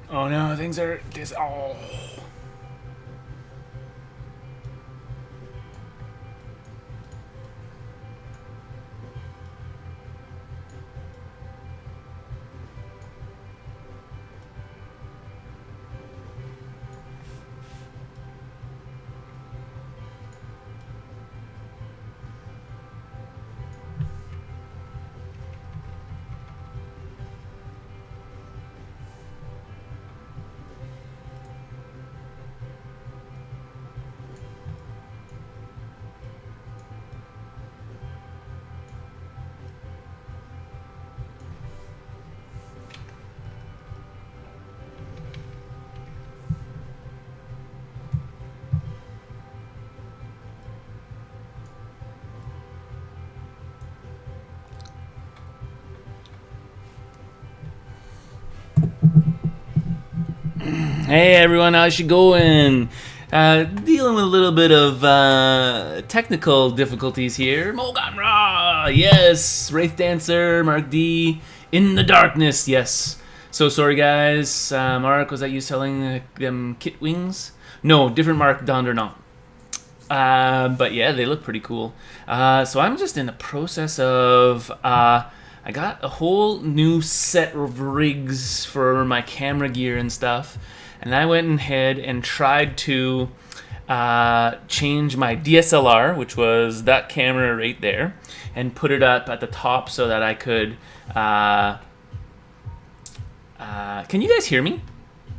Oh no, things are oh. Hey everyone, how's it going? Dealing with a little bit of technical difficulties here. Mogan Ra, yes. Wraith Dancer, Mark D, in the darkness, yes. So sorry guys. Mark, was that you selling them kit wings? No, different Mark Donder not. But yeah, they look pretty cool. So I'm just in the process of I got a whole new set of rigs for my camera gear and stuff, and I went ahead and tried to change my DSLR, which was that camera right there, and put it up at the top so that I could. Can you guys hear me?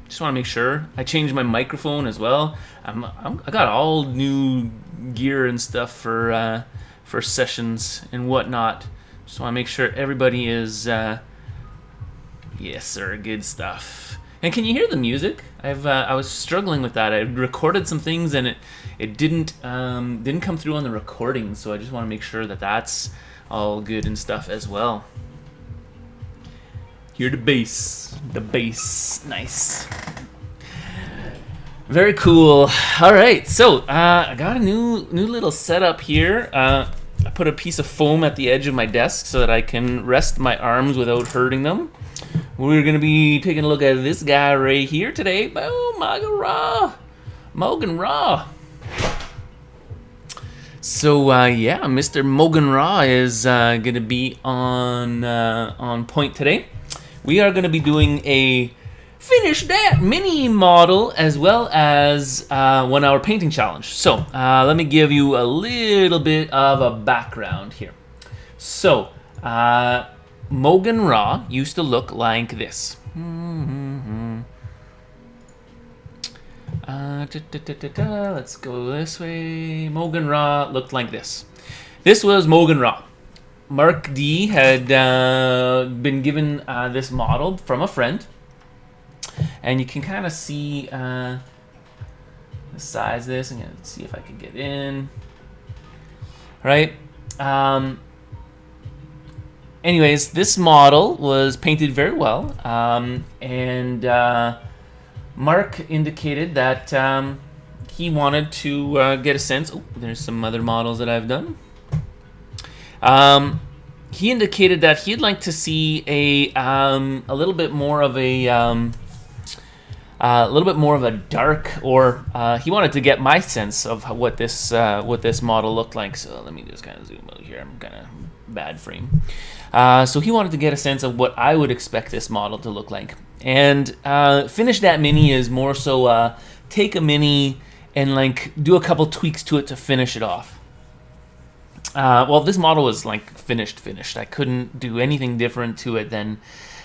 Just want to make sure. I changed my microphone as well. I got all new gear and stuff for sessions and whatnot. Just want to make sure everybody is yes sir, good stuff. And can you hear the music? I was struggling with that. I recorded some things and it didn't come through on the recording, so I just want to make sure that that's all good and stuff as well. Hear the bass. The bass. Nice. Very cool. All right, so I got a new little setup here. I put a piece of foam at the edge of my desk so that I can rest my arms without hurting them. We're gonna be taking a look at this guy right here today. Oh, Mogan Ra. So yeah, Mr. Mogan Ra is gonna be on point today. We are gonna be doing a Finish That mini model as well as 1 hour painting challenge. So let me give you a little bit of a background here. So Mogan Ra used to look like this. Let's go this way. Mogan Ra looked like this. This was Mogan Ra. Mark D had been given this model from a friend. And you can kind of see the size of this. I'm going to see if I can get in. Right? Anyways, this model was painted very well. And Mark indicated that he wanted to get a sense. Oh, there's some other models that I've done. He indicated that he'd like to see a little bit more of a dark, or he wanted to get my sense of what this model looked like. So let me just kind of zoom out here. I'm kind of bad frame. So he wanted to get a sense of what I would expect this model to look like. And Finish That Mini is more so take a mini and like do a couple tweaks to it to finish it off. Well, this model was like finished. I couldn't do anything different to it than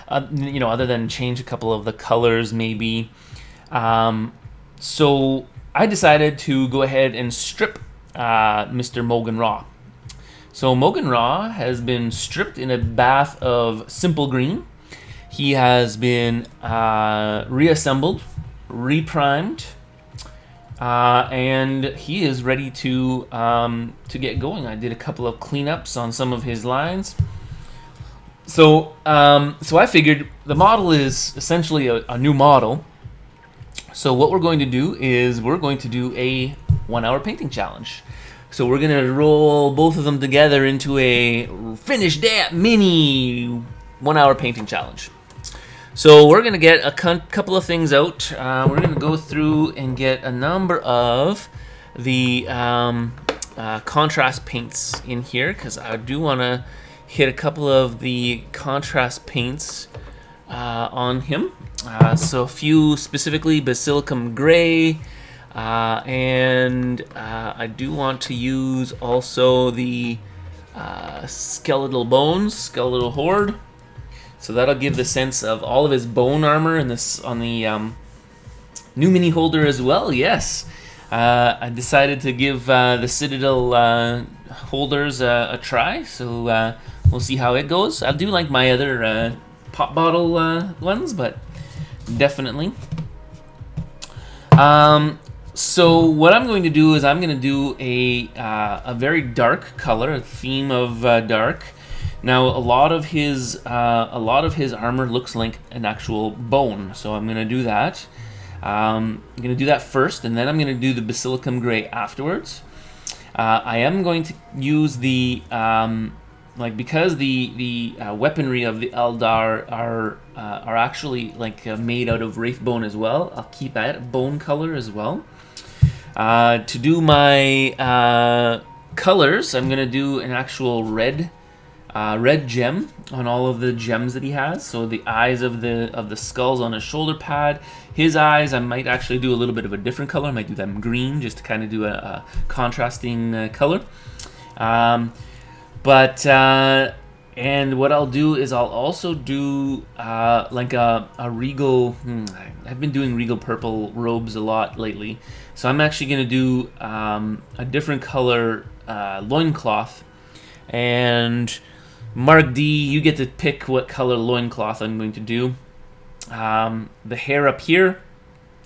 other than change a couple of the colors maybe. So I decided to go ahead and strip Mr. Mogan Ra. So Mogan Ra has been stripped in a bath of simple green. He has been reassembled, reprimed, and he is ready to get going. I did a couple of cleanups on some of his lines. So I figured the model is essentially a new model. So what we're going to do is we're going to do a 1 hour painting challenge. So we're going to roll both of them together into a Finish That mini 1 hour painting challenge. So we're gonna get a couple of things out. We're gonna go through and get a number of the contrast paints in here because I do want to hit a couple of the contrast paints on him. So a few specifically Basilicum Gray, and I do want to use also the Skeletal Bones, Skeletal Horde. So that'll give the sense of all of his bone armor in this on the new mini holder as well. Yes, I decided to give the Citadel holders a try. So we'll see how it goes. I do like my other pop bottle ones, but definitely. So what I'm going to do is I'm going to do a very dark color, a theme of dark. Now a lot of his armor looks like an actual bone, so I'm going to do that. I'm going to do that first, and then I'm going to do the Basilicum Gray afterwards. I am going to use the because the weaponry of the Eldar are actually made out of wraith bone as well. I'll keep that bone color as well. To do my colors, I'm gonna do an actual red gem on all of the gems that he has. So the eyes of the skulls on his shoulder pad, his eyes, I might actually do a little bit of a different color. I might do them green just to kind of do a contrasting color. And what I'll do is I'll also do like a regal. I've been doing regal purple robes a lot lately, so I'm actually going to do a different color loincloth. And Mark D, you get to pick what color loincloth I'm going to do. The hair up here,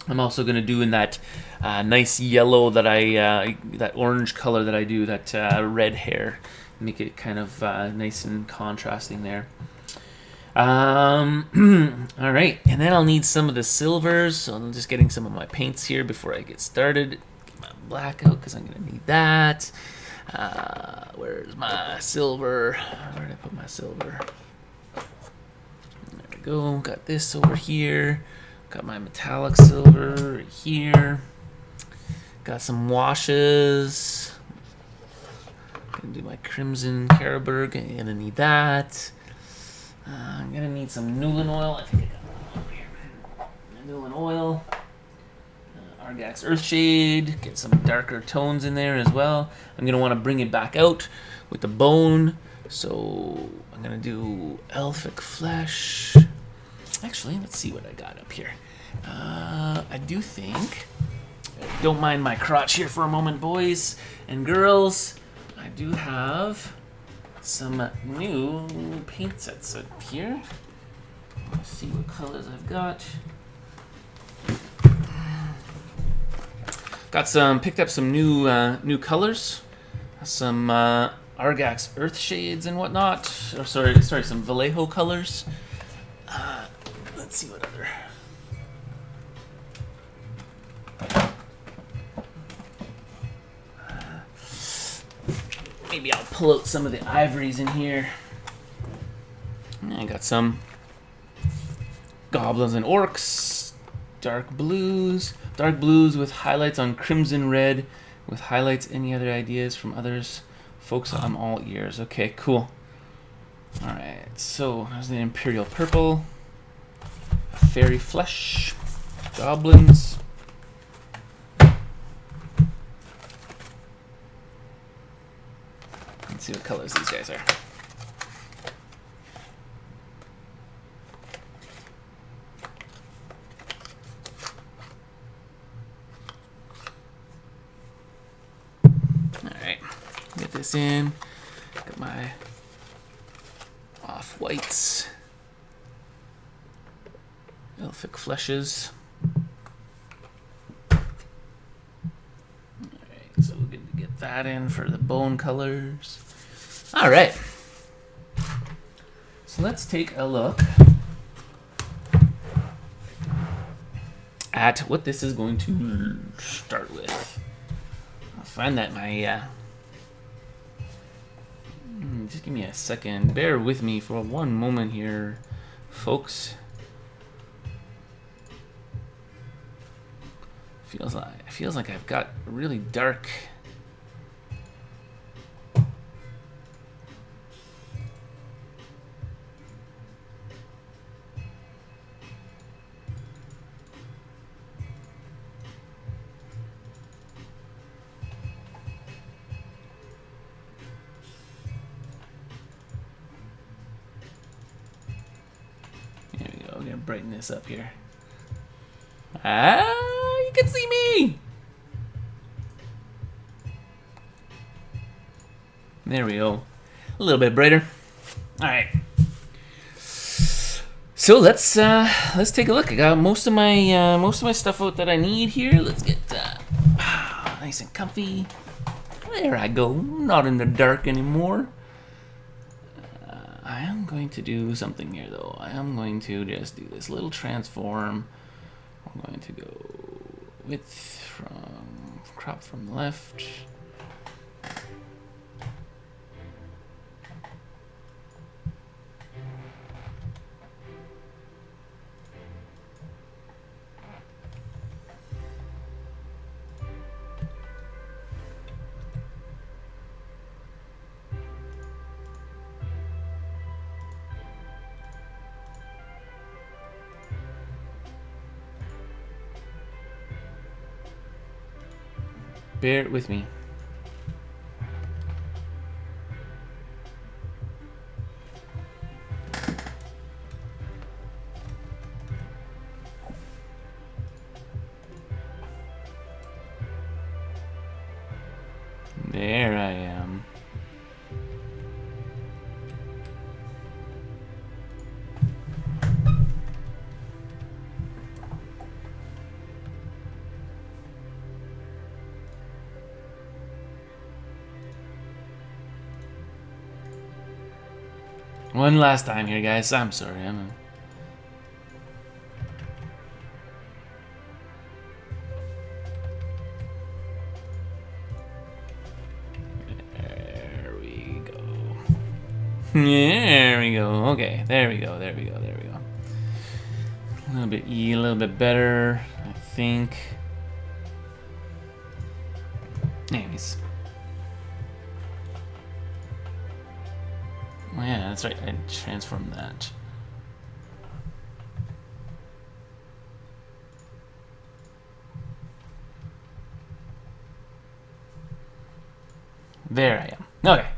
I'm also going to do in that nice yellow that that orange color that I do, that red hair. Make it kind of nice and contrasting there. All right, and then I'll need some of the silvers. So I'm just getting some of my paints here before I get started. Get my black out because I'm gonna need that. Where's my silver? Where did I put my silver? There we go. Got this over here. Got my metallic silver right here. Got some washes. Gonna do my Crimson Caraberg. I'm gonna need that. I'm gonna need some Newland oil. I think I got one over here. Newland oil. Argax Earthshade. Get some darker tones in there as well. I'm gonna want to bring it back out with the bone. So I'm gonna do Elfic Flesh. Actually, let's see what I got up here. I do think. Don't mind my crotch here for a moment, boys and girls. I do have some new paint sets up here. Let's see what colors I've got. Picked up some new colors. Some Argax Earthshades and whatnot. Or sorry, some Vallejo colors. Let's see what other. Maybe I'll pull out some of the ivories in here. I got some goblins and orcs, dark blues with highlights on crimson red, with highlights. Any other ideas from others? Folks, I'm all ears. Okay, cool. All right, so there's the imperial purple, fairy flesh, goblins. Let's see what colors these guys are. Alright, get this in. Got my off-whites. Elfic fleshes. Alright, so we're going to get that in for the bone colors. All right, so let's take a look at what this is going to start with. I'll find that my just give me a second. Bear with me for one moment here, folks. feels like I've got really dark. There we go. I'm gonna brighten this up here. Ah, you can see me. There we go. A little bit brighter. All right. So let's take a look. I got most of my stuff out that I need here. Let's get nice and comfy. There I go. Not in the dark anymore. I am going to do something here though. I am going to just do this little transform. I'm going to go width from crop from left. Bear it with me. There I am. One last time here, guys. I'm sorry. There we go. There we go. Okay. There we go. There we go. There we go. A little bit better, I think. Anyways. Oh yeah, that's right. I transformed that. There I am. Okay.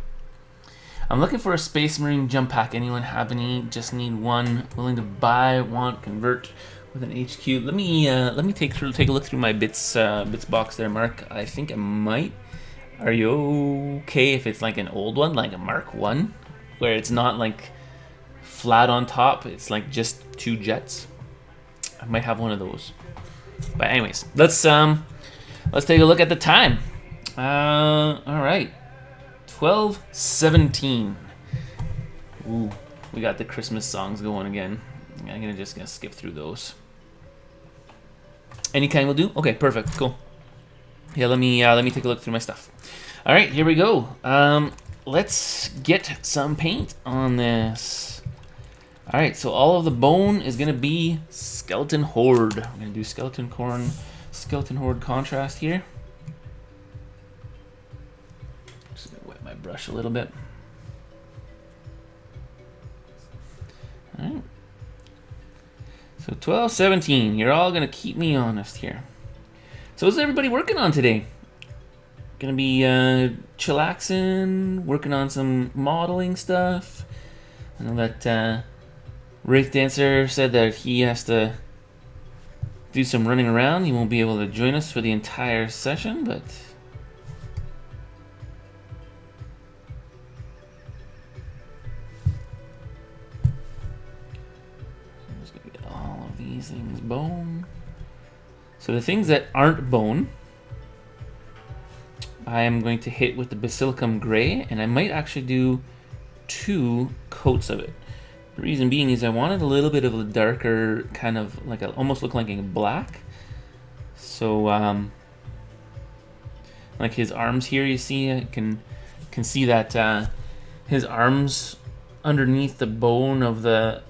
I'm looking for a Space Marine jump pack. Anyone have any? Just need one. Willing to buy, want, convert with an HQ. Let me take a look through my bits box there, Mark. I think I might. Are you okay if it's like an old one, like a Mark 1? Where it's not like flat on top, it's like just two jets. I might have one of those. But anyways, let's take a look at the time. All right, 12:17. Ooh, we got the Christmas songs going again. I'm gonna skip through those. Any kind will do. Okay, perfect, cool. Yeah, let me take a look through my stuff. All right, here we go. Let's get some paint on this. All right, so all of the bone is gonna be Skeleton Horde. I'm gonna do Skeleton Horde contrast here. Just gonna wet my brush a little bit. All right. So 12:17. You're all gonna keep me honest here. So what's everybody working on today? Gonna be chillaxing, working on some modeling stuff. I know that Wraith Dancer said that he has to do some running around. He won't be able to join us for the entire session, but I'm just gonna get all of these things bone. So the things that aren't bone, I am going to hit with the Basilicum Gray, and I might actually do 2 coats of it. The reason being is I wanted a little bit of a darker, kind of like almost look like a black. So like his arms here, you see, I can see that his arms underneath the bone of the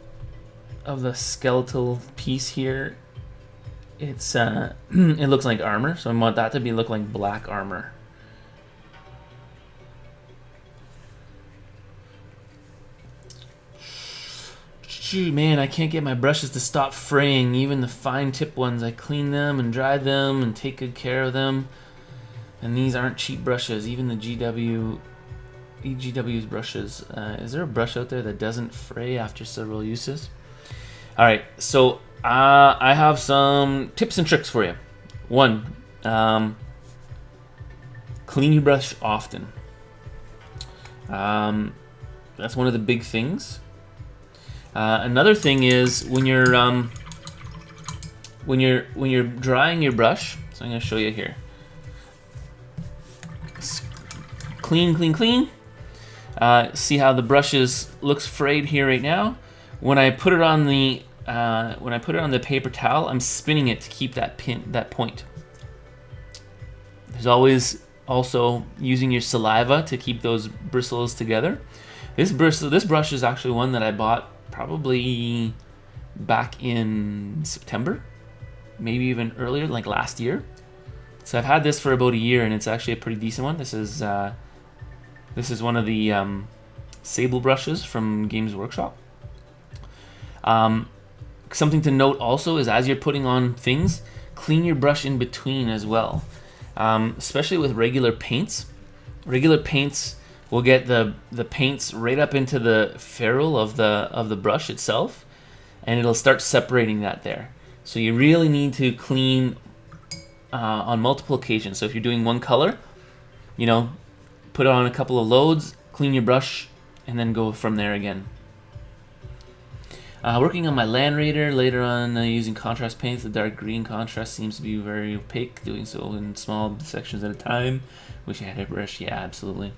skeletal piece here it's it looks like armor, so I want that to look like black armor. Shoot, man, I can't get my brushes to stop fraying. Even the fine tip ones, I clean them and dry them and take good care of them. And these aren't cheap brushes. Even the EGW's brushes. Is there a brush out there that doesn't fray after several uses? All right, so I have some tips and tricks for you. One, clean your brush often. That's one of the big things. Another thing is when you're drying your brush. So I'm going to show you here. Clean, clean, clean. See how the brush looks frayed here right now. When I put it on the paper towel, I'm spinning it to keep that point. There's always also using your saliva to keep those bristles together. This brush is actually one that I bought probably back in September, maybe even earlier, like last year. So I've had this for about a year, and it's actually a pretty decent one. This is one of the Sable brushes from Games Workshop. Something to note also is as you're putting on things, clean your brush in between as well. Especially with regular paints. Regular paints will get the paints right up into the ferrule of the brush itself, and it'll start separating that there. So you really need to clean on multiple occasions. So if you're doing one color, put on a couple of loads, clean your brush, and then go from there again. Working on my Land Raider later on using contrast paints. The dark green contrast seems to be very opaque, doing so in small sections at a time. Wish I had a brush. Yeah, absolutely.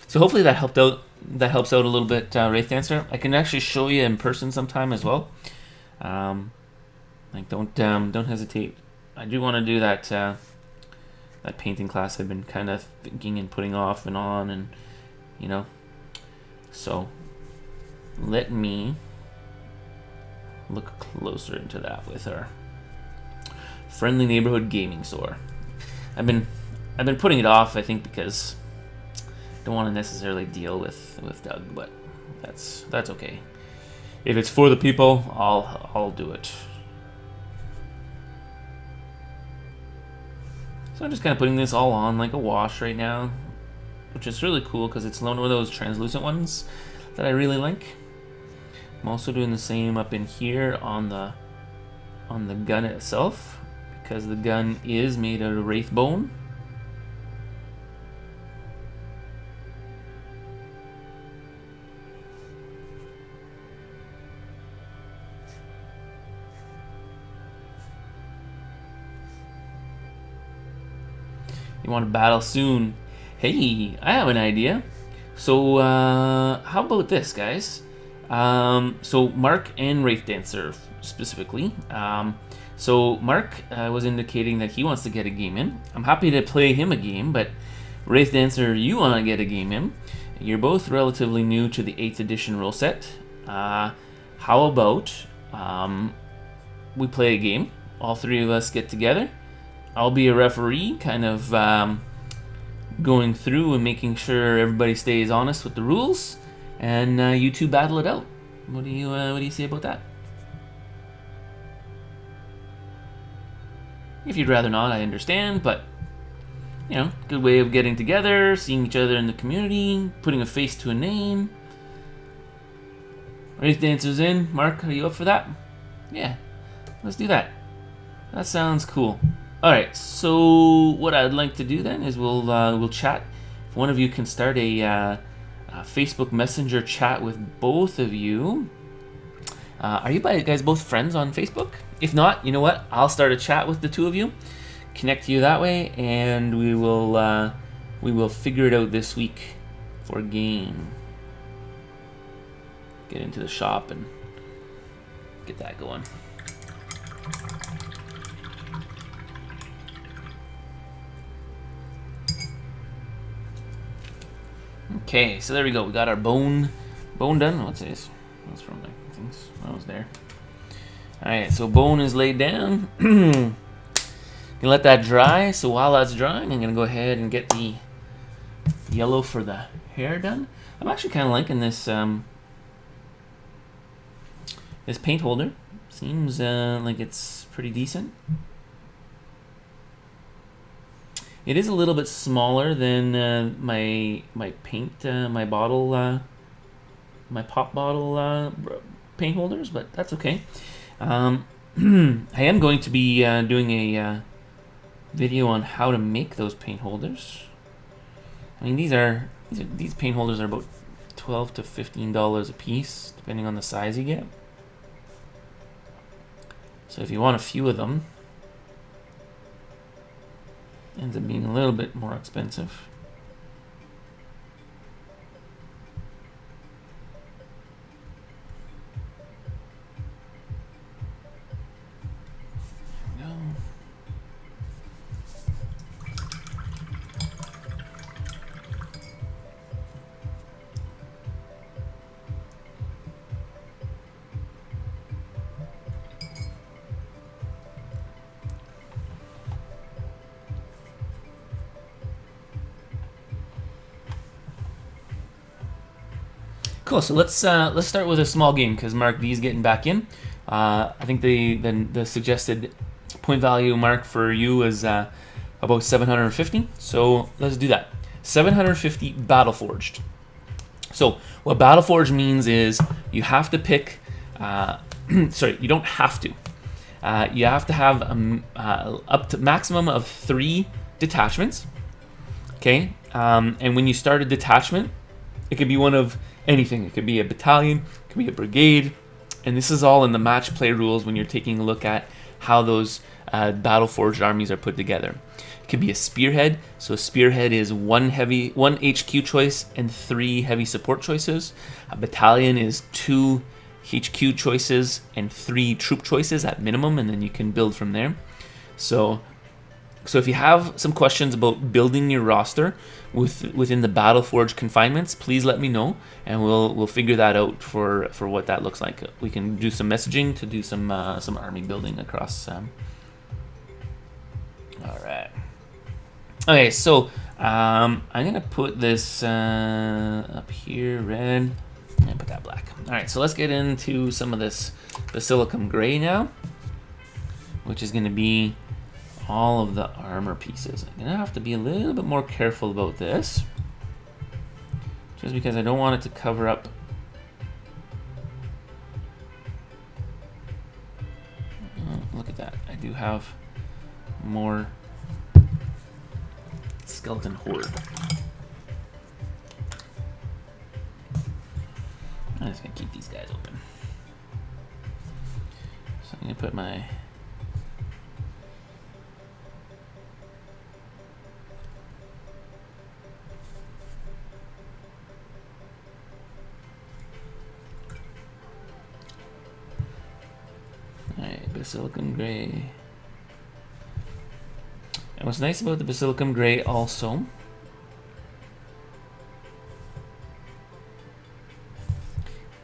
So hopefully that helped out. That helps out a little bit, Wraith Dancer. I can actually show you in person sometime as well. Don't hesitate. I do want to do that that painting class I've been kind of thinking and putting off and on, and so let me look closer into that with our friendly neighborhood gaming store. I've been putting it off, I think, because I don't want to necessarily deal with Doug, but that's okay. If it's for the people, I'll do it. So I'm just kind of putting this all on like a wash right now, which is really cool because it's one of those translucent ones that I really like. I'm also doing the same up in here on the gun itself, because the gun is made out of wraith bone. You want to battle soon? Hey, I have an idea. So how about this, guys? So Mark and Wraith Dancer specifically. So Mark was indicating that he wants to get a game in. I'm happy to play him a game, but Wraith Dancer, you want to get a game in. You're both relatively new to the 8th edition rule set. How about we play a game? All three of us get together. I'll be a referee, kind of going through and making sure everybody stays honest with the rules, and you two battle it out. What do you say about that? If you'd rather not, I understand, but good way of getting together, seeing each other in the community, putting a face to a name. Wraith Dancer's in. Mark, are you up for that? Yeah, let's do that. That sounds cool. All right, so what I'd like to do then is we'll chat. If one of you can start a Facebook Messenger chat with both of you. Are you guys both friends on Facebook? If not, you know what? I'll start a chat with the two of you, connect you that way, and we will figure it out this week for a game. Get into the shop and get that going. Okay, so there we go. We got our bone done. What's this? That's from my things. I was there. Alright, so bone is laid down. You let that dry. So while that's drying, I'm going to go ahead and get the yellow for the hair done. I'm actually kind of liking this this paint holder. Seems like it's pretty decent. It is a little bit smaller than my paint, my bottle, my pop bottle paint holders, but that's okay. I am going to be doing a video on how to make those paint holders. I mean, these paint holders are about $12 to $15 a piece, depending on the size you get. So if you want a few of them, it ends up being a little bit more expensive. Cool. So let's start with a small game because Mark D's getting back in. I think the suggested point value mark for you is about 750. So let's do that. 750 Battle Forged. So what Battle Forged means is you have to pick. Sorry, you don't have to. You have to have up to maximum of 3 detachments. Okay, and when you start a detachment, it could be one of anything. It could be a battalion, it could be a brigade, and this is all in the match play rules when you're taking a look at how those battle forged armies are put together. It could be a spearhead. So a spearhead is one HQ choice and 3 heavy support choices. A battalion is 2 HQ choices and 3 troop choices at minimum, and then you can build from there. So if you have some questions about building your roster within the Battle Forge confinements, please let me know, and we'll figure that out for what that looks like. We can do some messaging to do some army building across. All right. Okay, so I'm gonna put this up here, red, and put that black. All right, so let's get into some of this Basilicum Gray now, which is gonna be all of the armor pieces. I'm gonna have to be a little bit more careful about this, just because I don't want it to cover up. Look at that! I do have more skeleton horde. I'm just gonna keep these guys open. So I'm gonna put my Basilicum Gray. And what's nice about the Basilicum Gray also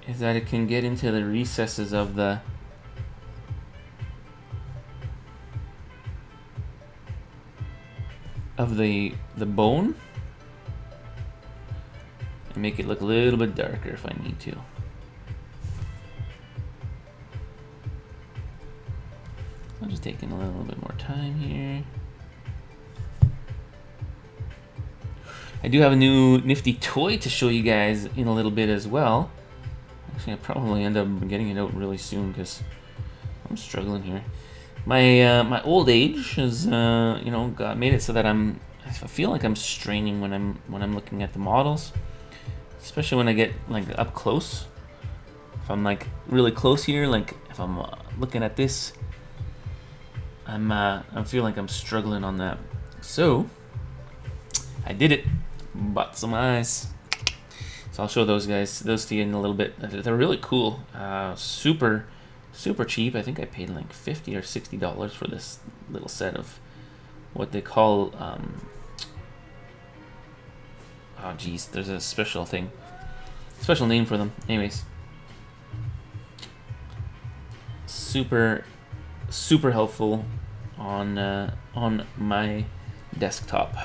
is that it can get into the recesses of the bone and make it look a little bit darker if I need to. I'm just taking a little bit more time here. I do have a new nifty toy to show you guys in a little bit as well. Actually, I'll probably end up getting it out really soon because I'm struggling here. My old age has made it so that I feel like I'm straining when I'm looking at the models, especially when I get like up close. If I'm like really close here, like if I'm looking at this, I feel like I'm struggling on that. So I did it. Bought some eyes. So I'll show those to you in a little bit. They're really cool. Super cheap. I think I paid like $50 or $60 for this little set of what they call oh geez, there's a special name for them. Anyways. super helpful on my desktop.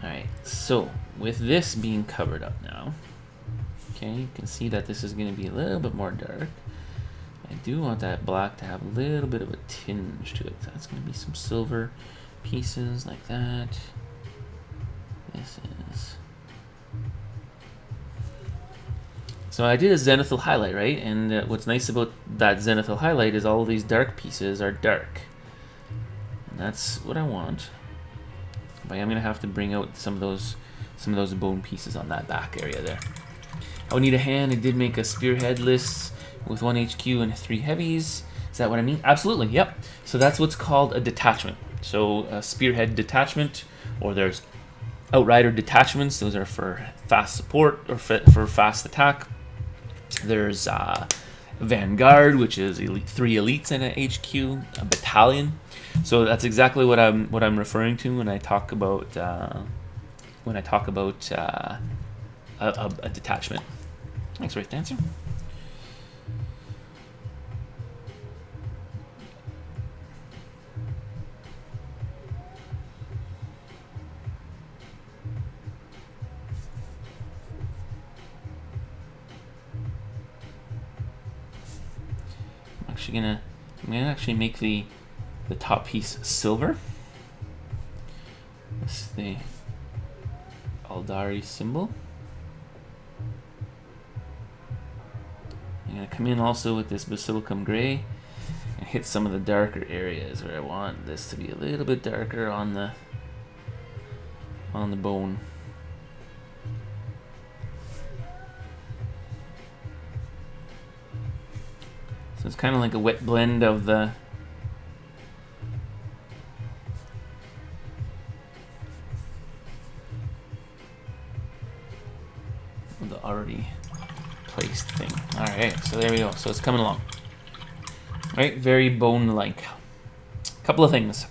Alright, so with this being covered up now, okay, you can see that this is going to be a little bit more dark. I do want that black to have a little bit of a tinge to it. That's going to be some silver pieces like that. This is... So I did a zenithal highlight, right? And what's nice about that zenithal highlight is all of these dark pieces are dark. And that's what I want. But I'm going to have to bring out some of those bone pieces on that back area there. I would need a hand. I did make a spearhead list with 1 HQ and 3 heavies. Is that what I mean? Absolutely, yep. So that's what's called a detachment. So a spearhead detachment, or there's outrider detachments. Those are for fast support or for fast attack. There's vanguard, which is 3 elites in an HQ, a battalion. So that's exactly what I'm referring to when I talk about a detachment. Thanks, Wraith Dancer. I'm gonna actually make the top piece silver. This is the Aldari symbol. I'm gonna come in also with this basilicum gray and hit some of the darker areas where I want this to be a little bit darker on the bone. So it's kind of like a wet blend of the already placed thing. Alright, so there we go. So it's coming along. Right, very bone-like. Couple of things.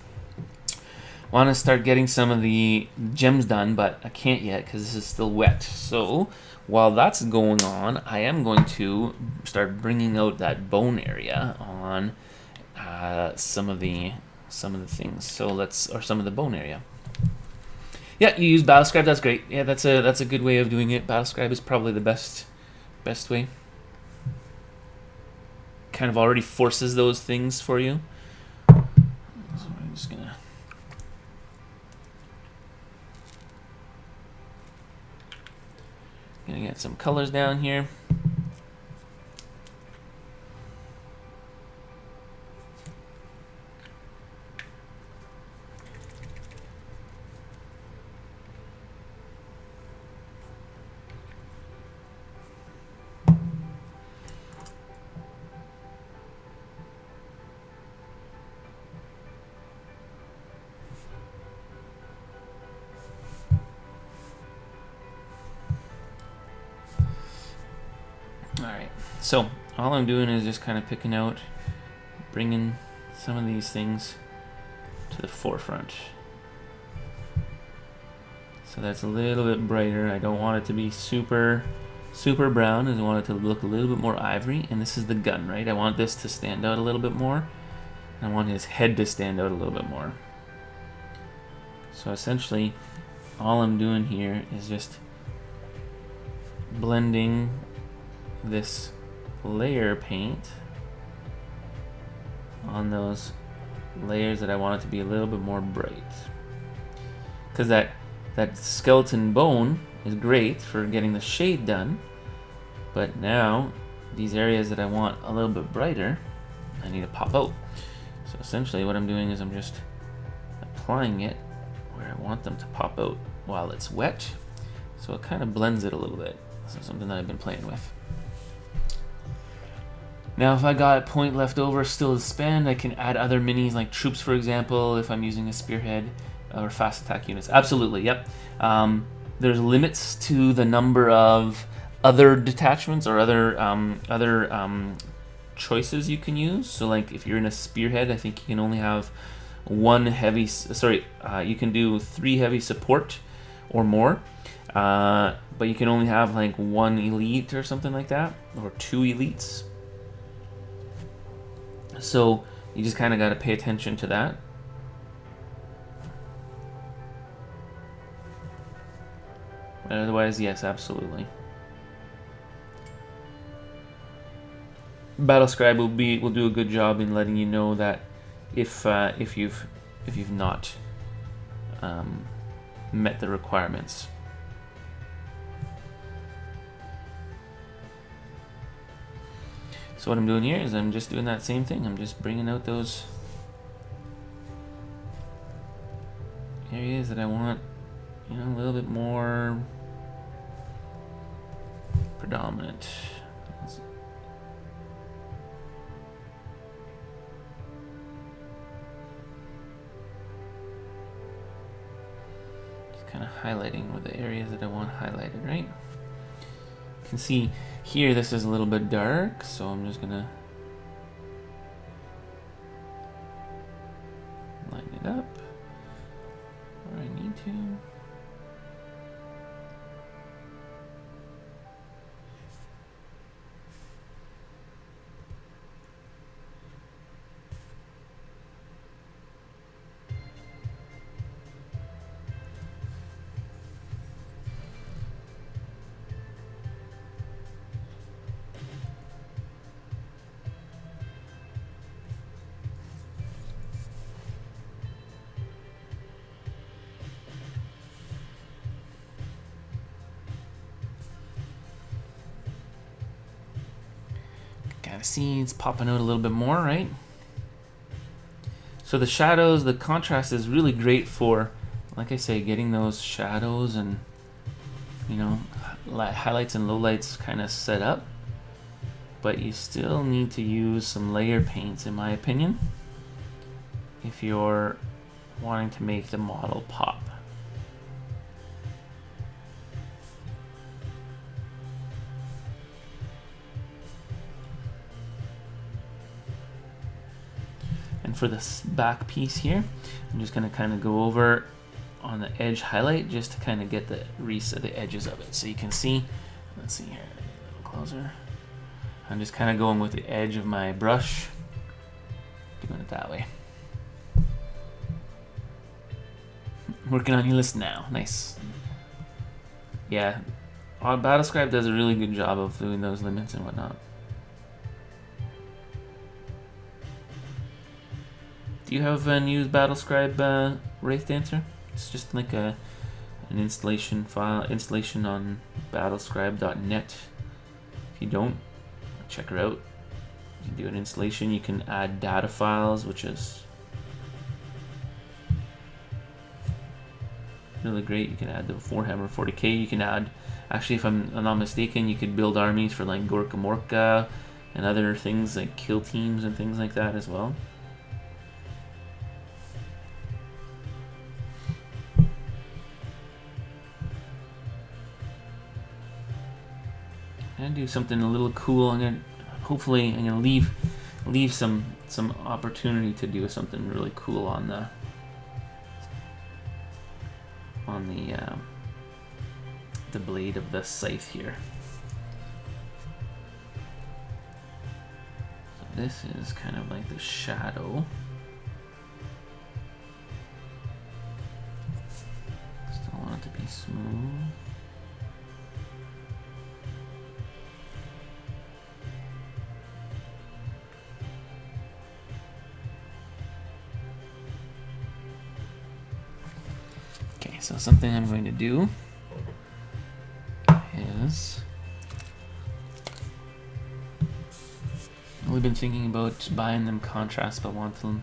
Want to start getting some of the gems done, but I can't yet because this is still wet. So while that's going on, I am going to start bringing out that bone area on some of the things. So some of the bone area. Yeah, you use Battlescribe. That's great. Yeah, that's a good way of doing it. Battlescribe is probably the best way. Kind of already forces those things for you. So I'm just gonna get some colors down here. Alright, so all I'm doing is just kind of picking out, bringing some of these things to the forefront. So that's a little bit brighter. I don't want it to be super brown. I want it to look a little bit more ivory. And this is the gun, right? I want this to stand out a little bit more. I want his head to stand out a little bit more. So essentially, all I'm doing here is just blending this layer paint on those layers that I want it to be a little bit more bright. Because that skeleton bone is great for getting the shade done, but now these areas that I want a little bit brighter, I need to pop out. So essentially what I'm doing is I'm just applying it where I want them to pop out while it's wet, so it kind of blends it a little bit. So something that I've been playing with. Now if I got point left over still to spend, I can add other minis like troops, for example, if I'm using a spearhead or fast attack units. Absolutely, yep. There's limits to the number of other detachments or other choices you can use. So like if you're in a spearhead, I think you can only have one heavy, you can do 3 heavy support or more. But you can only have like 1 elite or something like that, or 2 elites. So you just kind of got to pay attention to that. But otherwise, yes, absolutely. Battlescribe will do a good job in letting you know that if you've not met the requirements. So what I'm doing here is I'm just doing that same thing. I'm just bringing out those areas that I want, you know, a little bit more predominant. Just kind of highlighting with the areas that I want highlighted, right? You can see here this is a little bit dark, so I'm just gonna line it up where I need to. Kind of see it's popping out a little bit more, right? So the shadows, the contrast is really great for, like I say, getting those shadows and, you know, highlights and lowlights kind of set up. But you still need to use some layer paints, in my opinion, if you're wanting to make the model pop. And for this back piece here, I'm just going to kind of go over on the edge highlight just to kind of get the edges of it. So you can see, let's see here, a little closer. I'm just kind of going with the edge of my brush, doing it that way. Working on your list now, nice. Yeah, Battlescribe does a really good job of doing those limits and whatnot. Do you have a new Battlescribe Wraith Dancer? It's just like an installation file, installation on battlescribe.net. If you don't, check her out. You can do an installation. You can add data files, which is really great. You can add the Warhammer 40k. You can add, actually, if I'm not mistaken, you could build armies for like Gorka Morka and other things like kill teams and things like that as well. I'm gonna do something a little cool. Hopefully I'm gonna leave some opportunity to do something really cool on the blade of the scythe here. So this is kind of like the shadow. Still want it to be smooth. So something I'm going to do is, we've been thinking about buying them contrast, but want to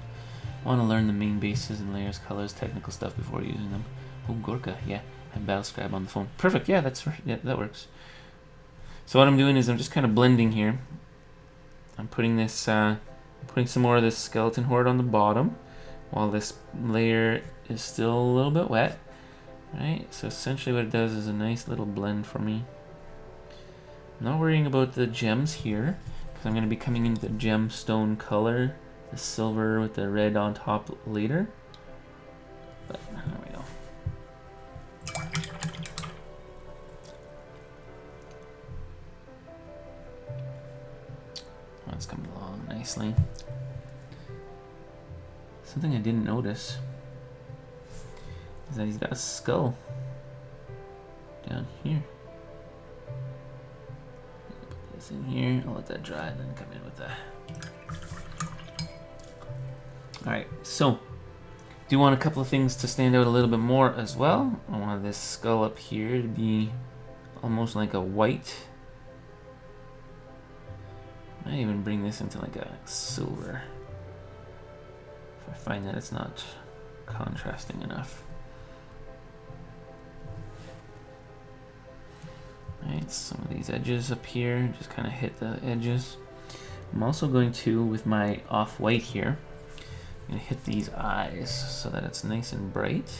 learn the main bases and layers, colors, technical stuff before using them. Oh, Gorka, yeah, and Battlescribe on the phone. Perfect, yeah, that works. So what I'm doing is I'm just kind of blending here. I'm putting this, putting some more of this skeleton horde on the bottom, while this layer is still a little bit wet. Right, so essentially what it does is a nice little blend for me. I'm not worrying about the gems here, because I'm going to be coming into the gemstone color, the silver with the red on top later. But there we go. nicely. Something I didn't notice is that he's got a skull down here. Put this in here. I'll let that dry and then come in with that. Alright, so do want a couple of things to stand out a little bit more as well. I want this skull up here to be almost like a white. I might even bring this into like a silver if I find that it's not contrasting enough. Alright, some of these edges up here, just kind of hit the edges. I'm also going to, with my off-white here, I'm going to hit these eyes so that it's nice and bright.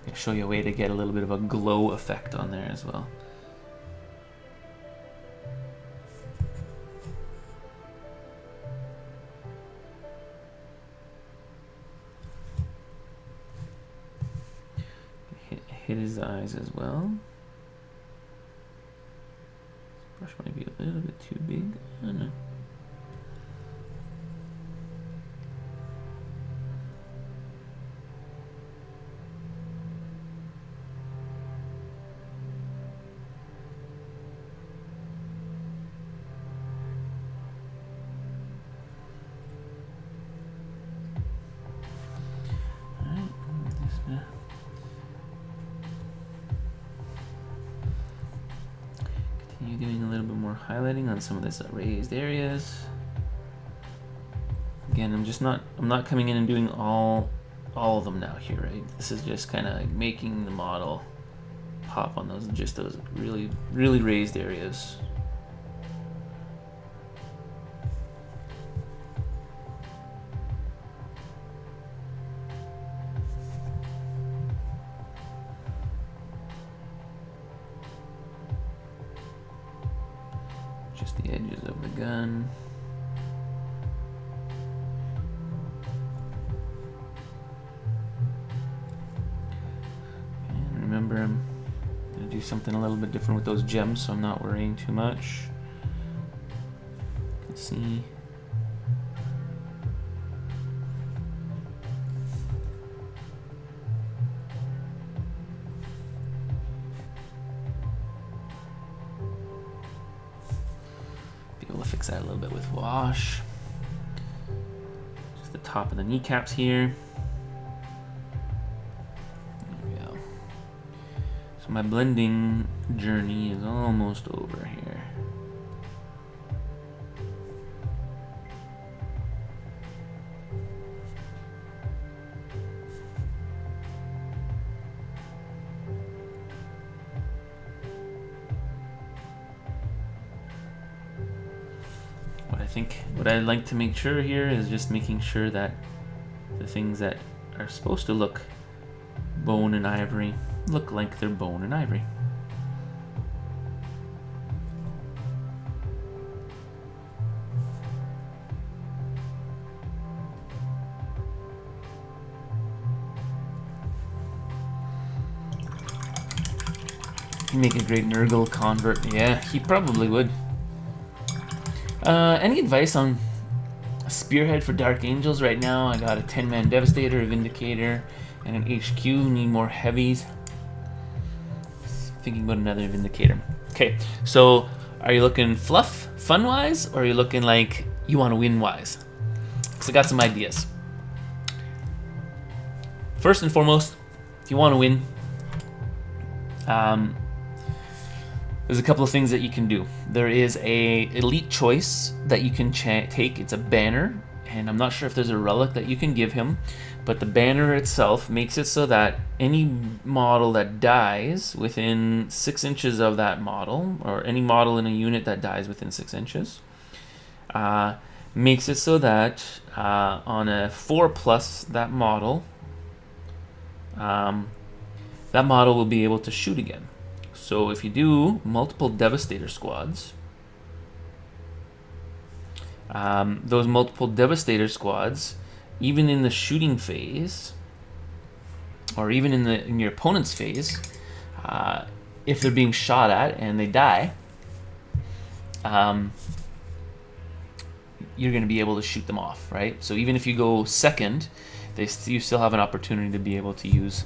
I'll show you a way to get a little bit of a glow effect on there as well. Hit his eyes as well. This brush might be a little bit too big. I don't know. Doing a little bit more highlighting on some of this raised areas. Again, I'm not coming in and doing all of them now here, right? This is just kind of making the model pop on those really raised areas. Just the edges of the gun. And remember, I'm going to do something a little bit different with those gems, so I'm not worrying too much. You can see. Fix that a little bit with wash. Just the top of the kneecaps here. There we go. So my blending journey is almost over here. What I like to make sure here is just making sure that the things that are supposed to look bone and ivory look like they're bone and ivory. He'd make a great Nurgle convert. Yeah, he probably would. Any advice on a spearhead for Dark Angels? Right now I got a 10-man Devastator, a Vindicator, and an HQ. Need more heavies. Thinking about another Vindicator. Okay, so are you looking fluff, fun-wise, or are you looking like you want to win-wise? So I got some ideas. First and foremost, if you want to win, there's a couple of things that you can do. There is a elite choice that you can take. It's a banner, and I'm not sure if there's a relic that you can give him, but the banner itself makes it so that any model that dies within 6 inches of that model, or any model in a unit that dies within 6 inches, makes it so that on a 4+, that model will be able to shoot again. So if you do multiple Devastator squads, those multiple Devastator squads, even in the shooting phase, or even in your opponent's phase, if they're being shot at and they die, you're going to be able to shoot them off, right? So even if you go second, you still have an opportunity to be able to use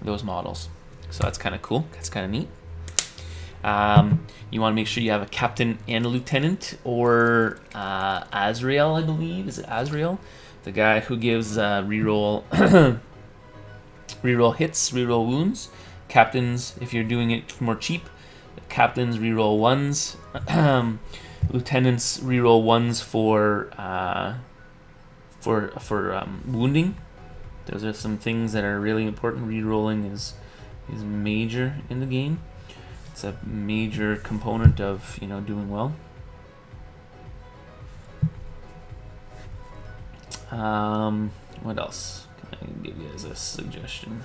those models. So that's kind of cool. That's kind of neat. You want to make sure you have a captain and a lieutenant, or Azrael, I believe. Is it Azrael? The guy who gives reroll reroll hits, reroll wounds. Captains, if you're doing it more cheap, captains reroll ones. Lieutenants reroll ones for wounding. Those are some things that are really important. Rerolling is major in the game. It's a major component of doing well. What else can I give you as a suggestion?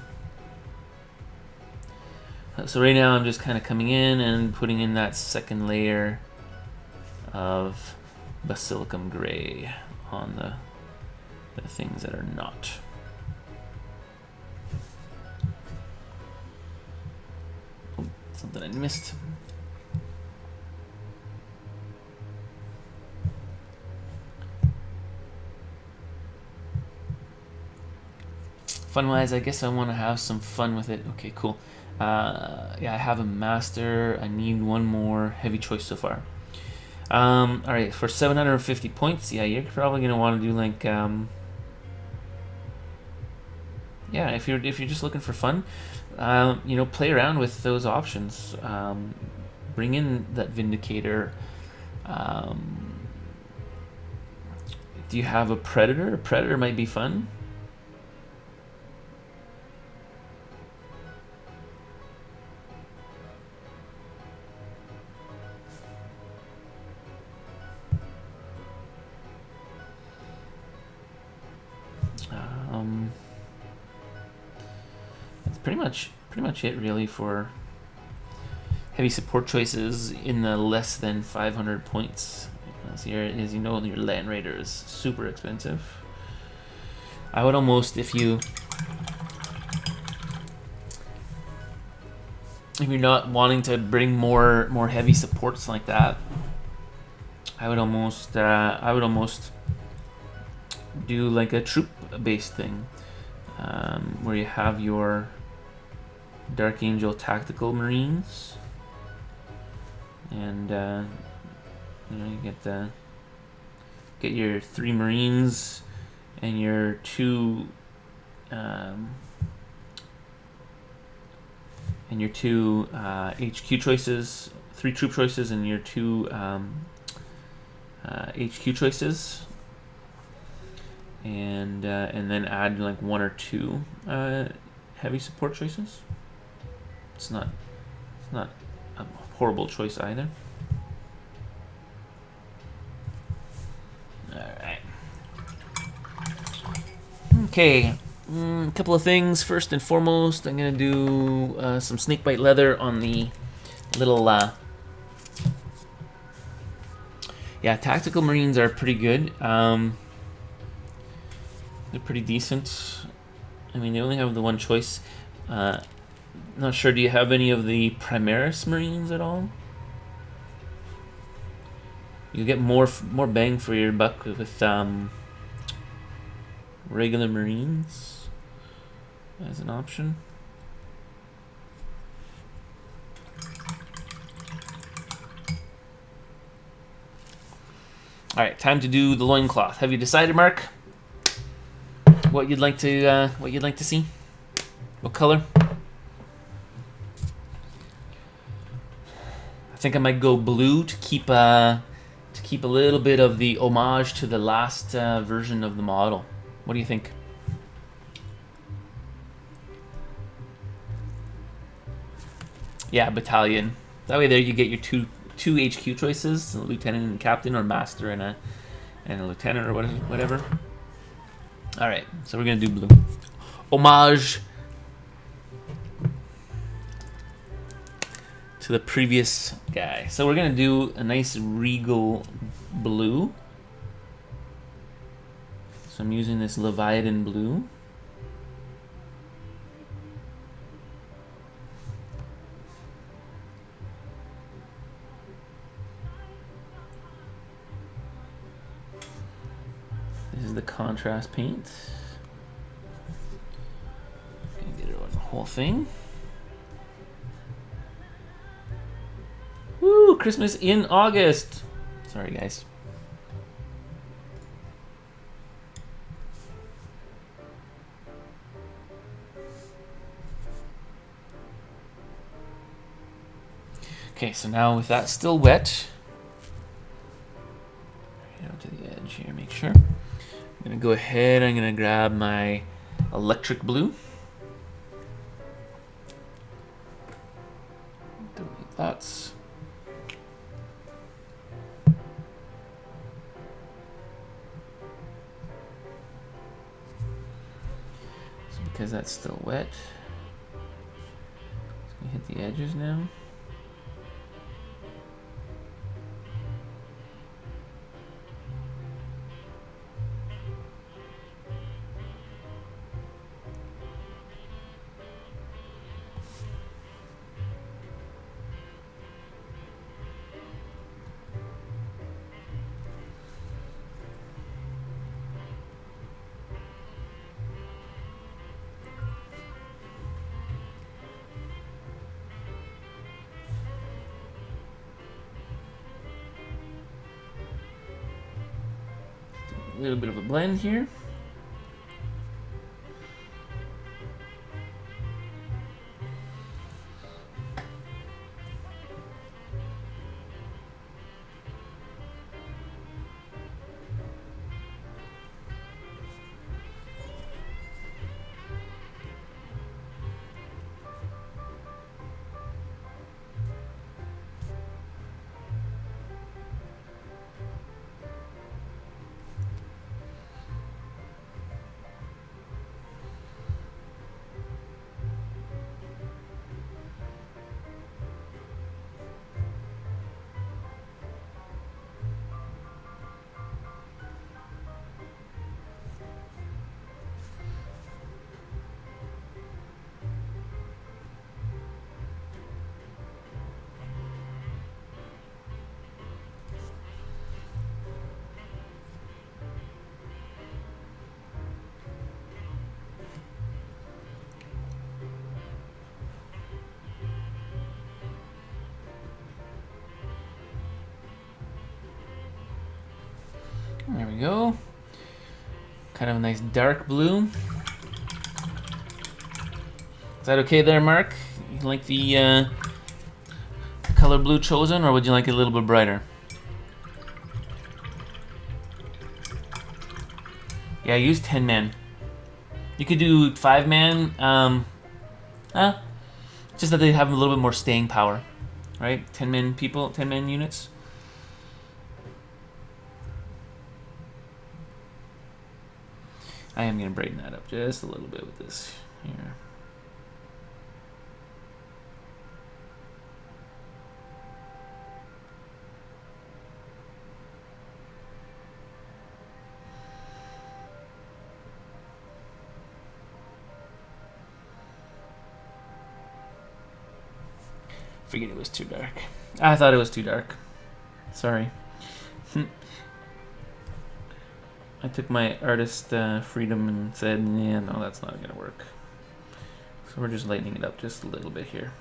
So right now I'm just kind of coming in and putting in that second layer of Basilicum Gray on the things that are not. Oh, something I missed. Fun-wise, I guess I want to have some fun with it. Okay, cool. Yeah, I have a master. I need one more heavy choice so far. All right, for 750 points, yeah, you're probably gonna want to do like, yeah, if you're just looking for fun, play around with those options. Bring in that Vindicator. Do you have a Predator? A Predator might be fun. That's pretty much it really for heavy support choices in the less than 500 points. As you know, your Land Raider is super expensive. I would almost, if you're not wanting to bring more heavy supports like that, I would almost do like a troop-based thing, where you have your Dark Angel Tactical Marines, and you get your 3 Marines and your 2 HQ choices, 3 troop choices, and your 2 HQ choices, and then add like 1 or 2 heavy support choices. It's not a horrible choice either. All right. Okay. A couple of things. First and foremost, I'm gonna do some snakebite leather on the little. Yeah, tactical marines are pretty good. They're pretty decent. I mean, they only have the one choice. Not sure. Do you have any of the Primaris marines at all? You get more bang for your buck with regular marines as an option. All right, time to do the loincloth. Have you decided, Mark, what you'd like to see? What color? I think I might go blue to keep a little bit of the homage to the last version of the model. What do you think? Yeah, battalion. That way there you get your two HQ choices, a lieutenant and captain, or master and a lieutenant, or whatever. All right, so we're gonna do blue. Homage to the previous guy. So we're gonna do a nice regal blue. So I'm using this Leviathan blue. contrast paint. Gonna get it on the whole thing. Woo! Christmas in August. Sorry, guys. Okay, so now with that still wet, right out to the edge here, make sure. I'm gonna go ahead, I'm gonna grab my electric blue. Don't need lots. So because that's still wet, it's gonna hit the edges now. A little bit of a blend here. There we go. Kind of a nice dark blue. Is that okay there, Mark? You like the color blue chosen, or would you like it a little bit brighter? Yeah, use 10 men. You could do 5 man. Just that they have a little bit more staying power, right? 10 men people, 10 men units. I am going to brighten that up just a little bit with this here. Forget it was too dark. I thought it was too dark. Sorry. I took my artist freedom and said, yeah, no, that's not going to work. So we're just lightening it up just a little bit here.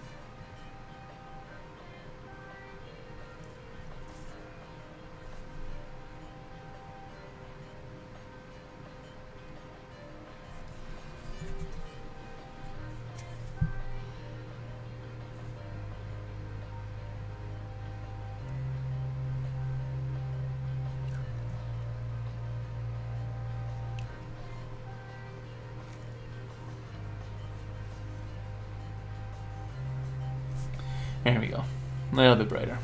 There we go. A little bit brighter.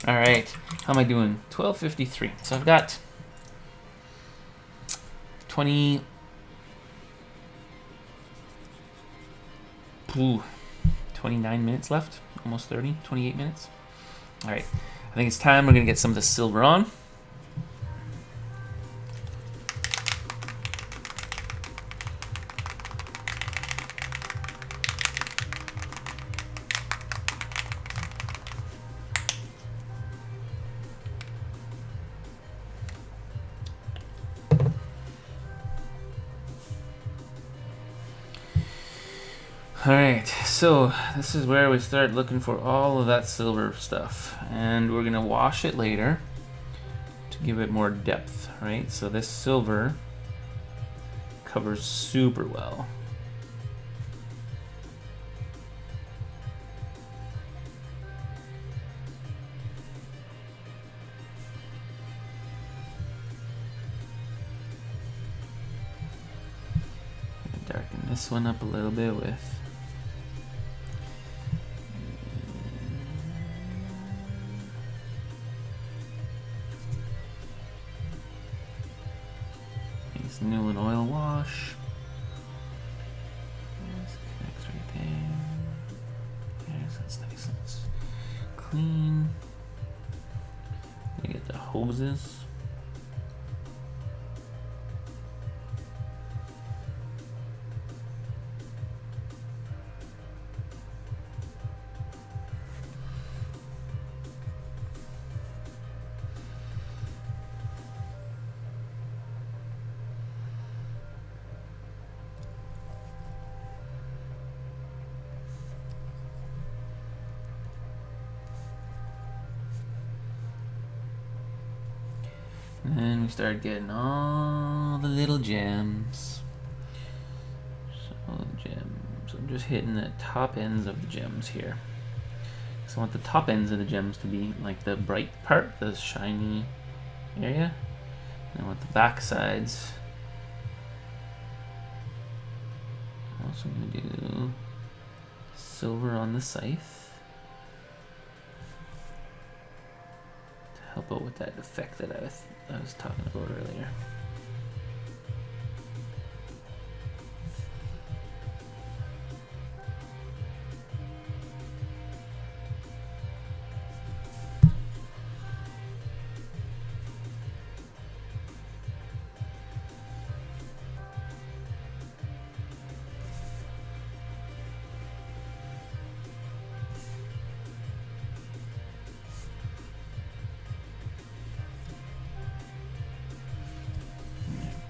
All right. How am I doing? 12:53. So I've got 29 minutes left. Almost 30. 28 minutes. All right. I think it's time we're going to get some of the silver on. Alright, so this is where we start looking for all of that silver stuff. And we're going to wash it later to give it more depth, right? So this silver covers super well. Darken this one up a little bit with new and oil wash. This connects right there. Yes, that's nice. That's clean. We get the hoses. And we start getting all the little gems. So gems. I'm just hitting the top ends of the gems here. So I want the top ends of the gems to be like the bright part, the shiny area. And I want the back sides. I'm also going to do silver on the scythe. Help out with that effect that I was talking about earlier.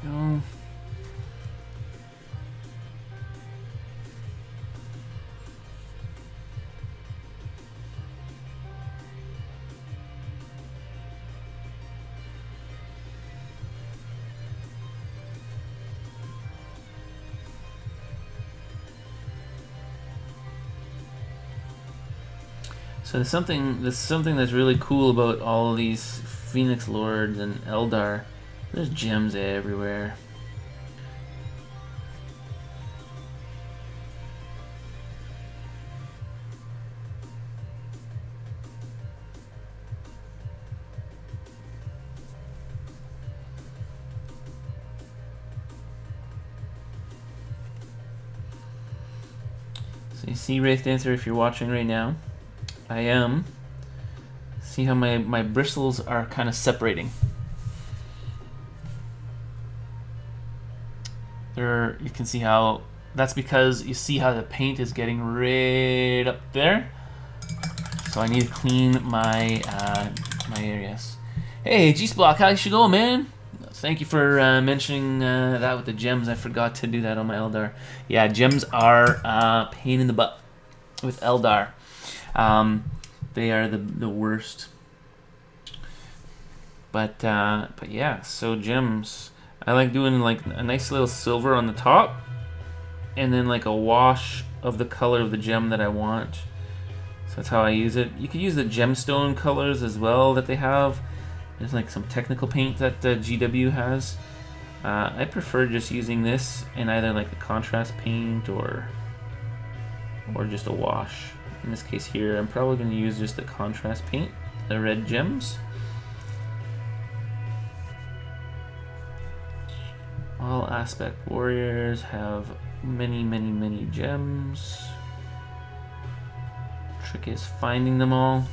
Go. So there's something that's really cool about all of these Phoenix Lords and Eldar. There's gems everywhere. So you see, Wraith Dancer, if you're watching right now, I am. See how my bristles are kind of separating. You can see how that's because you see how the paint is getting right up there. So I need to clean my my areas. Hey, G-Block, how's you going, man? Thank you for mentioning that with the gems. I forgot to do that on my Eldar. Yeah, gems are pain in the butt with Eldar. They are the worst. But yeah, so gems. I like doing like a nice little silver on the top and then like a wash of the color of the gem that I want. So that's how I use it. You can use the gemstone colors as well that they have. There's like some technical paint that GW has. I prefer just using this in either like a contrast paint or just a wash. In this case here, I'm probably going to use just the contrast paint, the red gems. All aspect warriors have many gems. Trick is finding them all.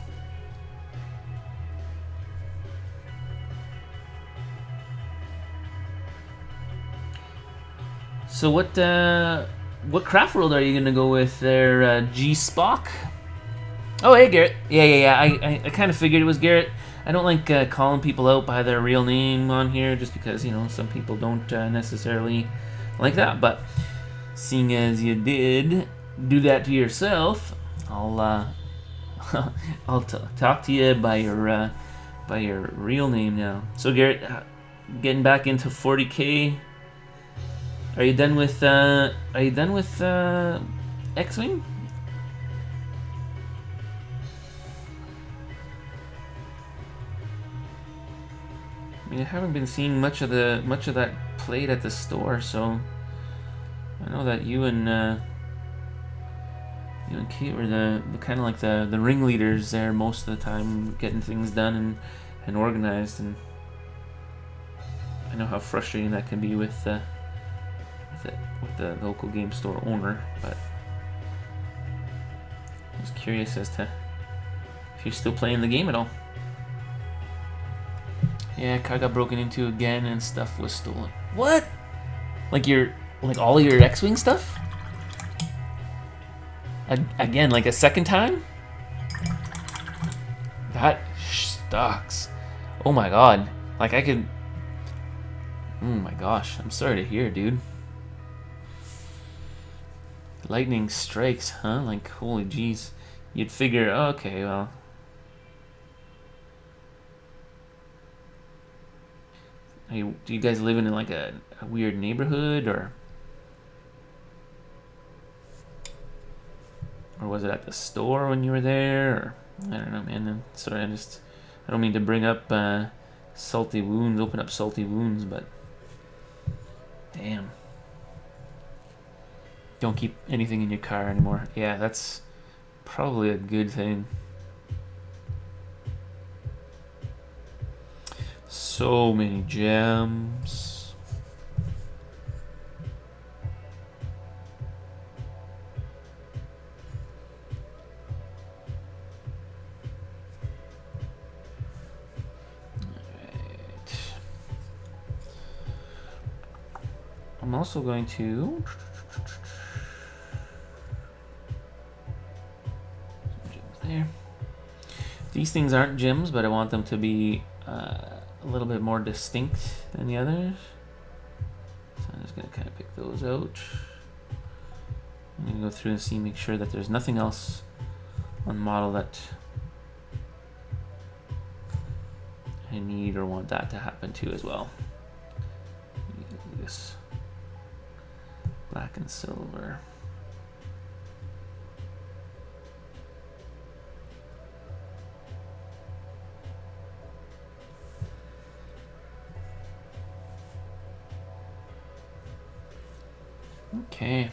So what craft world are you gonna go with there, G-Spock? Oh, hey Garrett. Yeah. I kind of figured it was Garrett. I don't like calling people out by their real name on here just because, you know, some people don't necessarily like that. But seeing as you did, do that to yourself, I'll talk to you by your real name now. So Garrett, getting back into 40K. Are you done with X-Wing? I mean, I haven't been seeing much of that played at the store, so I know that you and Kate were the kind of like the ringleaders there most of the time, getting things done and organized. And I know how frustrating that can be with the local game store owner. But I was curious as to if you're still playing the game at all. Yeah, car got broken into again and stuff was stolen. What? Like all your X-Wing stuff? Again, like a second time? That sucks. Oh my god. Like I could... Oh my gosh. I'm sorry to hear, dude. Lightning strikes, huh? Like, holy jeez. You'd figure, oh, okay, well... Do you guys live in like a weird neighborhood, or was it at the store when you were there? Or I don't know, man. I'm sorry, I don't mean to bring up salty wounds, open up salty wounds, but damn. Don't keep anything in your car anymore. Yeah, that's probably a good thing. So many gems. Alright. I'm also going to... There. These things aren't gems, but I want them to be... a little bit more distinct than the others. So I'm just going to kind of pick those out. I'm going to go through and see, make sure that there's nothing else on the model that I need or want that to happen to as well. This black and silver. Okay.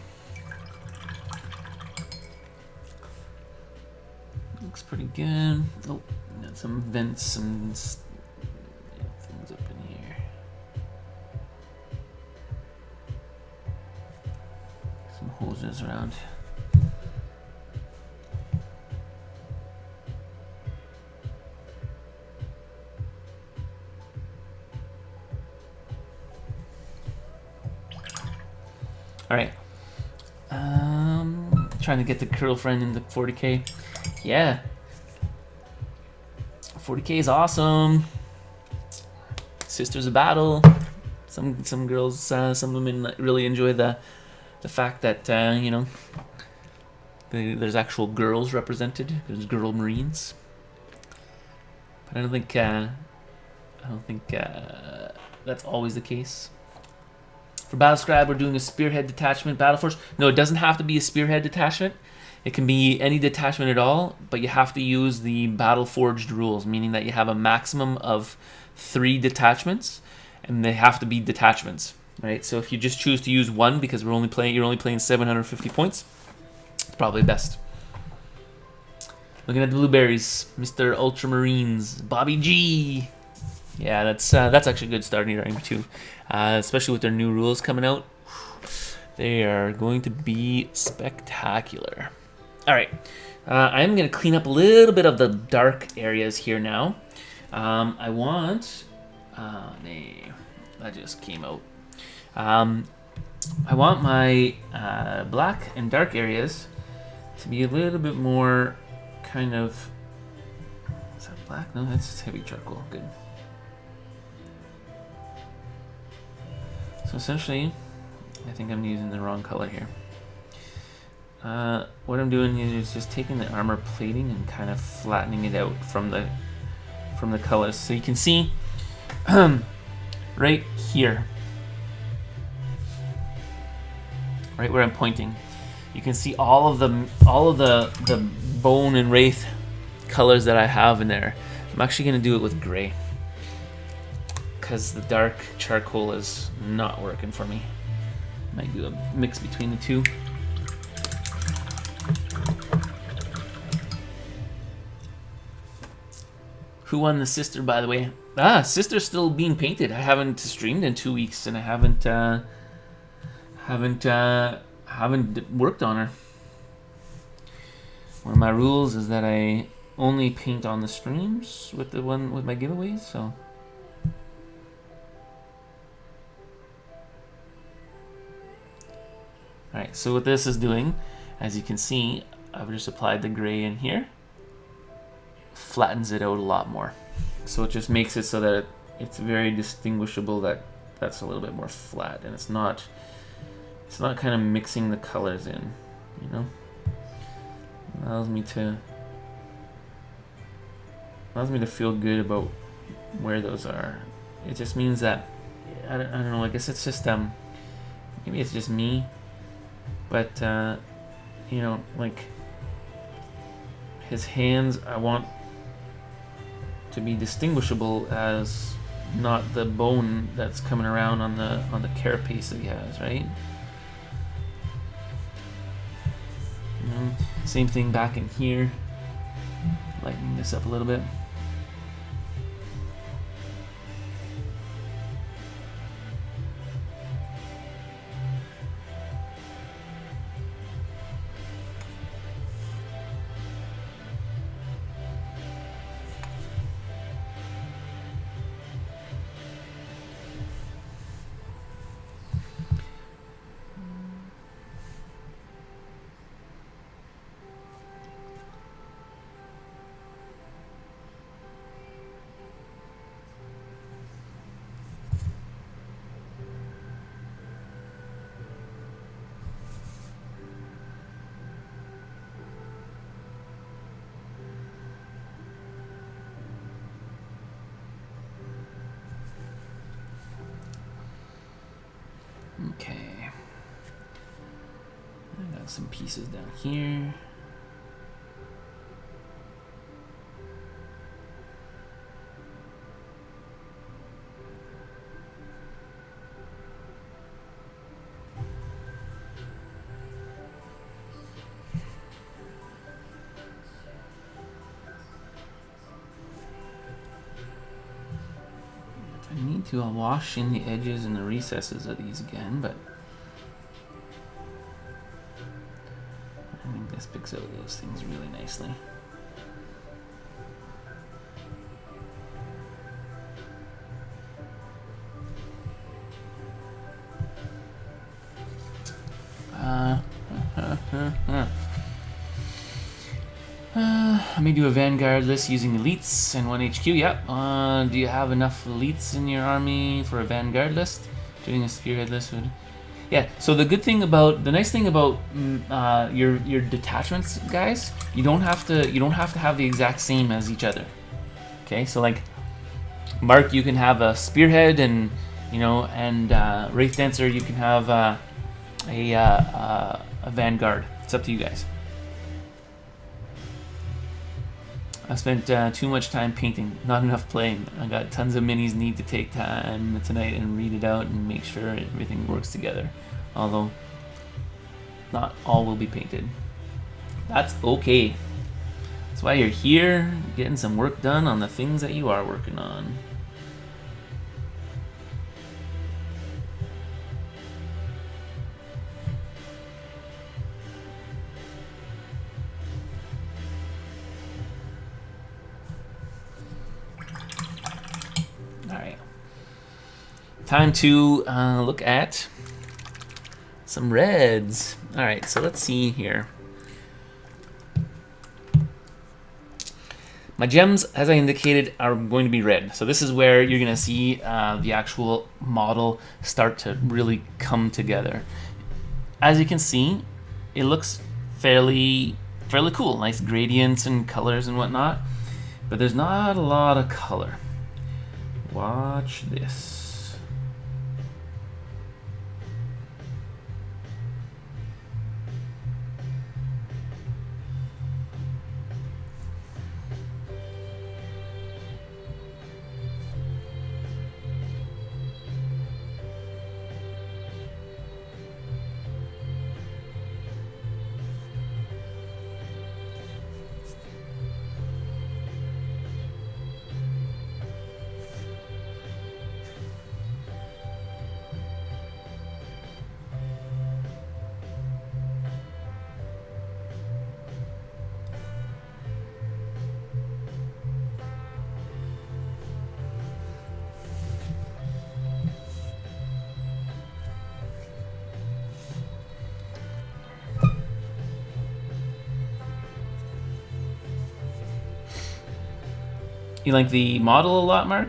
Looks pretty good. Oh, got some vents and things up in here. Some hoses around. All right. Trying to get the girlfriend in the 40K. Yeah. 40K is awesome. Sisters of Battle. Some girls, some women really enjoy the fact that you know, there's actual girls represented. There's girl Marines. But I don't think that's always the case. For Battle Scribe, we're doing a Spearhead Detachment Battle Force. No, it doesn't have to be a Spearhead Detachment. It can be any detachment at all, but you have to use the Battle Forged rules, meaning that you have a maximum of 3 detachments, and they have to be detachments, right? So if you just choose to use one because you're only playing 750 points, it's probably best. Looking at the blueberries, Mr. Ultramarines, Bobby G. Yeah, that's actually a good starting rank too, especially with their new rules coming out. They are going to be spectacular. All right, I'm going to clean up a little bit of the dark areas here now. I want... nee, that just came out. I want my black and dark areas to be a little bit more kind of... Is that black? No, that's heavy charcoal. Good. So essentially, I think I'm using the wrong color here. what I'm doing is just taking the armor plating and kind of flattening it out from the colors. So you can see right here, right where I'm pointing, you can see all of the bone and wraith colors that I have in there. I'm actually going to do it with gray because the dark charcoal is not working for me. Might do a mix between the two. Who won the sister, by the way? Sister's still being painted. I haven't streamed in 2 weeks, and I haven't worked on her. One of my rules is that I only paint on the streams with the one with my giveaways. So. All right. So what this is doing, as you can see, I've just applied the gray in here. Flattens it out a lot more, so it just makes it so that it's very distinguishable that that's a little bit more flat, and it's not kind of mixing the colors in, you know. Allows me to feel good about where those are. It just means that I don't know, I guess it's just maybe it's just me, but you know, like his hands I want to be distinguishable as not the bone that's coming around on the carapace that he has, right? You know, same thing back in here. Lighten this up a little bit. Okay, I got some pieces down here. I need to wash in the edges and the recesses of these again, but I think this picks out those things really nicely. Let me do a Vanguard list using elites and 1 HQ. Yep. Do you have enough elites in your army for a Vanguard list? Doing a spearhead list would. Yeah. So the nice thing about your detachments, guys, you don't have to have the exact same as each other. Okay. So like, Mark, you can have a spearhead, and Wraith Dancer, you can have a Vanguard. It's up to you guys. I spent too much time painting, not enough playing. I got tons of minis, need to take time tonight and read it out and make sure everything works together. Although, not all will be painted. That's okay. That's why you're here, getting some work done on the things that you are working on. Time to look at some reds. All right, so let's see here. My gems, as I indicated, are going to be red. So this is where you're going to see the actual model start to really come together. As you can see, it looks fairly cool. Nice gradients and colors and whatnot. But there's not a lot of color. Watch this. You like the model a lot, Mark?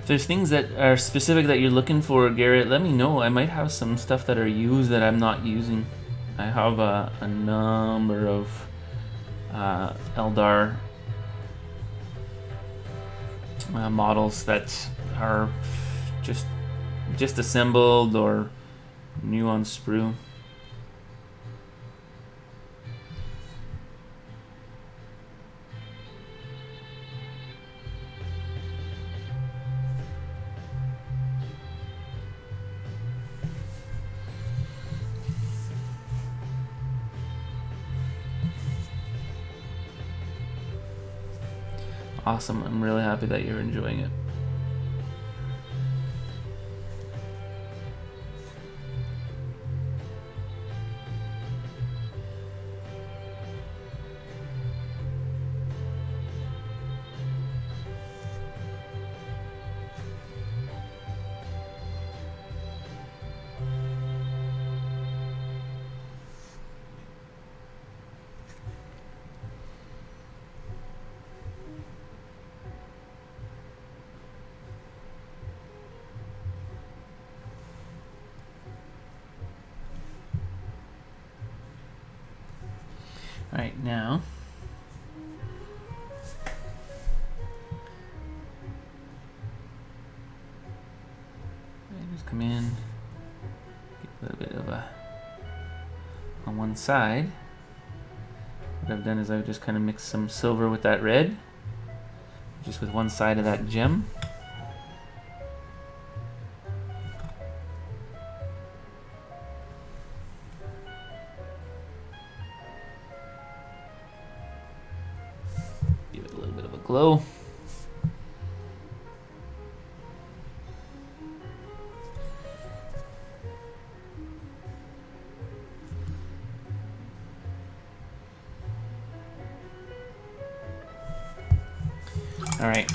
If there's things that are specific that you're looking for, Garrett, let me know. I might have some stuff that are used that I'm not using. I have a number of Eldar models that are just assembled or new on sprue. Awesome. I'm really happy that you're enjoying it. Right now, I just come in, get a little bit of a on one side. What I've done is I've just kind of mixed some silver with that red, just with one side of that gem. Glow. All right.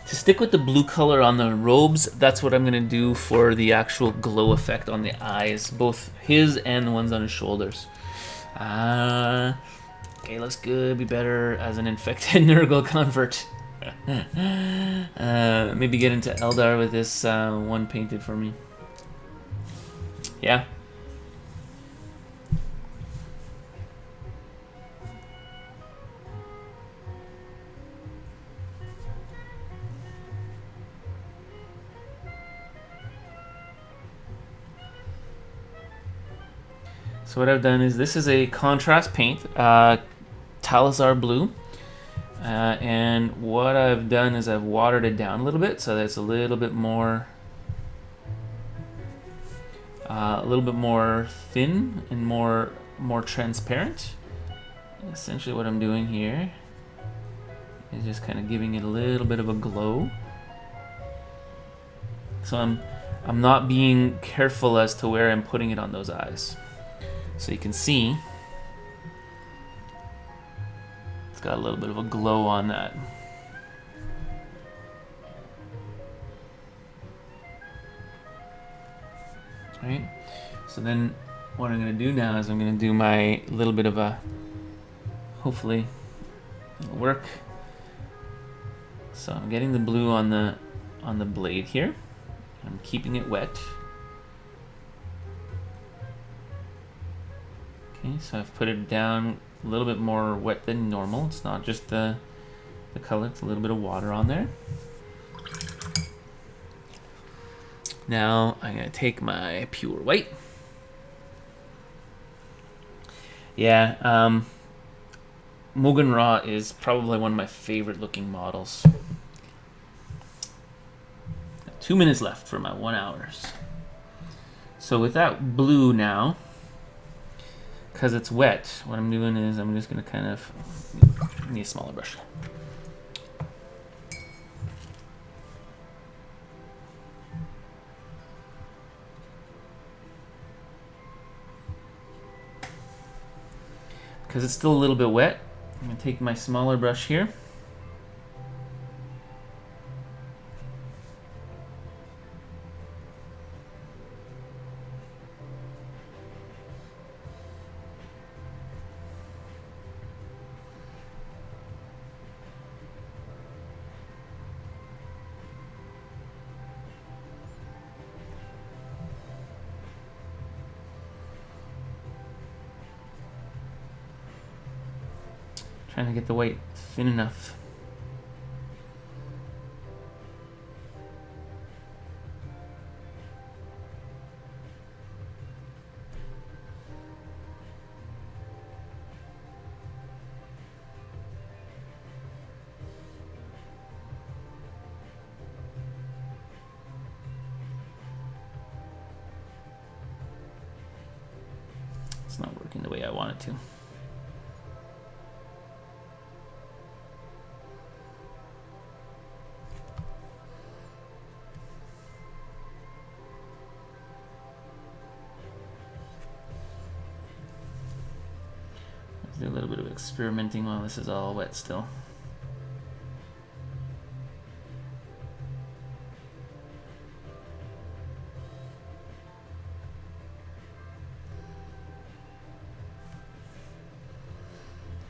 To stick with the blue color on the robes, that's what I'm going to do for the actual glow effect on the eyes, both his and the ones on his shoulders. Okay, looks good. Be better as an infected Nurgle convert. Maybe get into Eldar with this one painted for me. Yeah. So what I've done is, this is a contrast paint, Talazar blue, and what I've done is I've watered it down a little bit so that it's a little bit more thin and more transparent. And essentially what I'm doing here is just kind of giving it a little bit of a glow. So I'm not being careful as to where I'm putting it on those eyes. So you can see it's got a little bit of a glow on that. Right? So then what I'm going to do now is I'm going to do my little bit of a, hopefully it'll work. So I'm getting the blue on the blade here. I'm keeping it wet. Okay, so I've put it down a little bit more wet than normal. It's not just the color, it's a little bit of water on there. Now I'm gonna take my pure white. Yeah, Mogan Raw is probably one of my favorite looking models. 2 minutes left for my 1 hours. So with that blue now, because it's wet, what I'm doing is I'm just gonna kind of need a smaller brush. Because it's still a little bit wet, I'm gonna take my smaller brush here. Trying to get the white thin enough. It's not working the way I want it to. Do a little bit of experimenting while this is all wet still.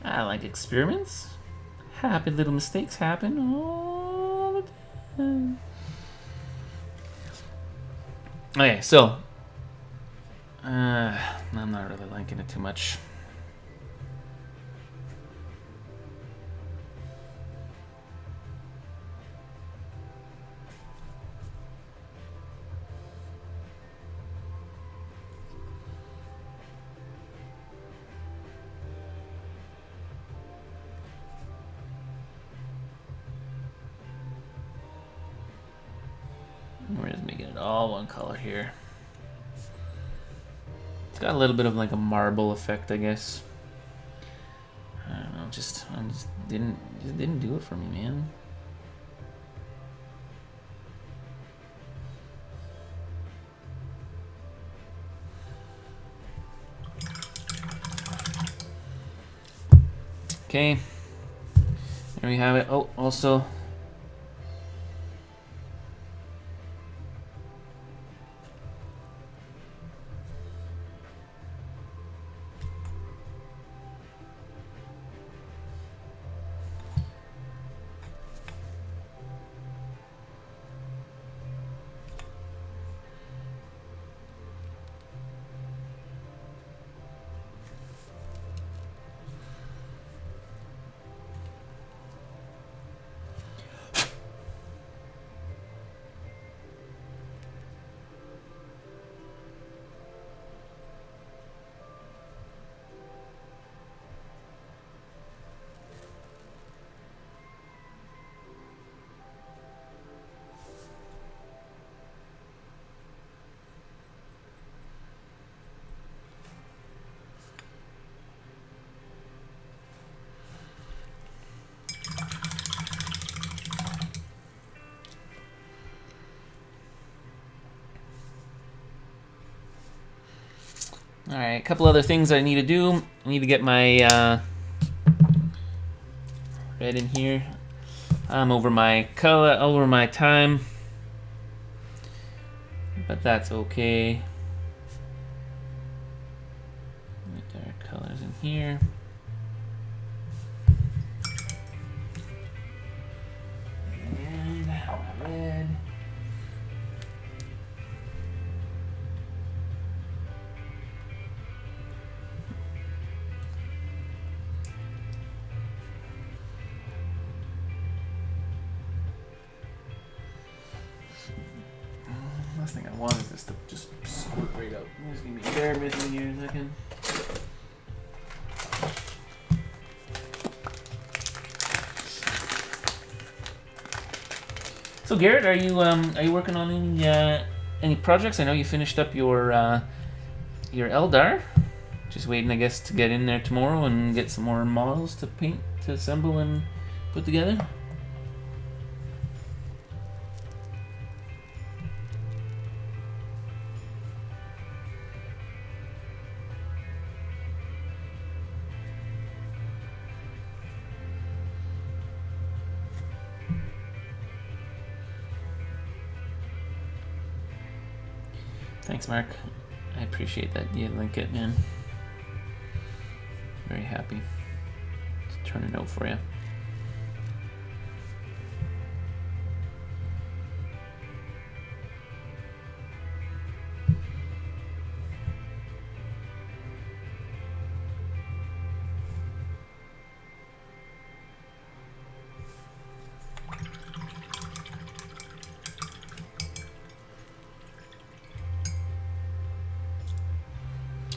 I like experiments. Happy little mistakes happen all the time. Okay, so I'm not really liking it too much. We're just making it all one color here. It's got a little bit of like a marble effect, I guess. I don't know, just didn't do it for me, man. Okay, there we have it. Oh, also, Alright, a couple other things I need to do. I need to get my red in here. I'm over my color, over my time. But that's okay. Get our colors in here. And my red. Last thing I want is this to just squirt right out. There's gonna be air missing here in a second. So Garrett, are you working on any projects? I know you finished up your Eldar. Just waiting, I guess, to get in there tomorrow and get some more models to paint, to assemble, and put together. Thanks, Mark. I appreciate that. You link it, man. Very happy. Just turn a note for you.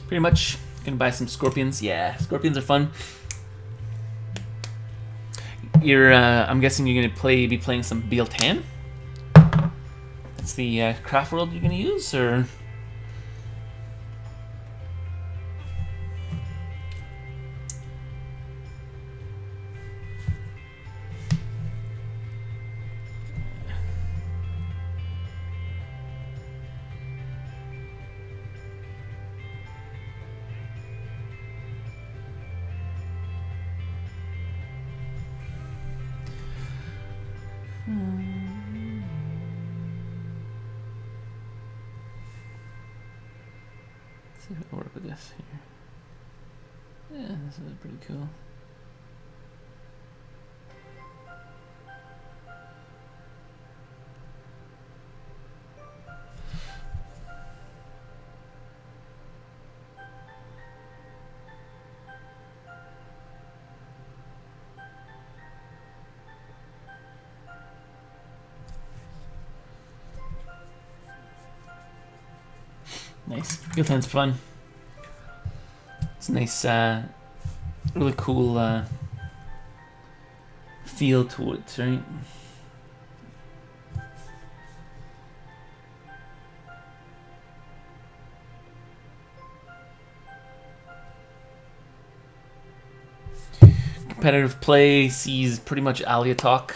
Pretty much gonna buy some scorpions. Yeah, scorpions are fun. You're, I'm guessing you're gonna be playing some Biel-Tan. That's the craft world you're gonna use, or? See if I can work with this here. Yeah, this is pretty cool. Nice. Biel-Tan's fun. It's nice, really cool feel to it, right? Competitive play sees pretty much Alia talk.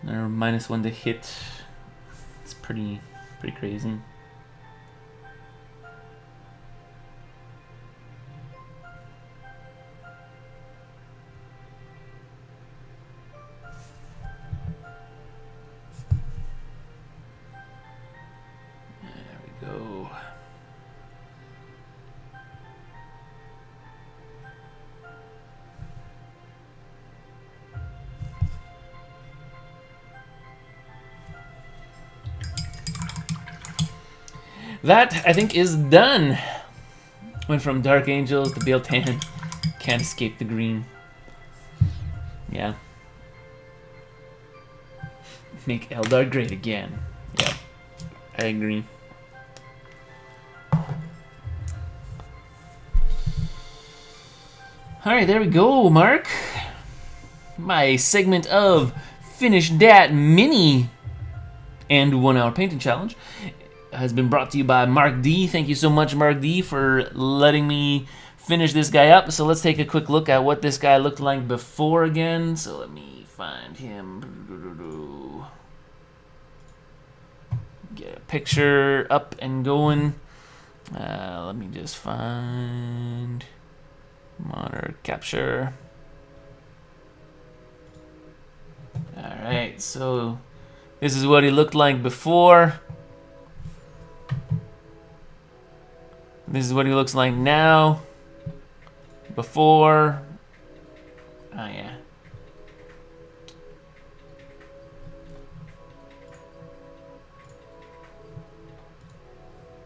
They're -1 to hit. It's pretty crazy. There we go. That, I think, is done. Went from Dark Angels to Biel-Tan. Can't escape the green. Yeah. Make Eldar great again. Yeah, I agree. Alright, there we go, Mark. My segment of Finish Dat Mini and 1 hour painting challenge has been brought to you by Mark D. Thank you so much, Mark D, for letting me finish this guy up. So let's take a quick look at what this guy looked like before again. So let me find him. Get a picture up and going. Let me just find monitor capture. Alright, so this is what he looked like before. This is what he looks like now. Before. Oh yeah.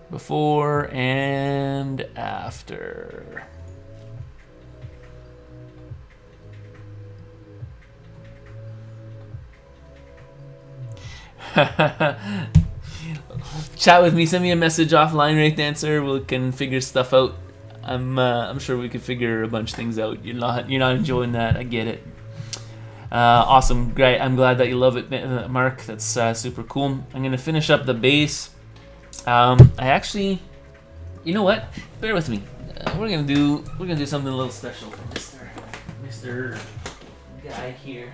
Before and after. Chat with me, send me a message offline, Wraith Dancer. We can figure stuff out. I'm sure we could figure a bunch of things out. You're not enjoying that. I get it. Awesome, great. I'm glad that you love it, Mark. That's super cool. I'm gonna finish up the base. I actually, you know what? Bear with me. We're gonna do something a little special for Mr. Guy here.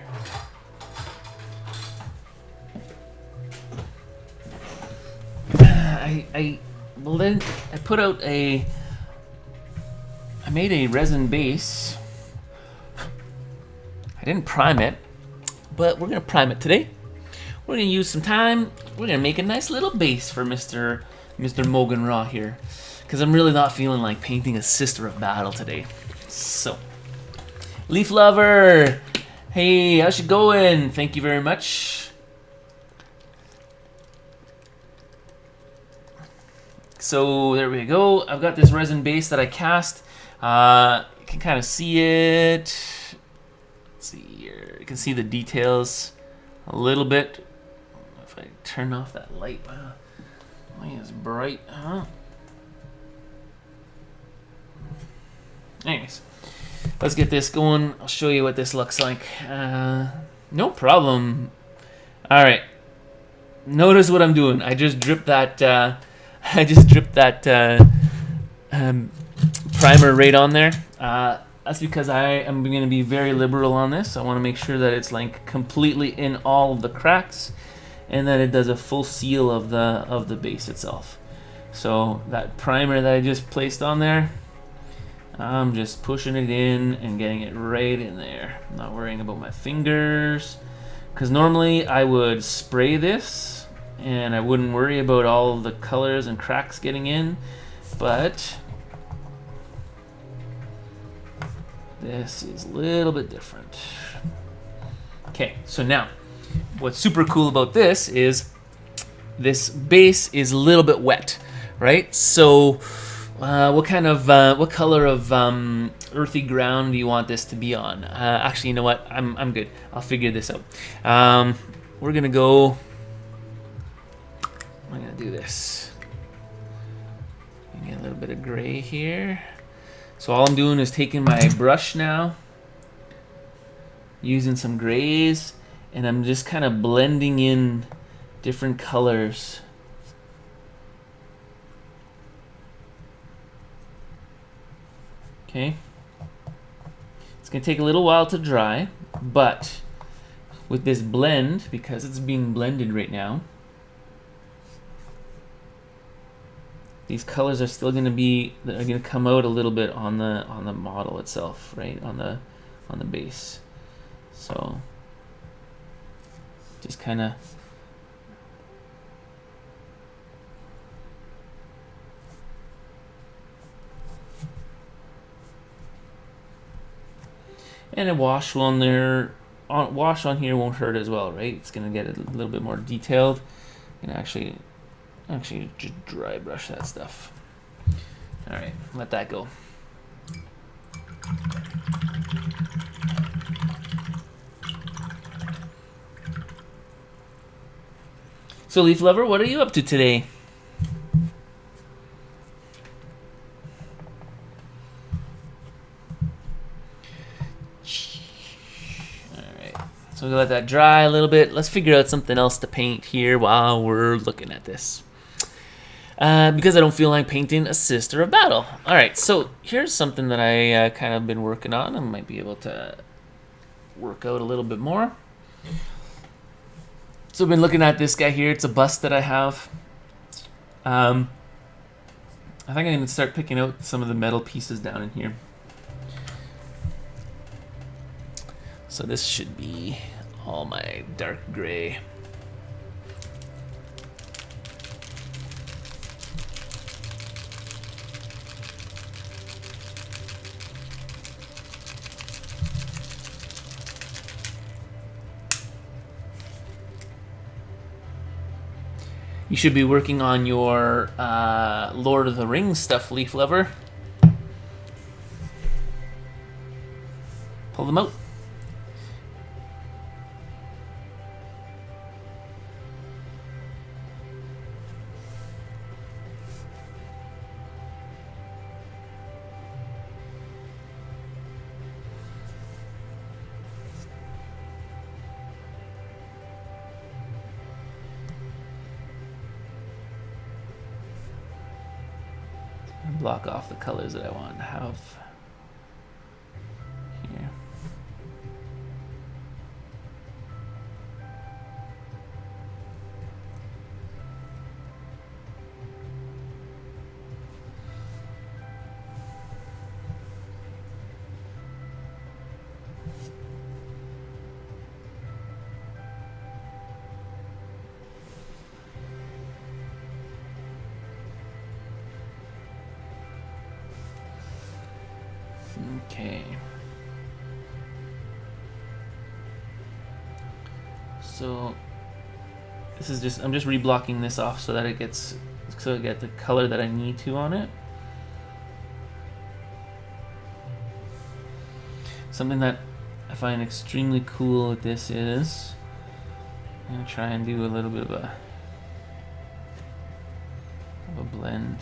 I made a resin base. I didn't prime it, but we're gonna prime it today. We're gonna use some time. We're gonna make a nice little base for Mr. Mogan Raw here, because I'm really not feeling like painting a Sister of Battle today. So, Leaf Lover, hey, how's it going? Thank you very much. So there we go. I've got this resin base that I cast. You can kind of see it. Let's see here. You can see the details a little bit. If I turn off that light, wow, light is bright, huh? Anyways, let's get this going. I'll show you what this looks like. No problem. All right. Notice what I'm doing. I just dripped that. Primer right on there. That's because I am going to be very liberal on this. I want to make sure that it's like completely in all of the cracks, and that it does a full seal of the base itself. So that primer that I just placed on there, I'm just pushing it in and getting it right in there. I'm not worrying about my fingers, because normally I would spray this and I wouldn't worry about all of the colors and cracks getting in, but this is a little bit different. Okay, so now what's super cool about this is this base is a little bit wet, right? So what color of earthy ground do you want this to be on? Actually, you know what? I'm good. I'll figure this out. We're gonna go. I'm gonna do this. Get a little bit of gray here. So all I'm doing is taking my brush now, using some grays, and I'm just kind of blending in different colors. Okay. It's gonna take a little while to dry, but with this blend, because it's being blended right now, these colors are still going to come out a little bit on the model itself, right, on the base. So just kind of and a wash on there. Wash on here won't hurt as well, right? It's going to get a little bit more detailed. And actually just dry brush that stuff. All right, let that go. So Leaf Lover, what are you up to today? So we'll let that dry a little bit. Let's figure out something else to paint here while we're looking at this. Because I don't feel like painting a Sister of Battle. All right, so here's something that I kind of been working on. I might be able to work out a little bit more. So I've been looking at this guy here. It's a bust that I have. I think I'm gonna start picking out some of the metal pieces down in here. So this should be all my dark gray. You should be working on your Lord of the Rings stuff, Leaf Lover. Pull them out. Block off the colors that I want to have here. Okay. So this is just, I'm just reblocking this off so that it gets, so I get the color that I need to on it. Something that I find extremely cool with this is, I'm gonna try and do a little bit of a blend.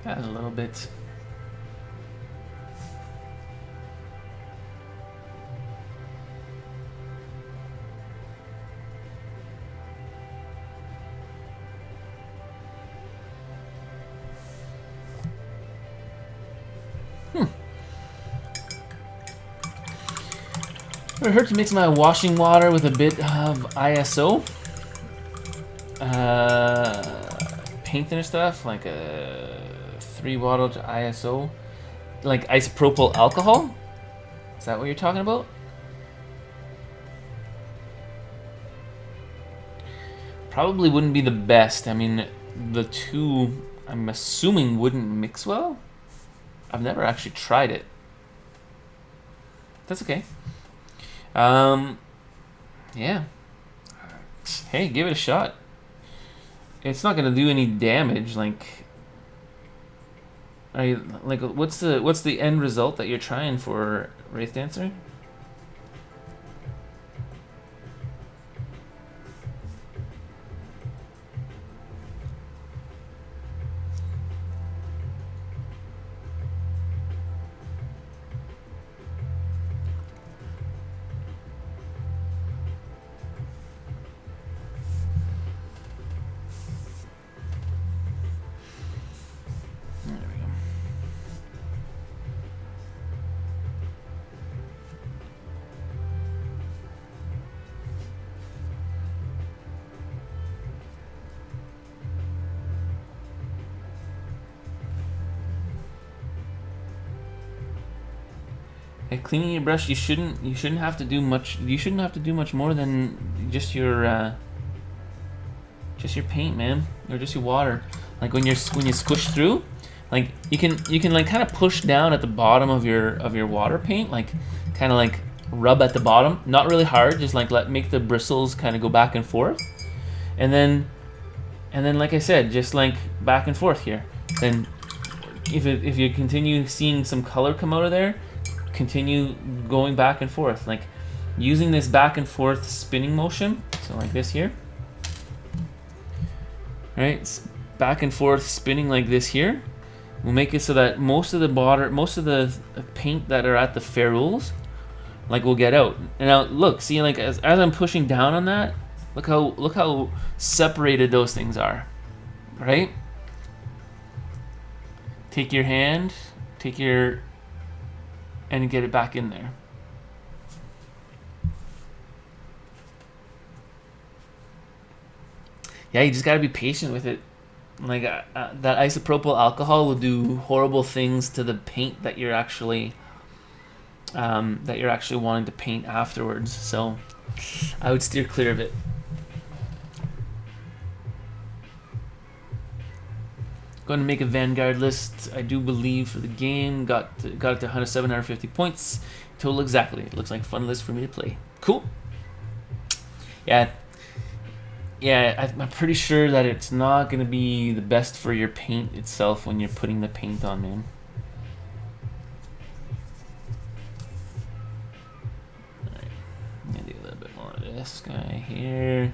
Add a little bit. I heard to mix my washing water with a bit of ISO. Paint thinner stuff, like a 3 bottle to ISO, like isopropyl alcohol. Is that what you're talking about? Probably wouldn't be the best. I mean, the two, I'm assuming, wouldn't mix well. I've never actually tried it. That's okay. Yeah. Hey, give it a shot. It's not gonna do any damage. Like, are you like, what's the end result that you're trying for, Wraith Dancer? Cleaning your brush, you shouldn't have to do much. You shouldn't have to do much more than just your paint, man, or just your water. Like when you squish through, like you can like kind of push down at the bottom of your water paint, like kind of like rub at the bottom, not really hard, just like make the bristles kind of go back and forth, and then like I said, just like back and forth here. then if you continue seeing some color come out of there, continue going back and forth, like using this back and forth spinning motion. So like this here, right? Back and forth spinning like this here will make it so that most of the paint that are at the ferrules, like, will get out. And now look, see, like as I'm pushing down on that, look how separated those things are, right? Take your hand, and get it back in there. Yeah, you just gotta be patient with it. Like that isopropyl alcohol will do horrible things to the paint that you're actually wanting to paint afterwards. So I would steer clear of it. Going to make a Vanguard list, I do believe, for the game. Got it to 750 points total exactly. It looks like a fun list for me to play. Cool. Yeah, I'm pretty sure that it's not going to be the best for your paint itself when you're putting the paint on, man. Alright, I'm going to do a little bit more of this guy here.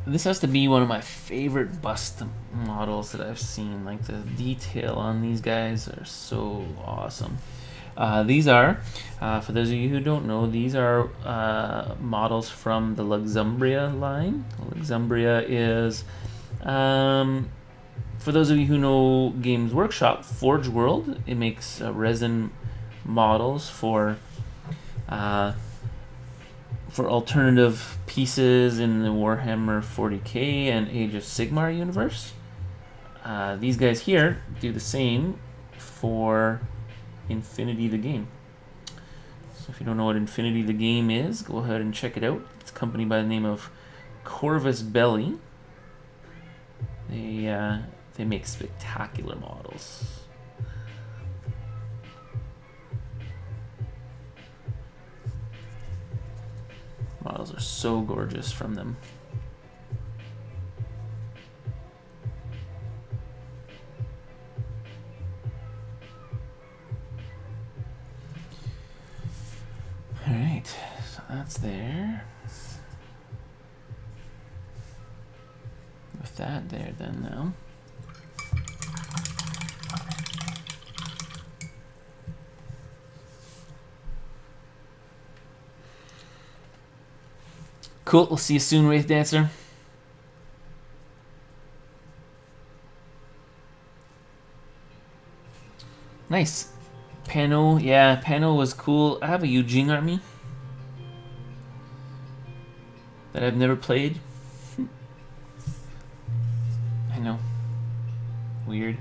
This has to be one of my favorite bust models that I've seen. Like, the detail on these guys are so awesome. These are, for those of you who don't know, these are models from the Luxumbria line. Luxumbria is, for those of you who know Games Workshop, Forge World. It makes resin models for alternative pieces in the Warhammer 40k and Age of Sigmar universe. These guys here do the same for Infinity the game. So if you don't know what Infinity the game is, go ahead and check it out. It's a company by the name of Corvus Belli. They make spectacular models. Models are so gorgeous from them. All right, so that's there. With that there then now. Cool, we'll see you soon, Wraith Dancer. Nice. Pano, yeah, Pano was cool. I have a Eugene army that I've never played. I know. Weird.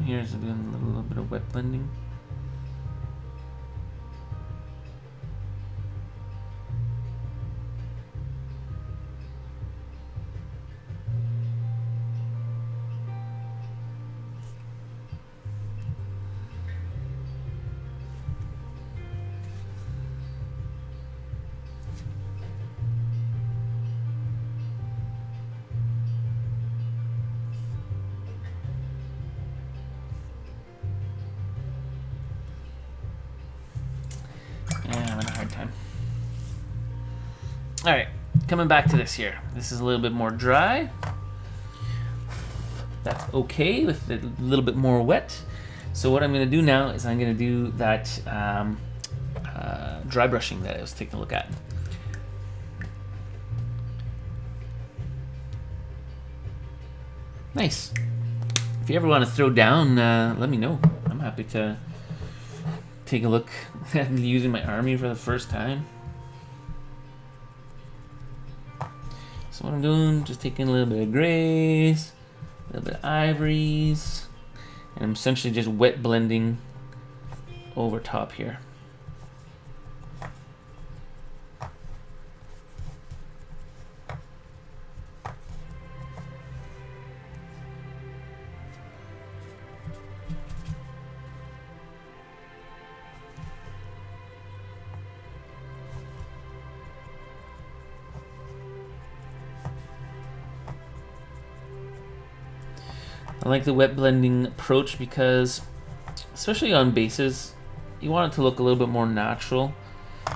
Here is doing a little bit of wet blending. Alright, coming back to this here. This is a little bit more dry. that's okay with a little bit more wet. So what I'm going to do now is I'm going to do that dry brushing that I was taking a look at. Nice. If you ever want to throw down, let me know. I'm happy to take a look at using my army for the first time. So what I'm doing, just taking a little bit of grays, a little bit of ivories, and I'm essentially just wet blending over top here. I like the wet blending approach because, especially on bases, you want it to look a little bit more natural.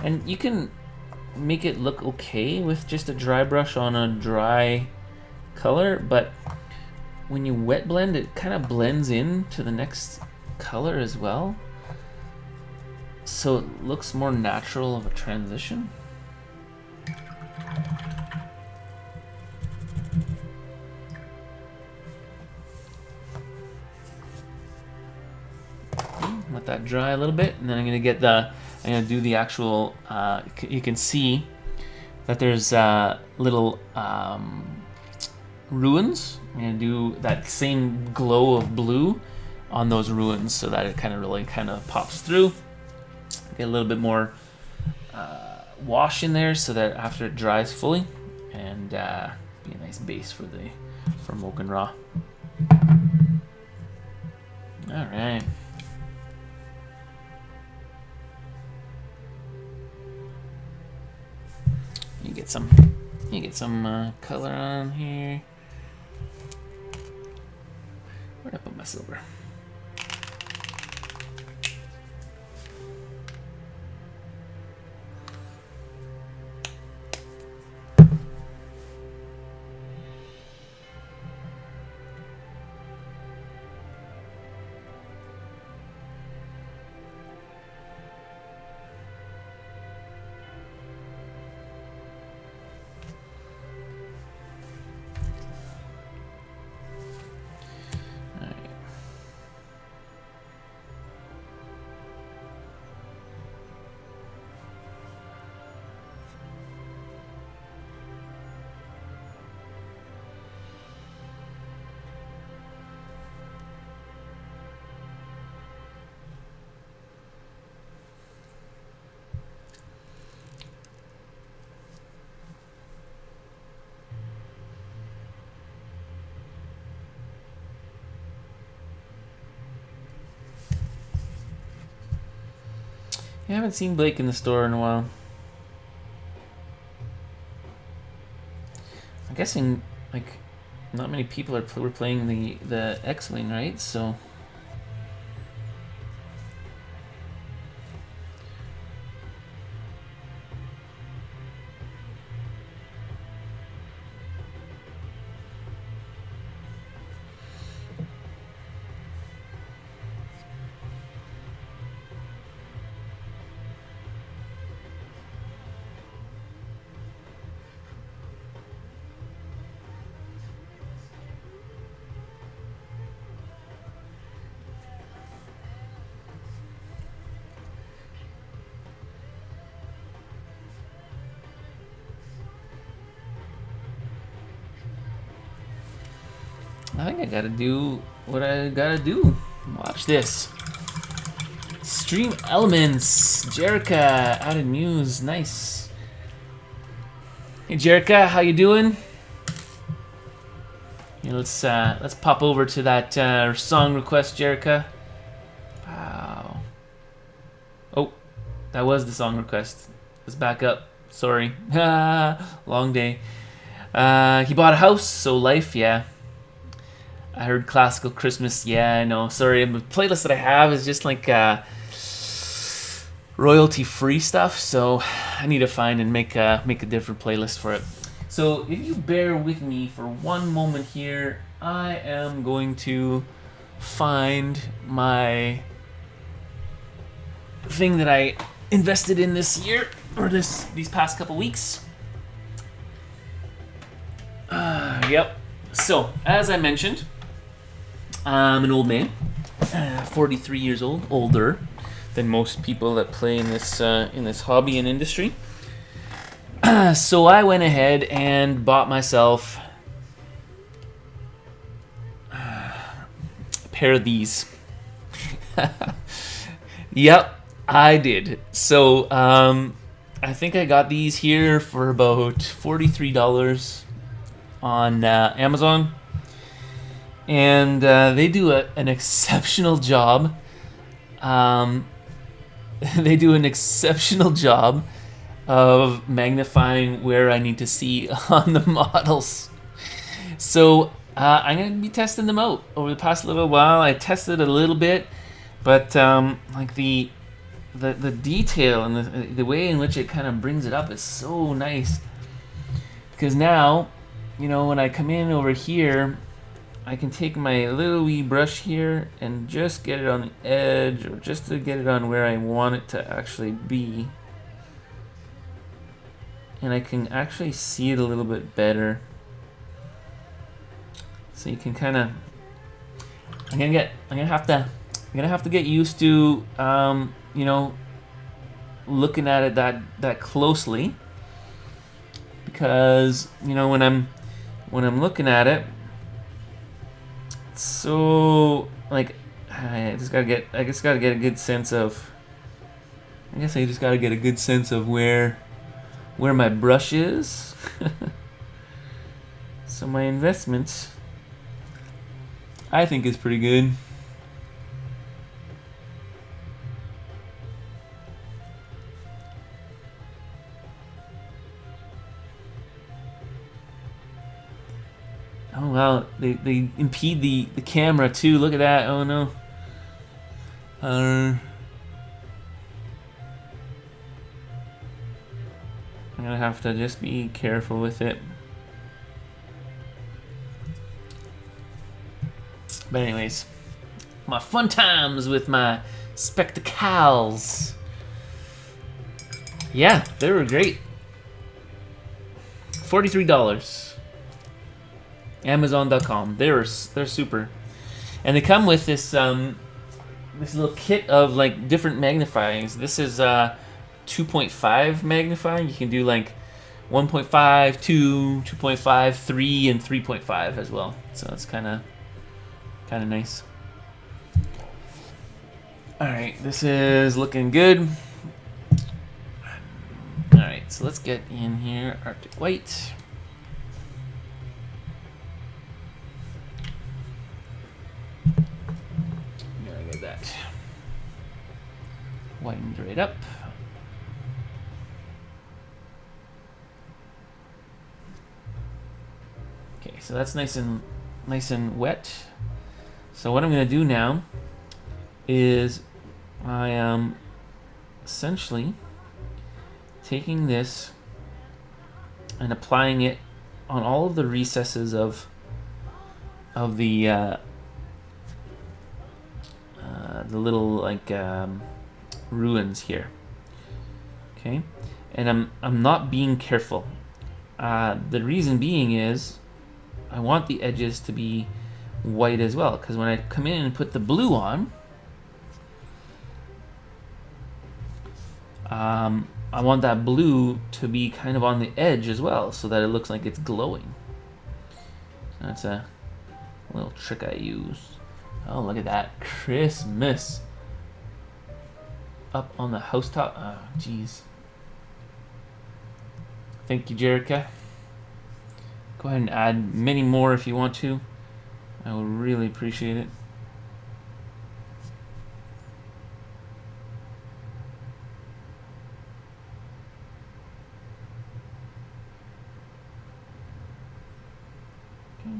And you can make it look okay with just a dry brush on a dry color, but when you wet blend, it kind of blends in to the next color as well. So it looks more natural of a transition. Let that dry a little bit, and then I'm gonna do the actual. You can see that there's little ruins. I'm gonna do that same glow of blue on those ruins so that it really pops through. Get a little bit more wash in there so that after it dries fully, and be a nice base for Mogan Raw. All right. You get some color on here. Where'd I put my silver? I haven't seen Blake in the store in a while. I'm guessing not many people were playing the X-Wing, right? So I think I gotta do what I gotta do. Watch this. Stream Elements. Jerica added news. Nice. Hey Jerica, how you doing? Yeah, let's pop over to that song request, Jerica. Wow. Oh, that was the song request. Let's back up. Sorry. Long day. He bought a house, so life, yeah. I heard classical Christmas. Yeah, I know. Sorry, the playlist that I have is just royalty-free stuff, so I need to find and make a different playlist for it. So if you bear with me for one moment here, I am going to find my thing that I invested in this year, or these past couple weeks. Yep. So, as I mentioned, I'm an old man, 43 years old, older than most people that play in this hobby and industry. So I went ahead and bought myself a pair of these. Yep, I did. So I think I got these here for about $43 on Amazon, and they do an exceptional job. They do an exceptional job of magnifying where I need to see on the models. So I'm going to be testing them out over the past little while. I tested a little bit, but like the detail and the way in which it kind of brings it up is so nice. Because now, you know, when I come in over here, I can take my little wee brush here and just get it on the edge, or just to get it on where I want it to actually be. And I can actually see it a little bit better. So you can kind of, I'm gonna have to get used to, you know, looking at it that closely, because you know when I'm looking at it, it's so like I just gotta get a good sense of. I guess I just gotta get a good sense of where my brush is. So my investment, I think, is pretty good. Oh wow, they impede the camera too. Look at that. Oh no. I'm gonna have to just be careful with it. But anyways, my fun times with my spectacles. Yeah, they were great. $43. Amazon.com. They're super, and they come with this this little kit of like different magnifyings. This is 2.5 magnifying. You can do like 1.5, 2, 2.5, 3, and 3.5 as well. So it's kind of nice. All right, this is looking good. All right, so let's get in here. Arctic White. That whitened right up. Okay, so that's nice and wet. So what I'm going to do now is I am essentially taking this and applying it on all of the recesses of the little like ruins here. Okay, and I'm not being careful. The reason being is I want the edges to be white as well, because when I come in and put the blue on, I want that blue to be kind of on the edge as well, so that it looks like it's glowing. That's a little trick I use. Oh, look at that. Christmas. Up on the housetop. Oh, jeez. Thank you, Jerica. Go ahead and add many more if you want to. I will really appreciate it. Okay.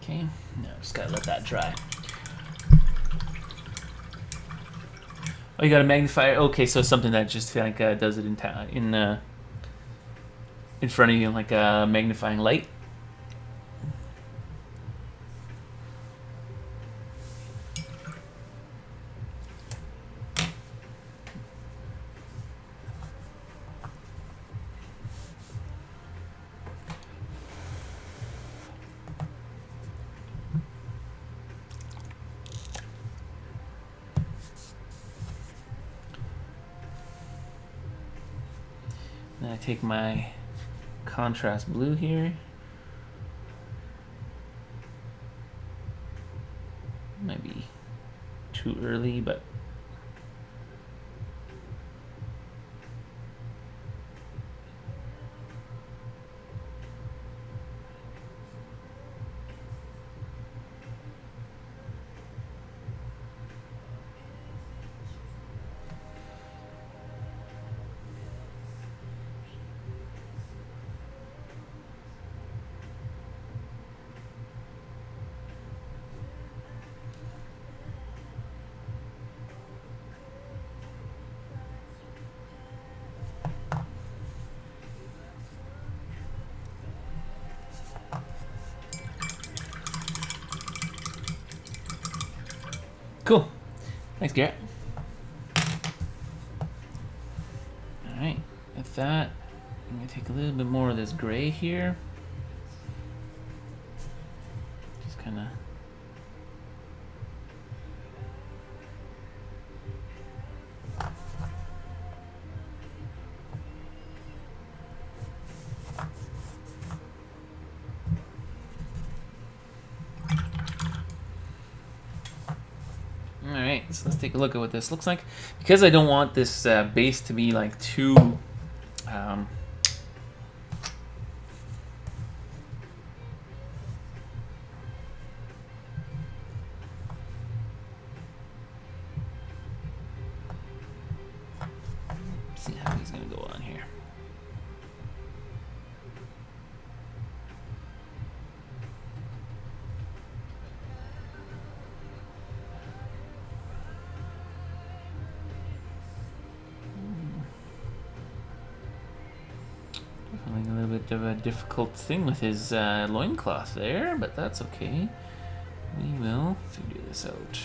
Okay, now just gotta let that dry. Oh, you got a magnifier. Okay, so something that just like does it in front of you, like a magnifying light. Then I take my contrast blue here. Might be too early, but cool. Thanks, Garrett. Alright, with that, I'm going to take a little bit more of this gray here. Just kind of... Alright, so let's take a look at what this looks like. Because I don't want this base to be like too... see how he's going to go on here. Having a little bit of a difficult thing with his loincloth there, but that's okay. We will figure this out.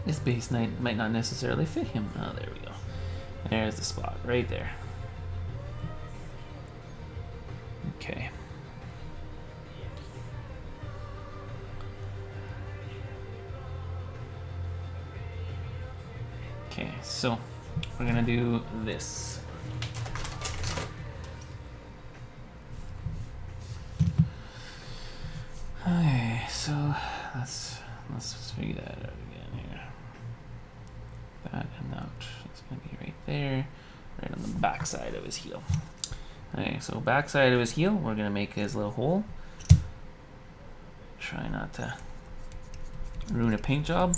This base might not necessarily fit him. Oh, there we go. There's the spot, right there. Okay. Okay, so we're gonna do this. Okay, so let's figure that out again here. That and that is gonna be right there, right on the back side of his heel. Okay, so back side of his heel, we're gonna make his little hole. Try not to ruin a paint job.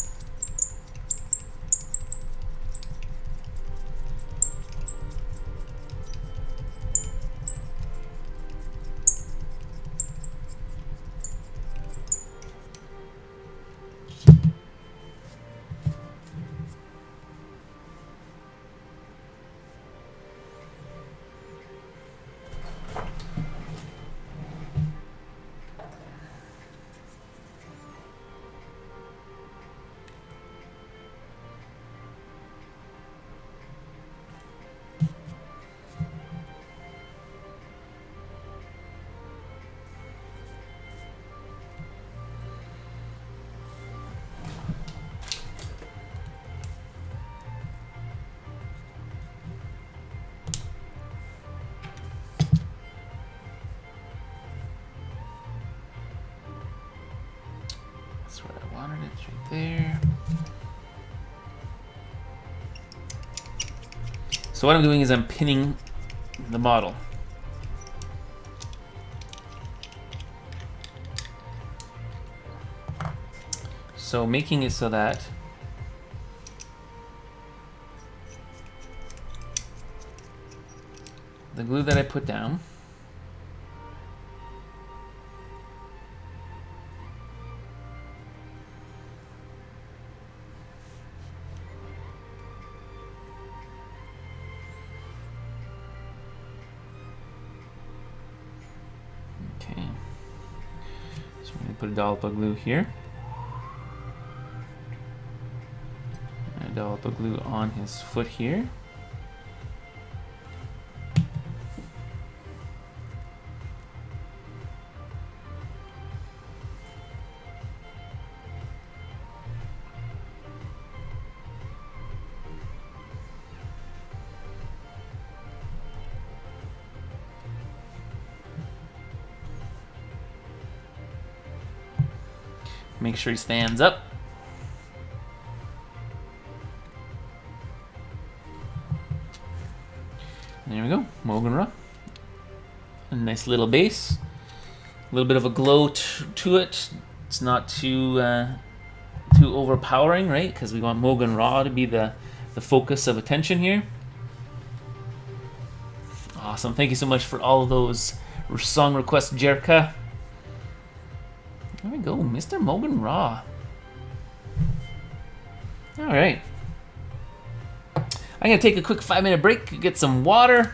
It's right there. So what I'm doing is I'm pinning the model. So making it so that the glue that I put down okay. So I'm going to put a dollop of glue here. And a dollop of glue on his foot here. Make sure he stands up. And there we go, Mogan Ra. A nice little base. A little bit of a glow to it. It's not too overpowering, right? Because we want Mogan Ra to be the focus of attention here. Awesome. Thank you so much for all of those song requests, Jerka. There we go, Mr. Mogan Ra. All right. I'm gonna take a quick 5-minute break, get some water,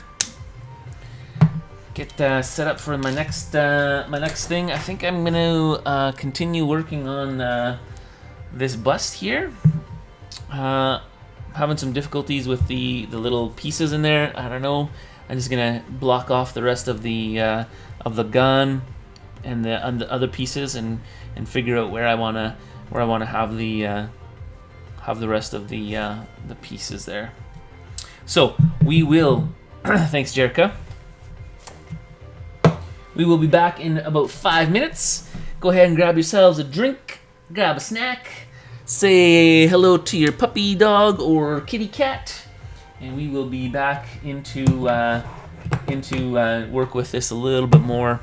get set up for my next thing. I think I'm gonna continue working on this bust here. Having some difficulties with the little pieces in there. I don't know. I'm just gonna block off the rest of the gun and the other pieces and figure out where I wanna have the rest of the pieces there. So we will. Thanks, Jerka. We will be back in about 5 minutes. Go ahead and grab yourselves a drink, grab a snack, say hello to your puppy dog or kitty cat, and we will be back into work with this a little bit more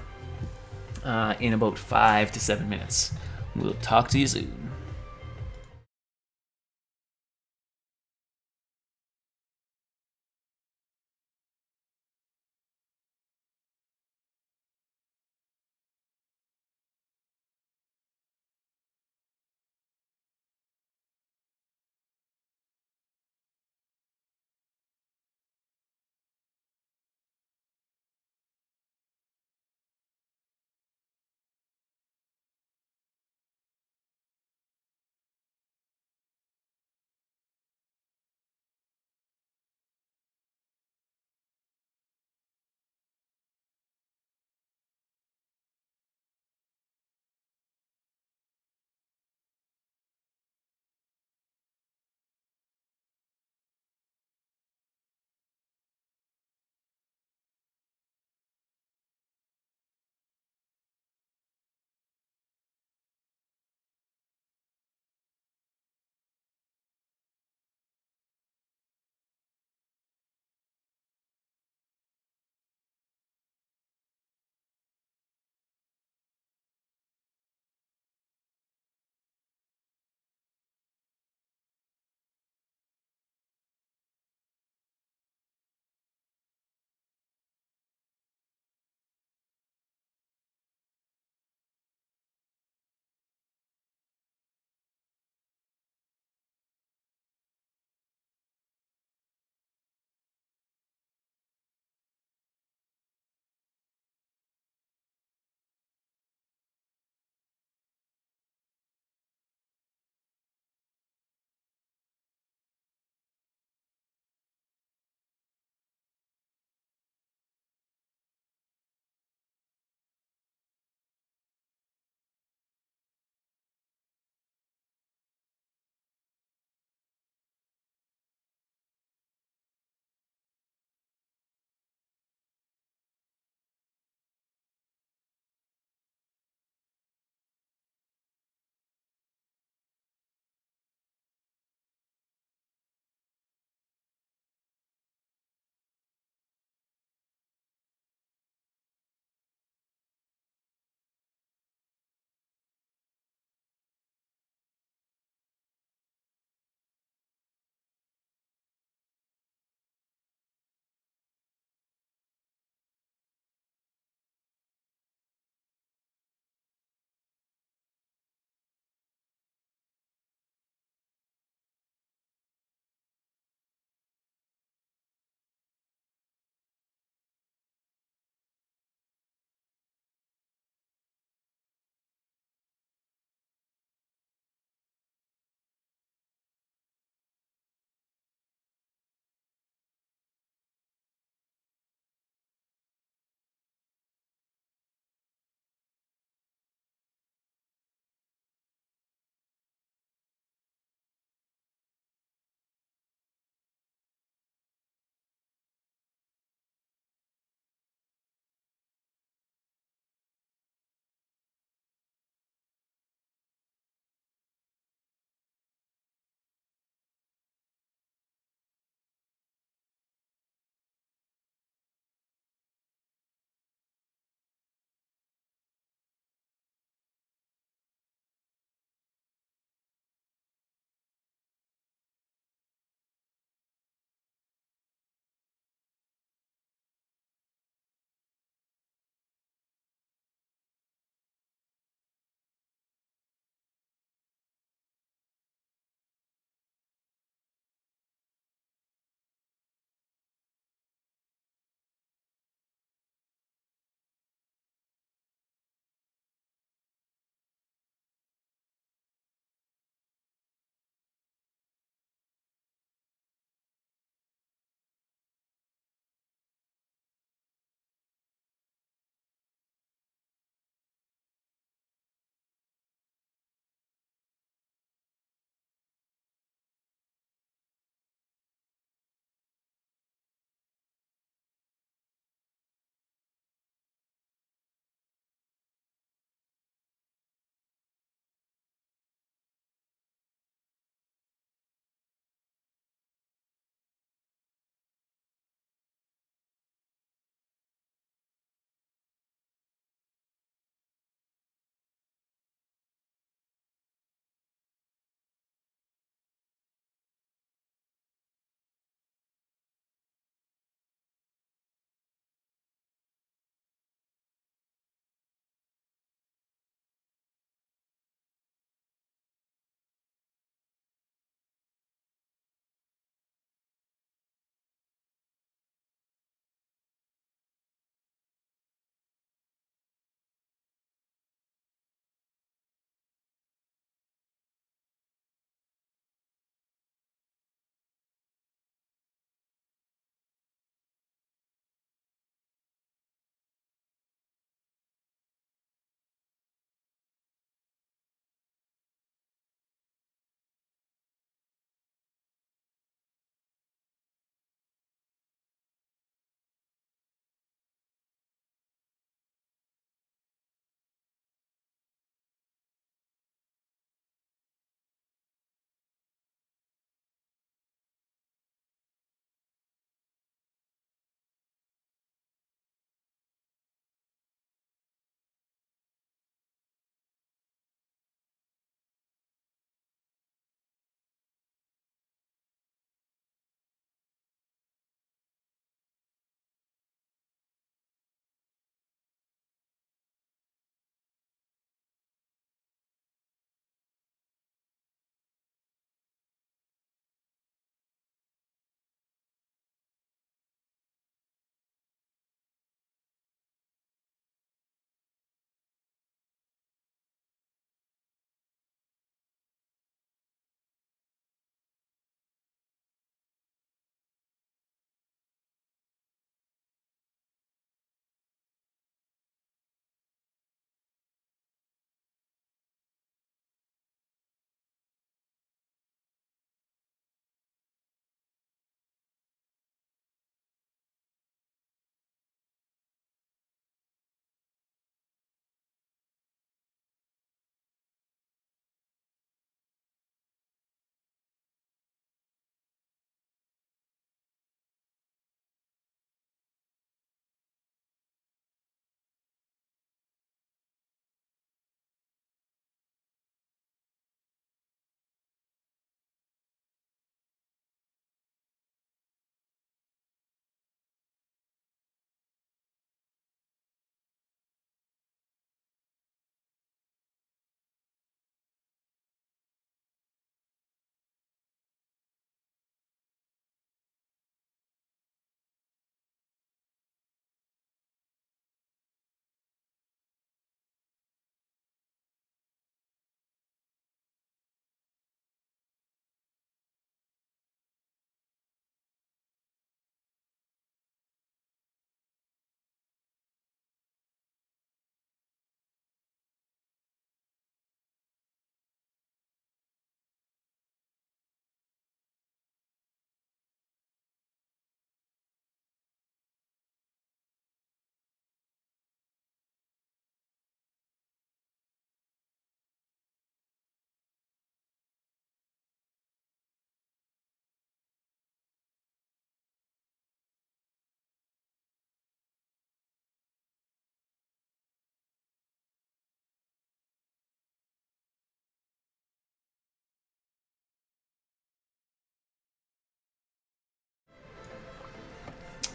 in about 5 to 7 minutes. We'll talk to you soon.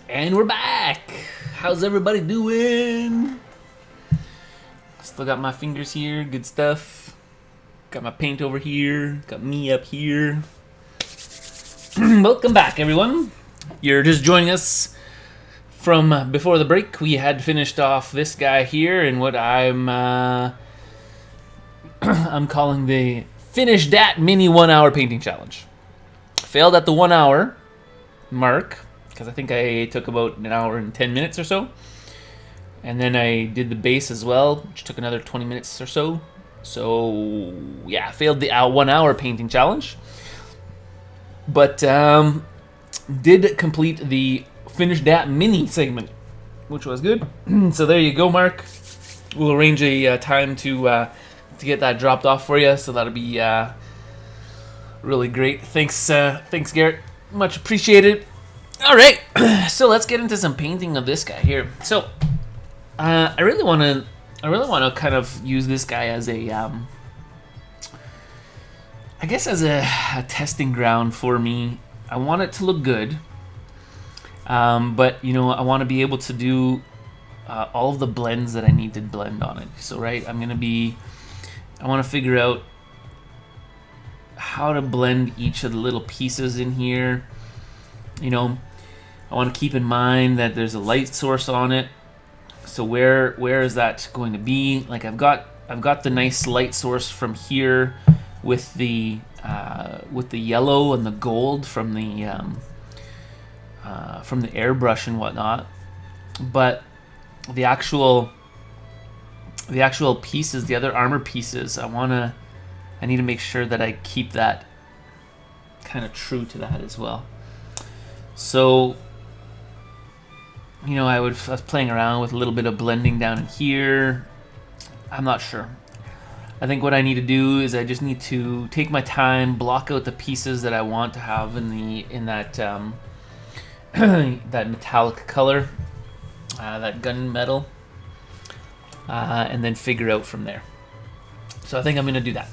And we're back! How's everybody doing? Still got my fingers here, good stuff. Got my paint over here, got me up here. Welcome back, everyone. You're just joining us from before the break. We had finished off this guy here in what I'm calling the Finish Dat Mini 1 Hour Painting Challenge. Failed at the 1 hour mark, because I think I took about an hour and 10 minutes or so. And then I did the base as well, which took another 20 minutes or so. So, yeah, failed the 1 hour painting challenge. But did complete the Finish Dat Mini segment, which was good. So there you go, Mark. We'll arrange a time to get that dropped off for you, so that'll be really great. Thanks, Garrett. Much appreciated. All right, so let's get into some painting of this guy here. So, I really want to kind of use this guy as a, I guess as a testing ground for me. I want it to look good, but you know, I want to be able to do all of the blends that I need to blend on it. So, right, I want to figure out how to blend each of the little pieces in here. You know, I want to keep in mind that there's a light source on it. So where is that going to be? Like I've got the nice light source from here with the yellow and the gold from the airbrush and whatnot. But the actual pieces, the other armor pieces, I need to make sure that I keep that kind of true to that as well. So, you know, I was playing around with a little bit of blending down in here. I'm not sure. I think what I need to do is I just need to take my time, block out the pieces that I want to have in that that metallic color, that gunmetal, and then figure out from there. So I think I'm gonna do that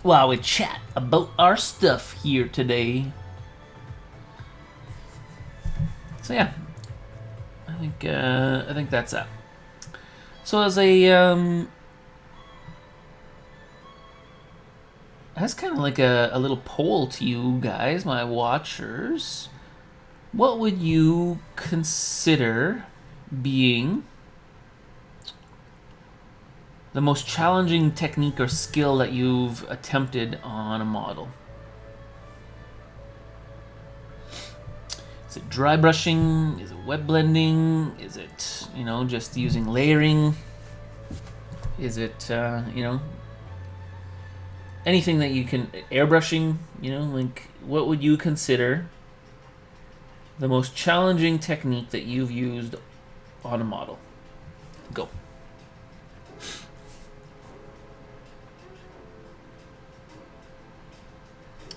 while we chat about our stuff here today. So yeah, I think that's that. So as that's kind of like a little poll to you guys, my watchers. What would you consider being the most challenging technique or skill that you've attempted on a model? Is it dry brushing? Is it wet blending? Is it, you know, just using layering? Is it, you know, anything that you can, airbrushing, you know, like what would you consider the most challenging technique that you've used on a model? Go.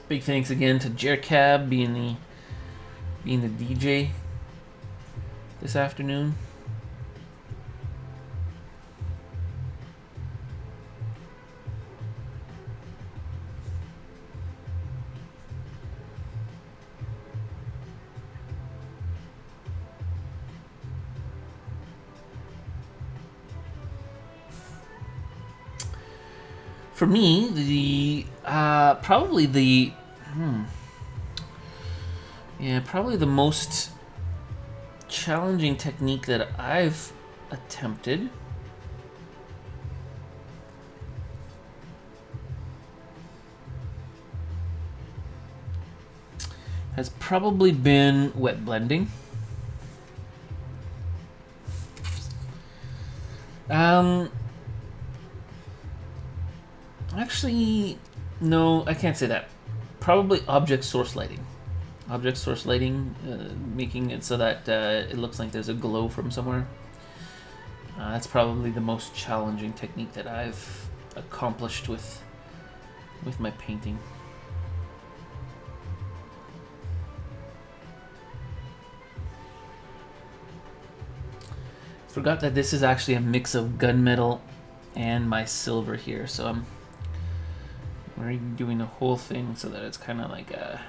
Big thanks again to Jercab being the DJ this afternoon. For me, probably the most challenging technique that I've attempted has probably been wet blending. Actually, no, I can't say that. Probably object source lighting. Object source lighting, making it so that it looks like there's a glow from somewhere. That's probably the most challenging technique that I've accomplished with my painting. Forgot that this is actually a mix of gunmetal and my silver here, so we're doing the whole thing so that it's kind of like a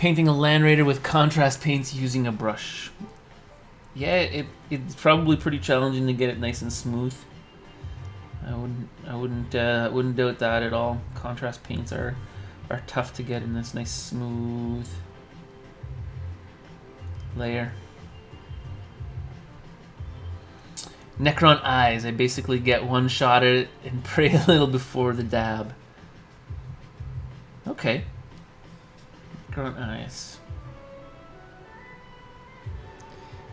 Painting a Land Raider with contrast paints using a brush. Yeah, it's probably pretty challenging to get it nice and smooth. I wouldn't doubt that at all. Contrast paints are tough to get in this nice smooth layer. Necron eyes. I basically get one shot at it and pray a little before the dab. Okay. Necron eyes.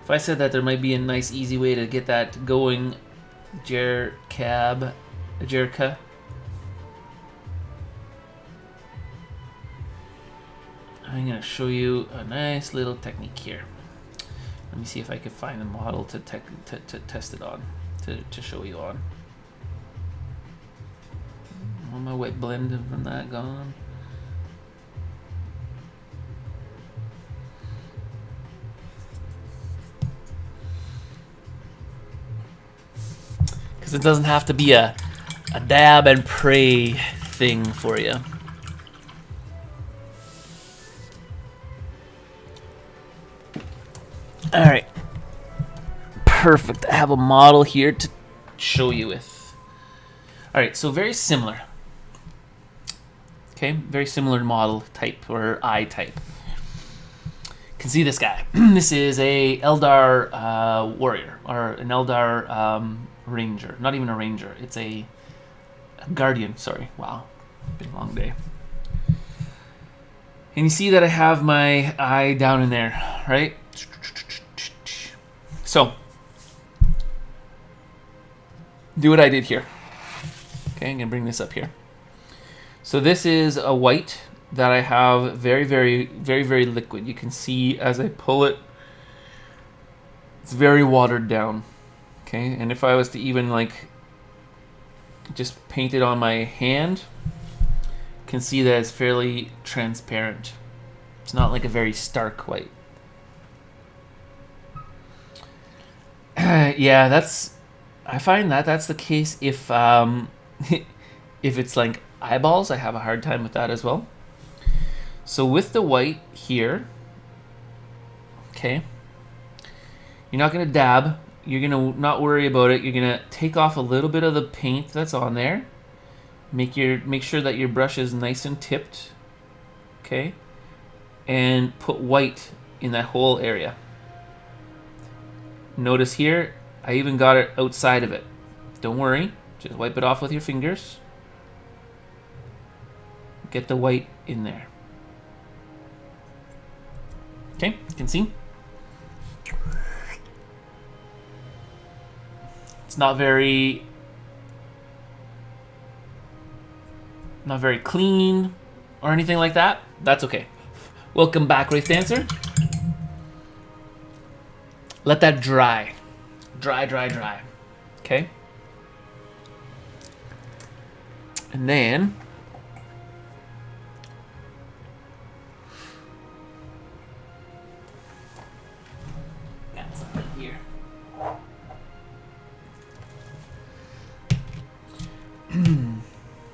If I said that there might be a nice easy way to get that going, Jerka. I'm going to show you a nice little technique here. Let me see if I can find a model to test it on, to show you on. All my wet blend from that gone. Because it doesn't have to be a dab and pray thing for you. All right, perfect. I have a model here to show you with. All right, so very similar. Okay, very similar model type or eye type. You can see this guy. This is a Eldar warrior or an Eldar ranger. Not even a ranger. It's a guardian. Sorry. Wow, been a long day. And you see that I have my eye down in there, right? So, do what I did here. Okay, I'm going to bring this up here. So this is a white that I have very, very liquid. You can see as I pull it, it's very watered down. Okay, and if I was to even like just paint it on my hand, you can see that it's fairly transparent. It's not like a very stark white. Yeah, I find that's the case if if it's like eyeballs. I have a hard time with that as well. So with the white here, okay, you're not gonna dab. You're gonna not worry about it. You're gonna take off a little bit of the paint that's on there. Make sure that your brush is nice and tipped, okay, and put white in that whole area. Notice here, I even got it outside of it. Don't worry, just wipe it off with your fingers. Get the white in there. Okay, you can see. It's not very clean or anything like that. That's okay. Welcome back, Wraith Dancer. Let that dry. Dry. Okay? And then got something here.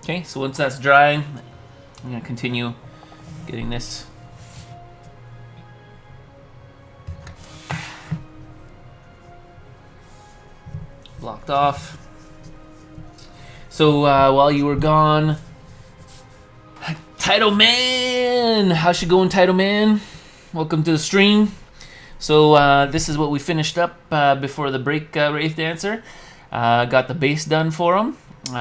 Okay, so once that's drying, I'm gonna continue getting this blocked off. So while you were gone, Title Man, how's she going, Title Man? Welcome to the stream. So this is what we finished up before the break, Wraith Dancer. Got the base done for him.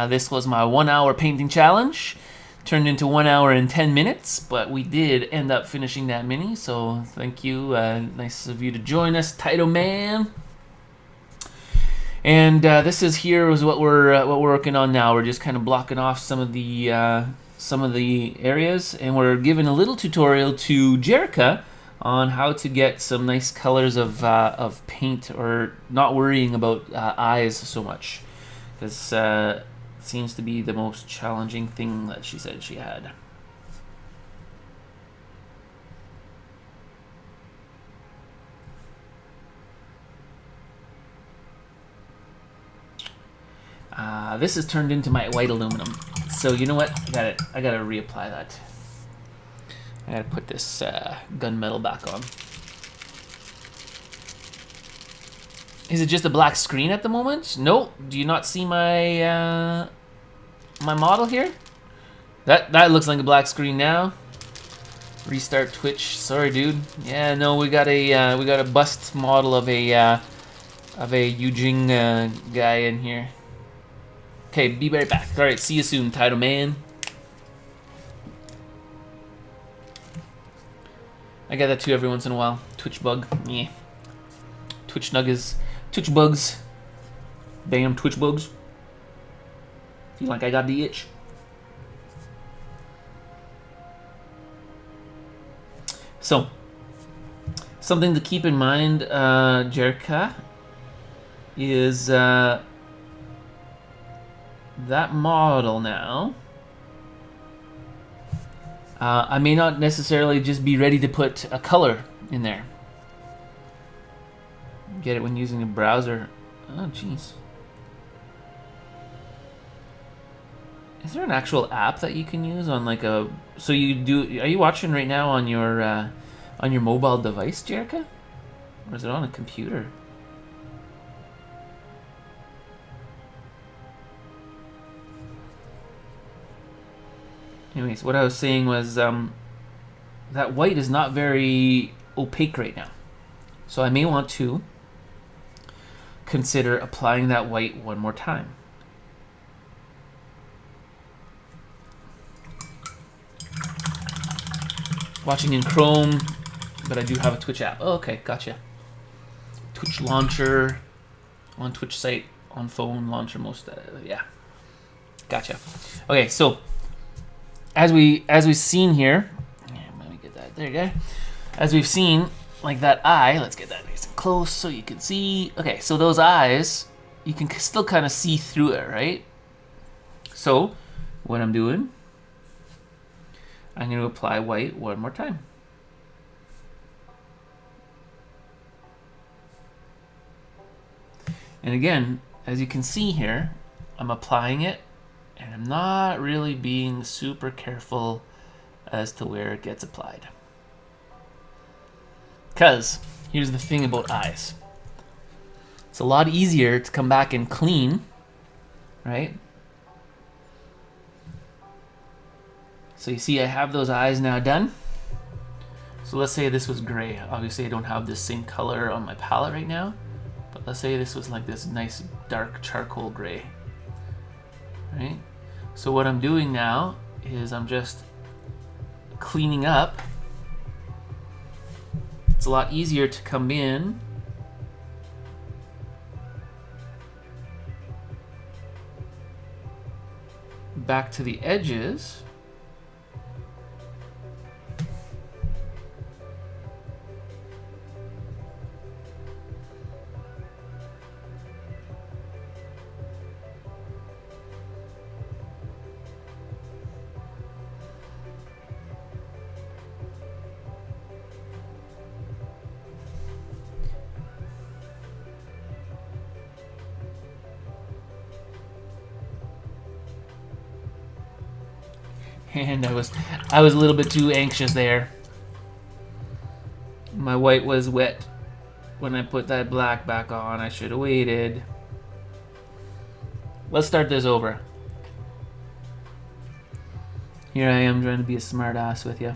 This was my 1 hour painting challenge. Turned into 1 hour and 10 minutes, but we did end up finishing that mini. So thank you. Nice of you to join us, Title Man. And this is what we're working on now. We're just kind of blocking off some of the areas, and we're giving a little tutorial to Jerka on how to get some nice colors of paint, or not worrying about eyes so much, because it seems to be the most challenging thing that she said she had. This is turned into my white aluminum. So you know what? I gotta reapply that. I gotta put this gunmetal back on. Is it just a black screen at the moment? Nope. Do you not see my my model here? That looks like a black screen now. Restart Twitch. Sorry, dude. Yeah, no, we got a bust model of a Eugene guy in here. Okay, be right back. All right, see you soon, Title Man. I get that too every once in a while. Twitch bug. Yeah. Twitch nuggets. Twitch bugs. Damn Twitch bugs. Feel like I got the itch. So, something to keep in mind, Jerka, is that model now. I may not necessarily just be ready to put a color in there. Get it when using a browser. Oh, jeez. Is there an actual app that you can use on like a? So you do? Are you watching right now on your mobile device, Jerka, or is it on a computer? Anyways, what I was saying was that white is not very opaque right now, so I may want to consider applying that white one more time. Watching in Chrome, but I do have a Twitch app. Oh, okay, gotcha. Twitch launcher, on Twitch site, on phone launcher, most yeah, gotcha. Okay, so as we've seen here, let me get that. There you go. As we've seen, like that eye. Let's get that nice and close so you can see. Okay, so those eyes, you can still kind of see through it, right? So what I'm doing, I'm going to apply white one more time. And again, as you can see here, I'm applying it, and I'm not really being super careful as to where it gets applied. Because here's the thing about eyes. It's a lot easier to come back and clean, right? So you see I have those eyes now done. So let's say this was gray. Obviously I don't have this same color on my palette right now, but let's say this was like this nice dark charcoal gray, right? So what I'm doing now is I'm just cleaning up. It's a lot easier to come in back to the edges. And I was a little bit too anxious there. My white was wet when I put that black back on. I should have waited. Let's start this over. Here I am trying to be a smart ass with you.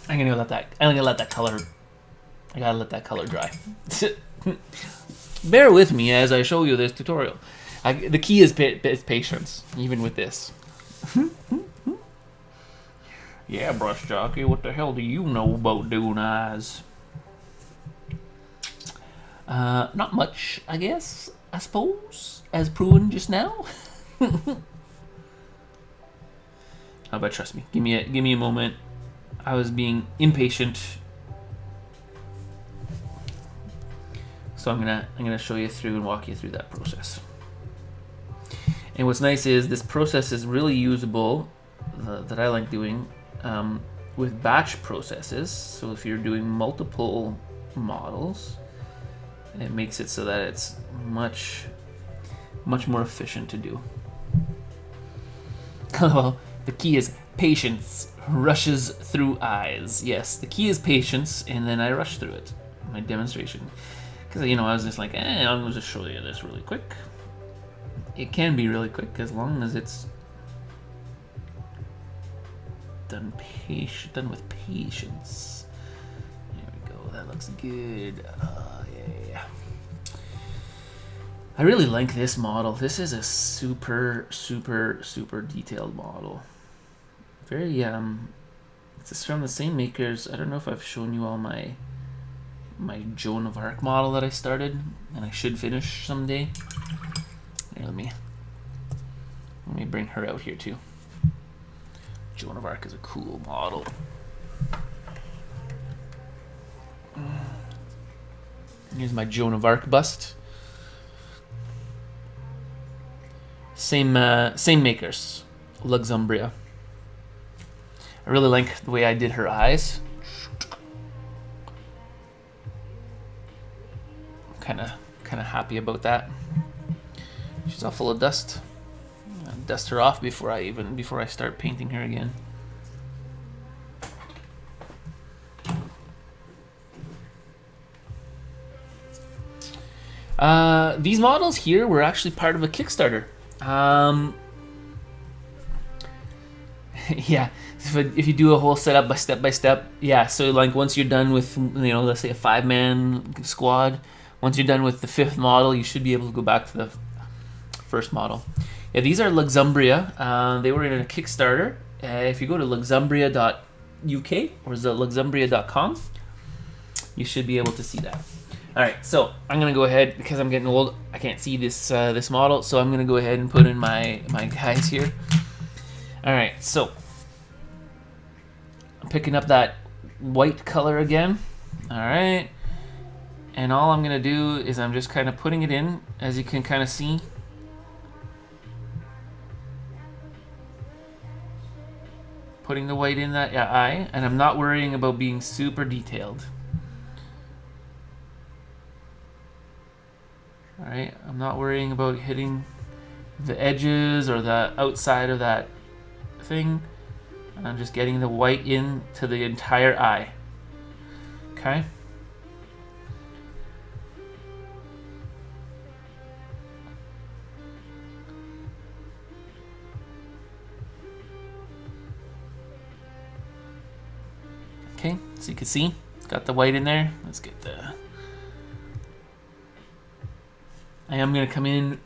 I'm gonna let that color. I gotta let that color dry. Bear with me as I show you this tutorial. The key is patience, even with this. Yeah, brush jockey, what the hell do you know about doing eyes? Not much, I guess. I suppose, as proven just now. But trust me, give me a moment. I was being impatient. So I'm gonna show you through and walk you through that process. And what's nice is this process is really usable, that I like doing, with batch processes. So if you're doing multiple models, and it makes it so that it's much more efficient to do. Well, the key is patience rushes through eyes. Yes, the key is patience, and then I rush through it. My demonstration. Because, I was just like, I'm going to just show you this really quick. It can be really quick as long as it's done with patience. There we go. That looks good. Yeah. I really like this model. This is a super detailed model. Very it's from the same makers. I don't know if I've shown you all my Joan of Arc model that I started and I should finish someday. Here, let me bring her out here too. Joan of Arc is a cool model. Here's my Joan of Arc bust. Same makers, Luxumbria. I really like the way I did her eyes. Kind of happy about that. She's all full of dust. I'll dust her off before I start painting her again. These models here were actually part of a Kickstarter. Yeah, if you do a whole setup by step, yeah. So like once you're done with, let's say a 5-man squad, once you're done with the 5th model, you should be able to go back to the first model. Yeah, these are Luxumbria. They were in a Kickstarter. If you go to luxumbria.uk or luxumbria.com, you should be able to see that. All right, so I'm gonna go ahead, because I'm getting old, I can't see this this model, so I'm gonna go ahead and put in my guys here. All right, so I'm picking up that white color again. All right, and all I'm gonna do is I'm just kind of putting it in, as you can kind of see. Putting the white in that eye, and I'm not worrying about being super detailed. All right, I'm not worrying about hitting the edges or the outside of that thing. I'm just getting the white in to the entire eye. Okay. Okay, so you can see, got the white in there. Let's get the... I am going to come in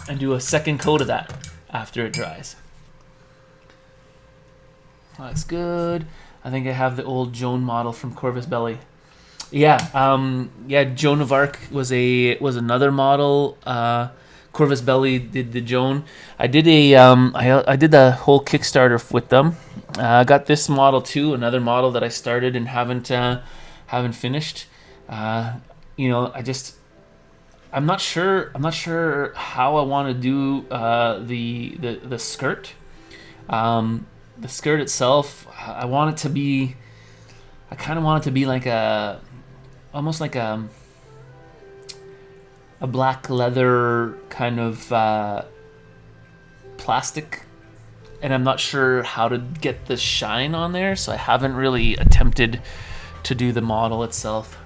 and do a second coat of that after it dries. Looks good. I think I have the old Joan model from Corvus Belli. Yeah, yeah. Joan of Arc was another model. Corvus Belli did the Joan. I did I did the whole Kickstarter with them. I got this model too, another model that I started and haven't finished. I'm not sure how I want to do the skirt. The skirt itself, I want it to be. I kind of want it to be like almost like a black leather kind of plastic, and I'm not sure how to get the shine on there, so I haven't really attempted to do the model itself.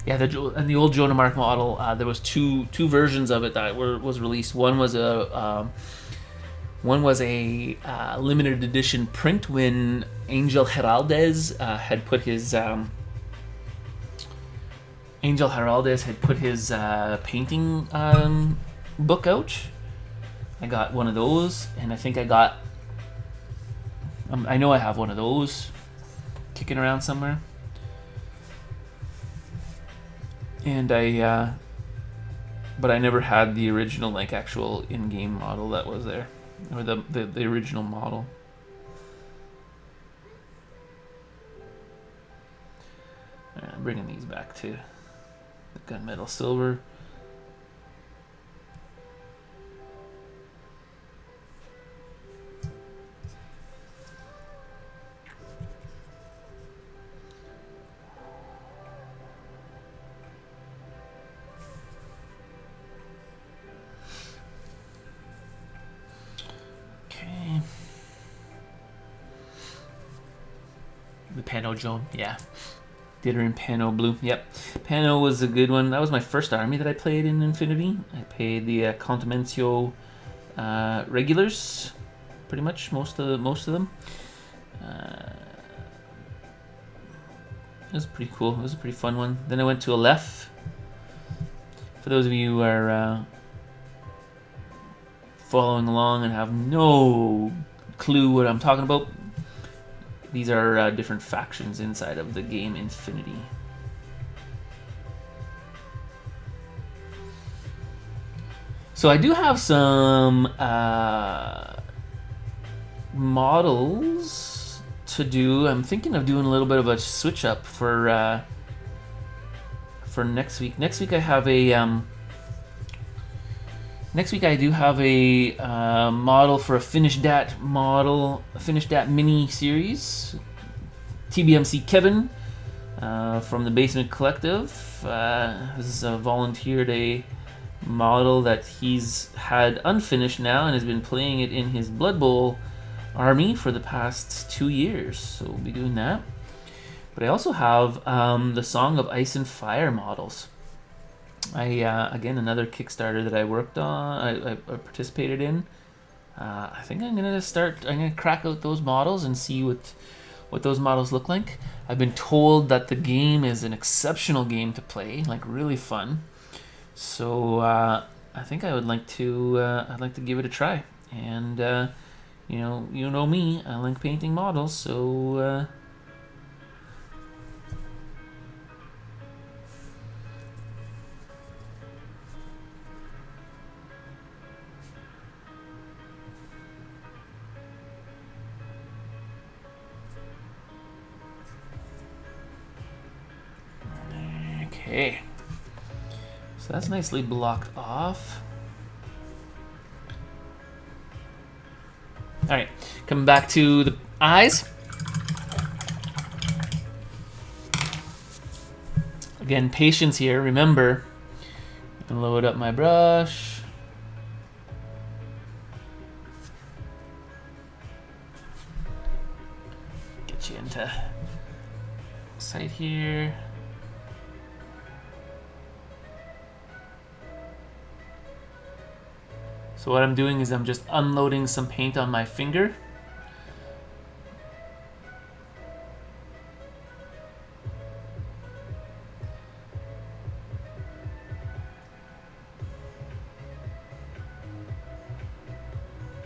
Yeah, the old Joan of Arc model, there was two versions of it that was released. One was a limited edition print when Angel Heraldez had put his painting book out. I got one of those, and I think I got. I know I have one of those kicking around somewhere. And but I never had the original, like, actual in-game model that was there, or the original model. Alright, I'm bringing these back to the gunmetal silver. Okay. The Pano Joan, yeah. Did her in Pano Blue, yep. Pano was a good one. That was my first army that I played in Infinity. I played the Contamentio regulars, pretty much most of them. It was pretty cool. It was a pretty fun one. Then I went to Aleph. For those of you who are following along and have no clue what I'm talking about, these are different factions inside of the game Infinity. So I do have some models to do. I'm thinking of doing a little bit of a switch up for next week. Next week I have a next week I do have a model for a Finished Dat model, a Finished Dat mini series. TBMC Kevin from the Basement Collective has volunteered a model that he's had unfinished now and has been playing it in his Blood Bowl army for the past 2 years, so we'll be doing that. But I also have the Song of Ice and Fire models. Again, another Kickstarter that I worked on, I participated in. I think I'm gonna crack out those models and see what those models look like. I've been told that the game is an exceptional game to play, like really fun. So I think I would like to I'd like to give it a try. And you know me, I like painting models, so okay. So that's nicely blocked off. All right, coming back to the eyes. Again, patience here. Remember, I'm gonna load up my brush. Get you into sight here. So what I'm doing is I'm just unloading some paint on my finger.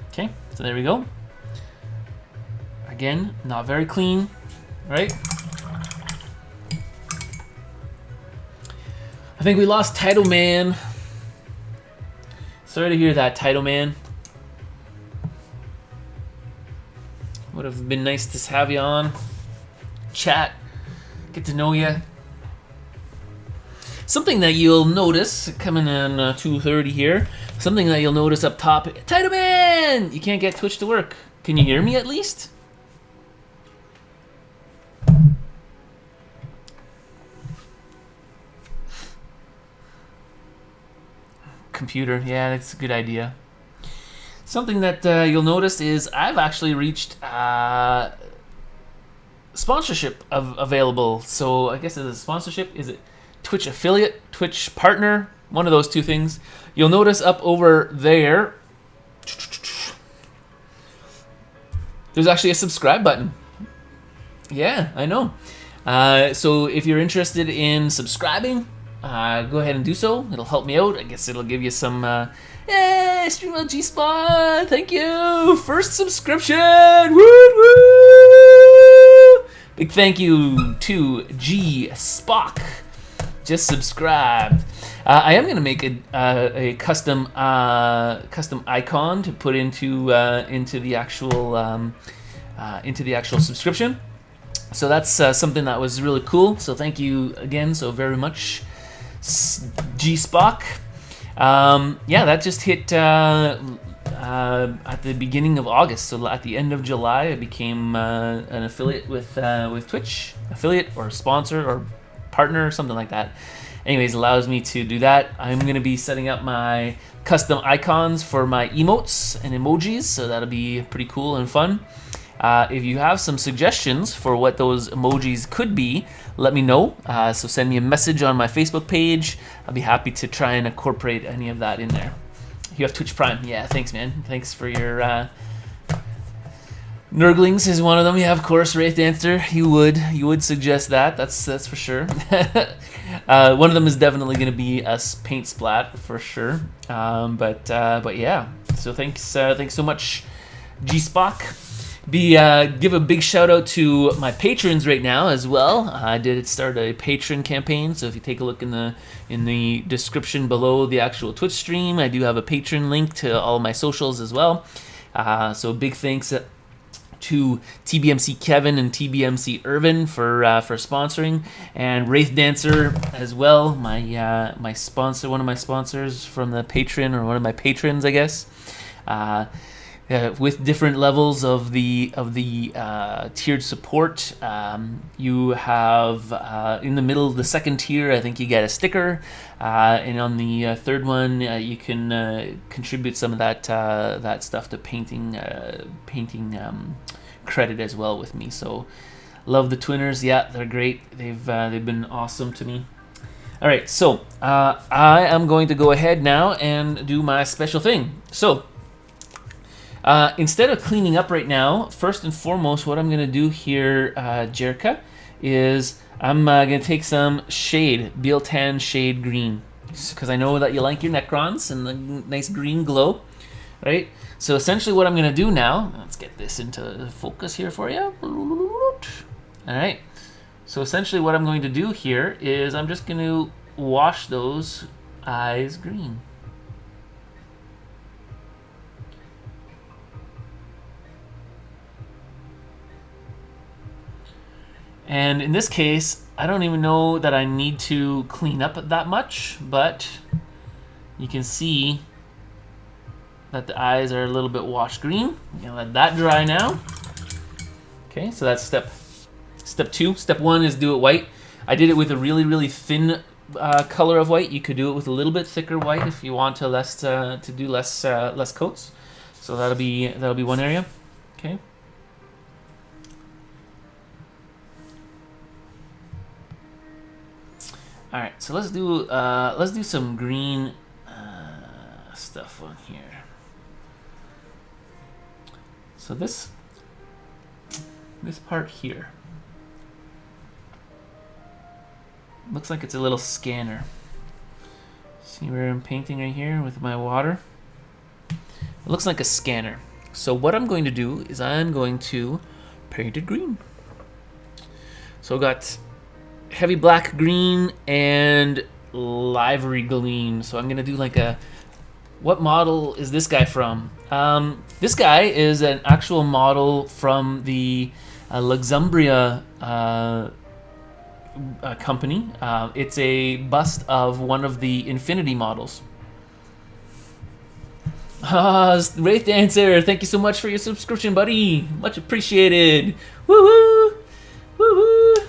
Okay, so there we go. Again, not very clean, right? I think we lost Title Man. Sorry to hear that, Title Man. Would have been nice to have you on, chat, get to know you. Something that you'll notice, coming in 2:30 here, something that you'll notice up top, Title Man! You can't get Twitch to work. Can you hear me at least? Computer, yeah, that's a good idea. Something that you'll notice is I've actually reached sponsorship available. So I guess it's a sponsorship. Is it Twitch affiliate, Twitch partner? One of those two things. You'll notice up over there, there's actually a subscribe button. Yeah, I know. So if you're interested in subscribing, go ahead and do so. It'll help me out. I guess it'll give you some, hey, Stream G-Spot, thank you. First subscription, woo woo. Big thank you to G Spock. Just subscribed. I am gonna make a custom icon to put into the actual subscription. So that's something that was really cool. So thank you again so very much, G Spock. Yeah, that just hit at the beginning of August. So at the end of July, I became an affiliate with Twitch, affiliate or sponsor or partner or something like that. anyways, allows me to do that. I'm going to be setting up my custom icons for my emotes and emojis, so that'll be pretty cool and fun. If you have some suggestions for what those emojis could be, let me know. So send me a message on my Facebook page. I'll be happy to try and incorporate any of that in there. You have Twitch Prime. Yeah, thanks, man. Thanks for your... Nurglings is one of them. Yeah, of course, Wraith Dancer. You would suggest that. That's for sure. One of them is definitely going to be a paint splat for sure. But yeah. So thanks so much, G Spock. Give a big shout out to my patrons right now as well. I did start a patron campaign, so if you take a look in the description below the actual Twitch stream, I do have a patron link to all my socials as well. So big thanks to TBMC Kevin and TBMC Irvin for sponsoring, and Wraith Dancer as well, my sponsor, one of my sponsors from the patron, or one of my patrons, I guess. With different levels of the tiered support, you have in the middle of the second tier, I think you get a sticker, and on the third one, you can contribute some of that stuff to painting credit as well with me. So love the Twinners. Yeah, they're great. They've been awesome to me. All right, so I am going to go ahead now and do my special thing. So. Instead of cleaning up right now, first and foremost, what I'm going to do here, Jerka, is I'm going to take some shade, Biel-Tan Shade Green, because I know that you like your Necrons and the nice green glow, right? So essentially what I'm going to do now, let's get this into focus here for you. All right. So essentially what I'm going to do here is I'm just going to wash those eyes green. And in this case, I don't even know that I need to clean up that much, but you can see that the eyes are a little bit washed green. I'm gonna let that dry now. Okay, so that's step two. Step one is do it white. I did it with a really, really thin color of white. You could do it with a little bit thicker white if you want to do less coats. So that'll be one area. Okay. All right, so let's do some green stuff on here. So this part here looks like it's a little scanner. See where I'm painting right here with my water? It looks like a scanner. So what I'm going to do is I'm going to paint it green. So I've got heavy black green and livery green. So I'm gonna do like what model is this guy from? This guy is an actual model from the Luxumbria company. It's a bust of one of the Infinity models. Wraith Dancer, thank you so much for your subscription, buddy. Much appreciated. Woohoo! Woohoo!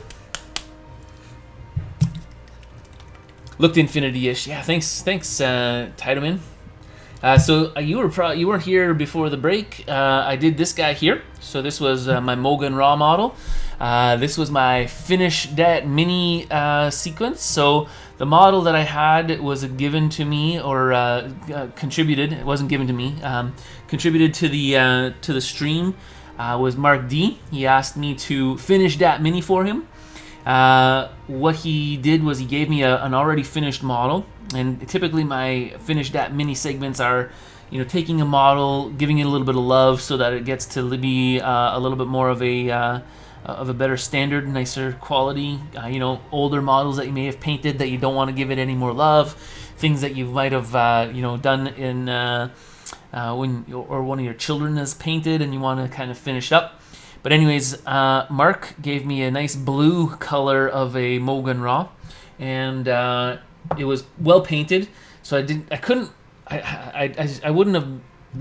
Looked Infinity-ish. Yeah, thanks, Tiedemann. So you weren't here before the break. I did this guy here. So this was my Mogan Raw model. This was my Finish Dat Mini sequence. So the model that I had was given to me, or contributed. It wasn't given to me. Contributed to the stream was Mark D. He asked me to finish Dat Mini for him. What he did was he gave me an already finished model, and typically my finished Dat Mini segments are, taking a model, giving it a little bit of love so that it gets to be a little bit more of a better standard, nicer quality. Older models that you may have painted that you don't want to give it any more love, things that you might have done in when one of your children has painted and you want to kind of finish up. But anyways, Mark gave me a nice blue color of a Mogan Raw, and it was well painted. So I wouldn't have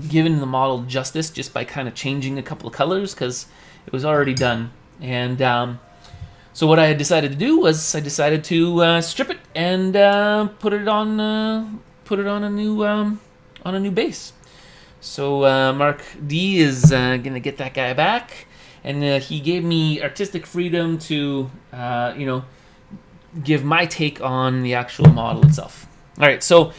given the model justice just by kind of changing a couple of colors, because it was already done. And So what I had decided to do was I decided to strip it and put it on a new base. So Mark D is gonna get that guy back, and he gave me artistic freedom to give my take on the actual model itself. All right, so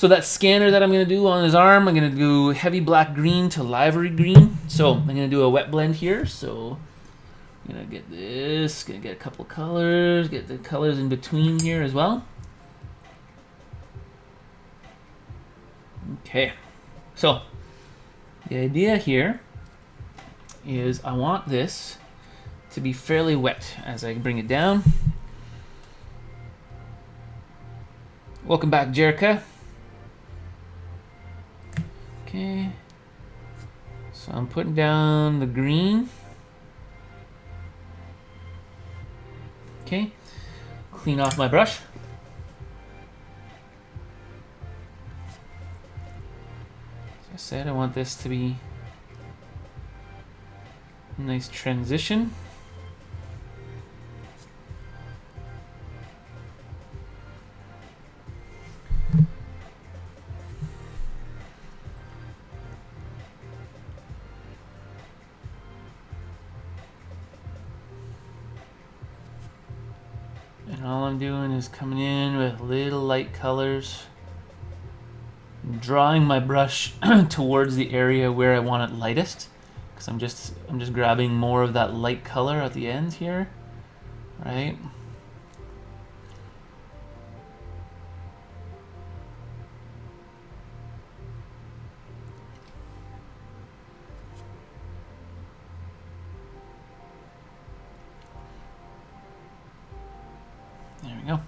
that scanner that I'm gonna do on his arm, I'm gonna do heavy black green to livery green. So I'm gonna do a wet blend here. So I'm gonna get this, gonna get a couple colors, get the colors in between here as well. Okay, so the idea here is I want this to be fairly wet as I bring it down. Welcome back, Jerica. Okay, so I'm putting down the green. Okay, clean off my brush. As I said, I want this to be a nice transition. And all I'm doing is coming in with little light colors, drawing my brush towards the area where I want it lightest, because I'm just grabbing more of that light color at the end here, right? There we go.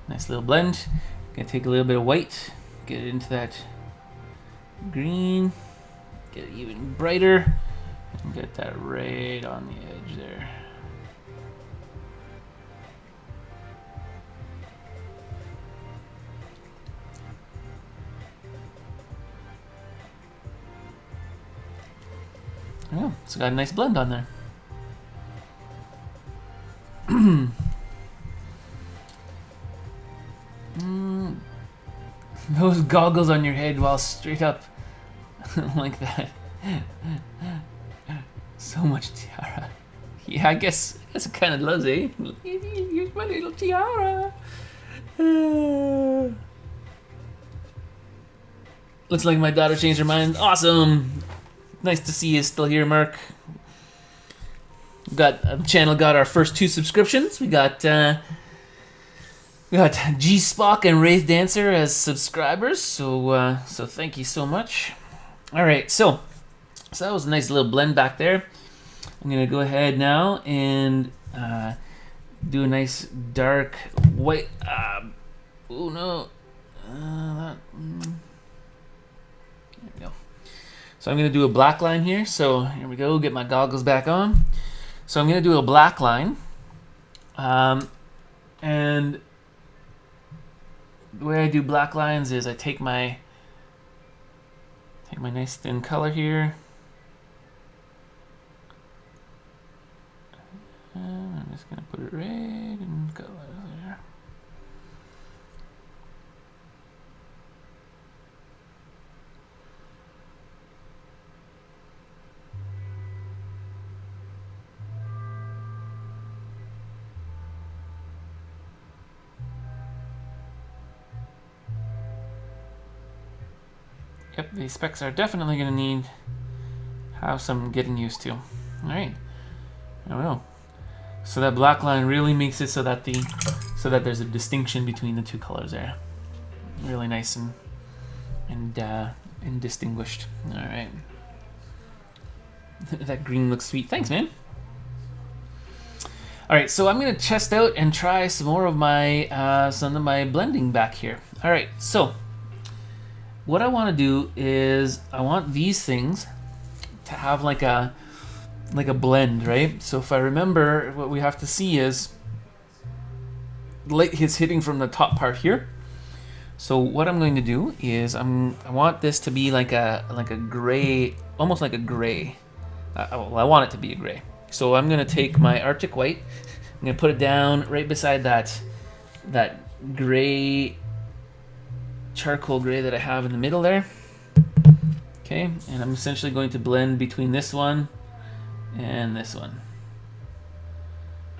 Nice little blend. Gonna take a little bit of white, get it into that green, get it even brighter, and get that right on the edge there. Oh, it's got a nice blend on there. Those goggles on your head while straight up like that. So much tiara. Yeah, I guess it kind of does, eh? Here's my little tiara. Looks like my daughter changed her mind. Awesome. Nice to see you still here, Mark. The channel got our first 2 subscriptions. We got G Spock and Wraith Dancer as subscribers. So thank you so much. All right, so that was a nice little blend back there. I'm gonna go ahead now and do a nice dark white. Oh no. There we go. So I'm gonna do a black line here. So here we go. Get my goggles back on. So I'm gonna do a black line, and the way I do black lines is I take my nice thin color here. And I'm just gonna put it right in color there. Yep, these specs are definitely going to have some getting used to. All right, there we go. So that black line really makes it so that there's a distinction between the 2 colors there. Really nice and distinguished. All right, that green looks sweet. Thanks, man. All right, so I'm going to test out and try some more of my blending back here. All right, so what I want to do is I want these things to have like a blend, right? So if I remember, what we have to see is light is hitting from the top part here. So what I'm going to do is I want this to be like a gray, almost like a gray. Well, I want it to be a gray. So I'm going to take my Arctic White, I'm gonna put it down right beside that gray, charcoal gray that I have in the middle there. Okay, and I'm essentially going to blend between this one and this one.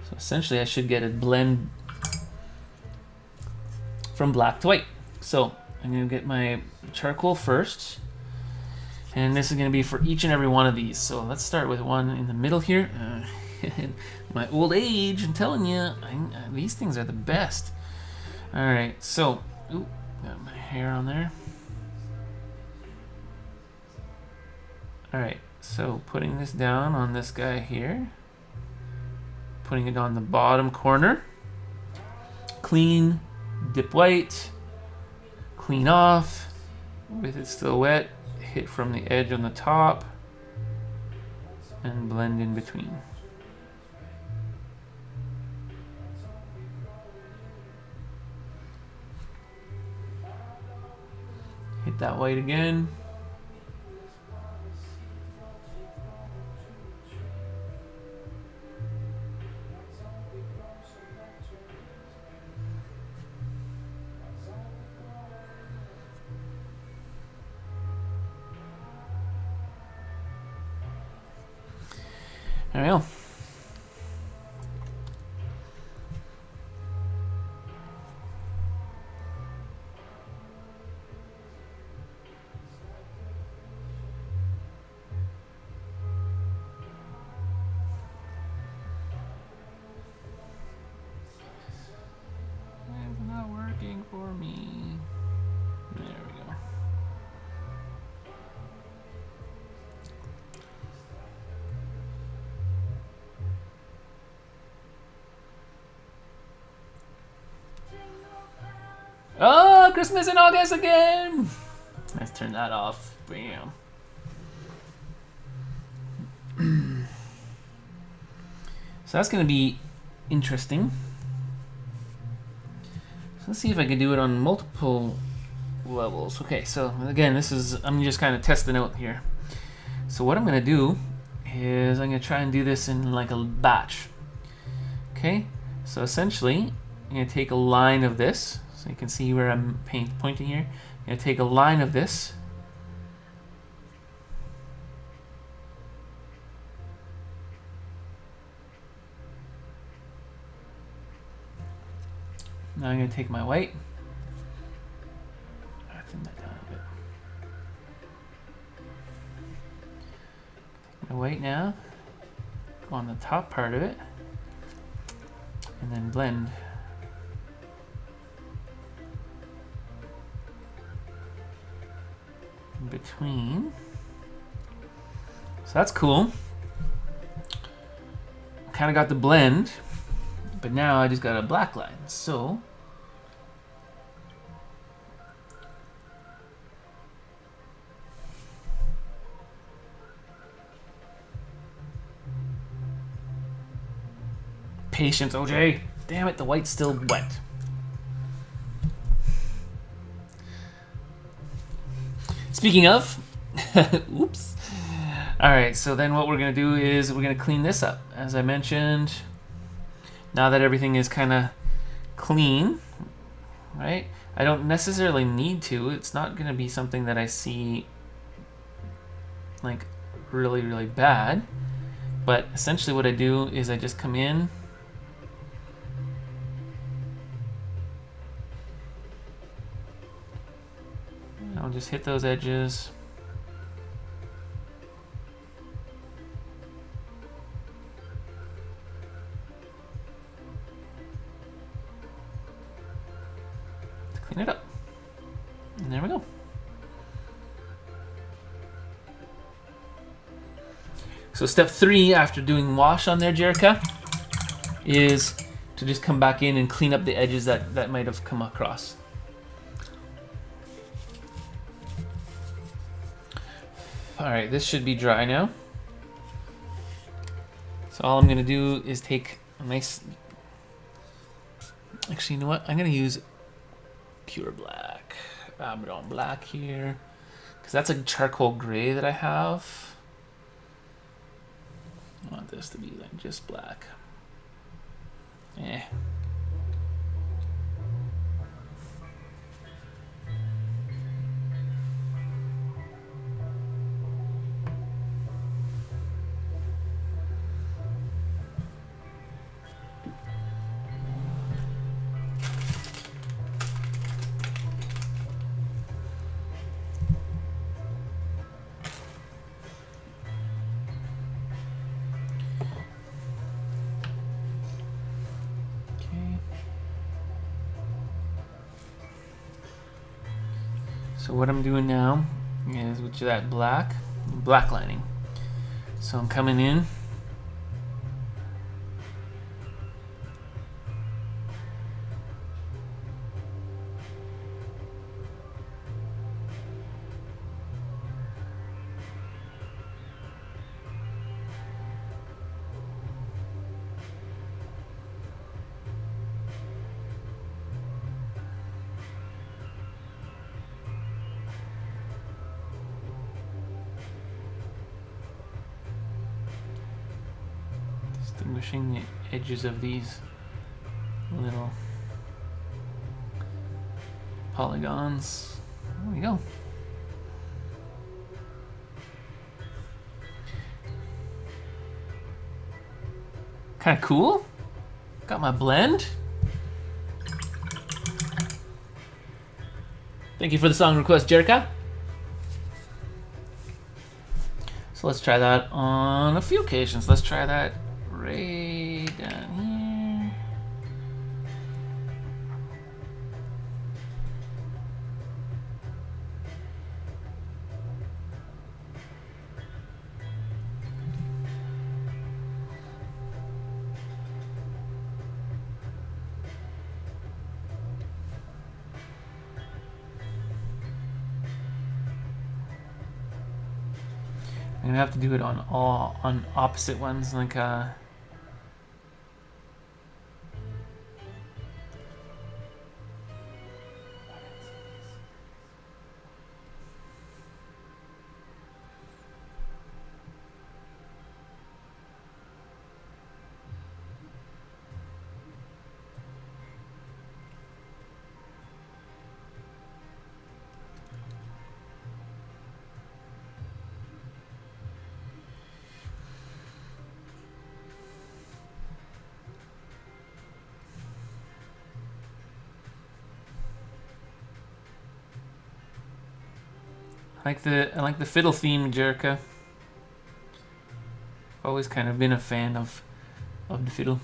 So essentially I should get a blend from black to white. So I'm gonna get my charcoal first, and this is gonna be for each and every one of these. So let's start with one in the middle here. My old age, I'm telling you, these things are the best. All right, so, ooh, got my hair on there. All right, so putting this down on this guy here, putting it on the bottom corner, clean, dip white, clean off, with it still wet, hit from the edge on the top, and blend in between. Hit that white again. There we go. It's not working for me. There we go. Oh, Christmas in August again! Let's turn that off. Bam. So that's going to be interesting. So let's see if I can do it on multiple levels. Okay, so again, I'm just kind of testing out here. So what I'm going to do is I'm going to try and do this in like a batch. Okay, so essentially, I'm going to take a line of this. So you can see where I'm pointing here. I'm going to take a line of this. Now I'm going to take my white. Thin that down a bit. Take my white now. Go on the top part of it. And then blend. In between. So that's cool. Kind of got the blend. But now I just got a black line. So patience, OJ. Damn it, the white's still wet. Speaking of, oops. All right, so then what we're gonna do is we're gonna clean this up. As I mentioned, now that everything is kind of clean, right? I don't necessarily need to. It's not gonna be something that I see like really, really bad. But essentially what I do is I just come in, I'll just hit those edges. To clean it up. And there we go. So step 3 after doing wash on there, Jerica, is to just come back in and clean up the edges that might have come across. All right, this should be dry now. So all I'm gonna do is take a nice, actually, you know what? I'm gonna use pure black, Abaddon black here, because that's a charcoal gray that I have. I want this to be like just black. Eh. So what I'm doing now is with that black lining. So I'm coming in. Distinguishing the edges of these little polygons. There we go. Kind of cool. Got my blend. Thank you for the song request, Jerka. So let's try that on a few occasions. Let's try that right down here. I'm gonna have to do it on opposite ones, like I like the fiddle theme, Jerka. Always kind of been a fan of the fiddle.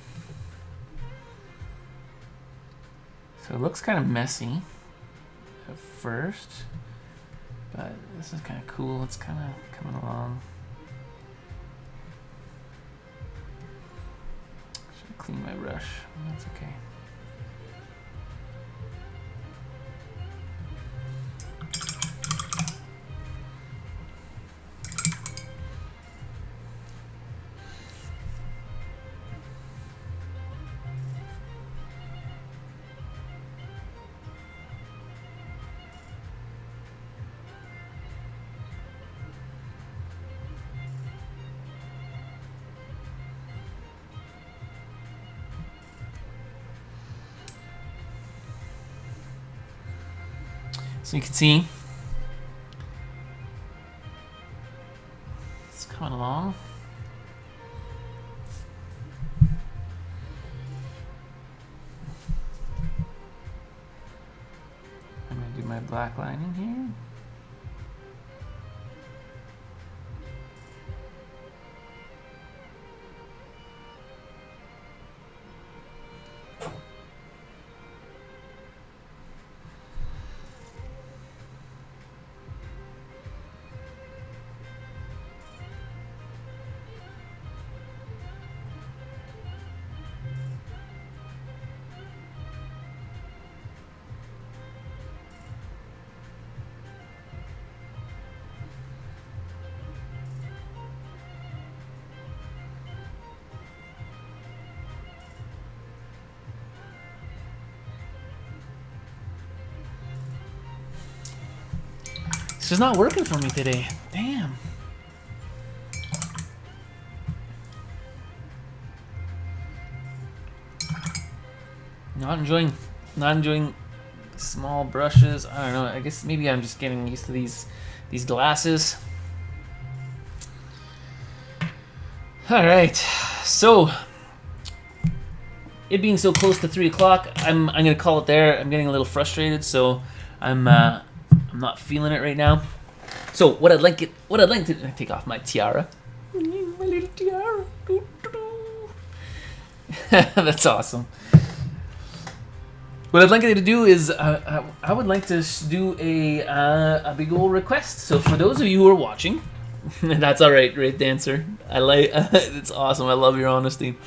So it looks kind of messy at first, but this is kind of cool. It's kind of coming along. Should clean my brush. That's okay. So you can see it's coming along. I'm going to do my black lining here. It's just not working for me today. Damn. Not enjoying small brushes. I don't know. I guess maybe I'm just getting used to these glasses. All right. So it being so close to 3 o'clock, I'm gonna call it there. I'm getting a little frustrated, so I'm not feeling it right now. So what I'd like to take off my tiara. My little tiara. That's awesome. What I'd like you to do is I would like to do a big old request. So for those of you who are watching, that's all right, Wraith Dancer. I like it's awesome. I love your honesty.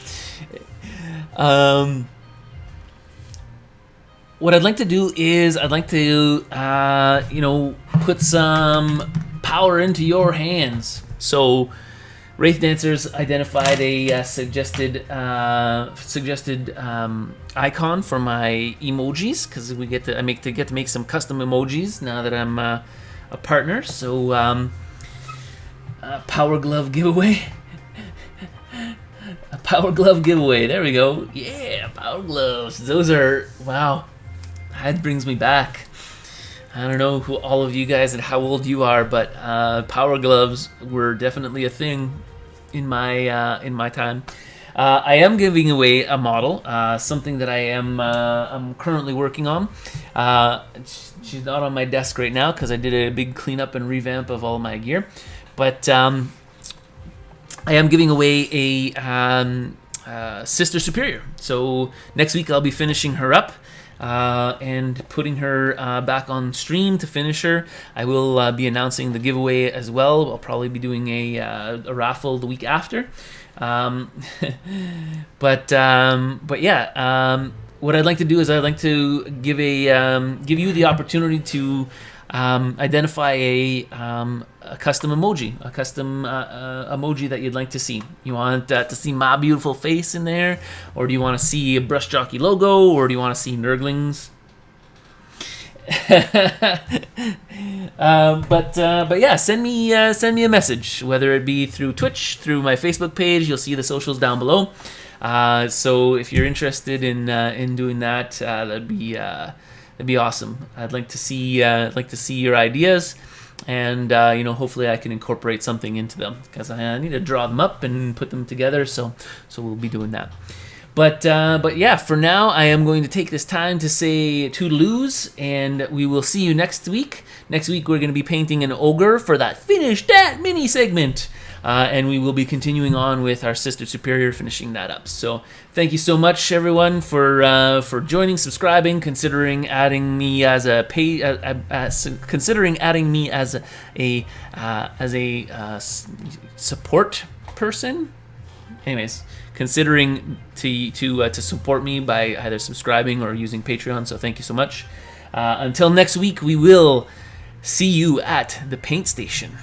What I'd like to do is I'd like to put some power into your hands. So Wraith Dancers identified a suggested icon for my emojis, because we get to make some custom emojis now that I'm a partner. So power glove giveaway. A power glove giveaway. There we go. Yeah, power gloves. Those are, wow. That brings me back. I don't know who all of you guys and how old you are, but power gloves were definitely a thing in my time. I am giving away a model, something that I'm currently working on. She's not on my desk right now because I did a big cleanup and revamp of all my gear, but I am giving away a Sister Superior. So next week I'll be finishing her up. And putting her back on stream to finish her. I will be announcing the giveaway as well. I'll probably be doing a raffle the week after. But yeah, what I'd like to do is I'd like to give you the opportunity to identify a custom emoji, emoji that you'd like to see. You want to see my beautiful face in there, or do you want to see a Brush Jockey logo, or do you want to see Nurglings? But yeah, send me a message, whether it be through Twitch, through my Facebook page. You'll see the socials down below. So if you're interested in doing that, that'd be awesome. I'd like to see your ideas, and hopefully I can incorporate something into them, because I need to draw them up and put them together. So we'll be doing that. But yeah, for now I am going to take this time to say toodaloos, and we will see you next week. Next week we're going to be painting an ogre for that Finish Dat mini segment. And we will be continuing on with our Sister Superior, finishing that up. So thank you so much, everyone, for joining, subscribing, considering adding me as a support person. Anyways, considering to support me by either subscribing or using Patreon. So thank you so much. Until next week, we will see you at the paint station.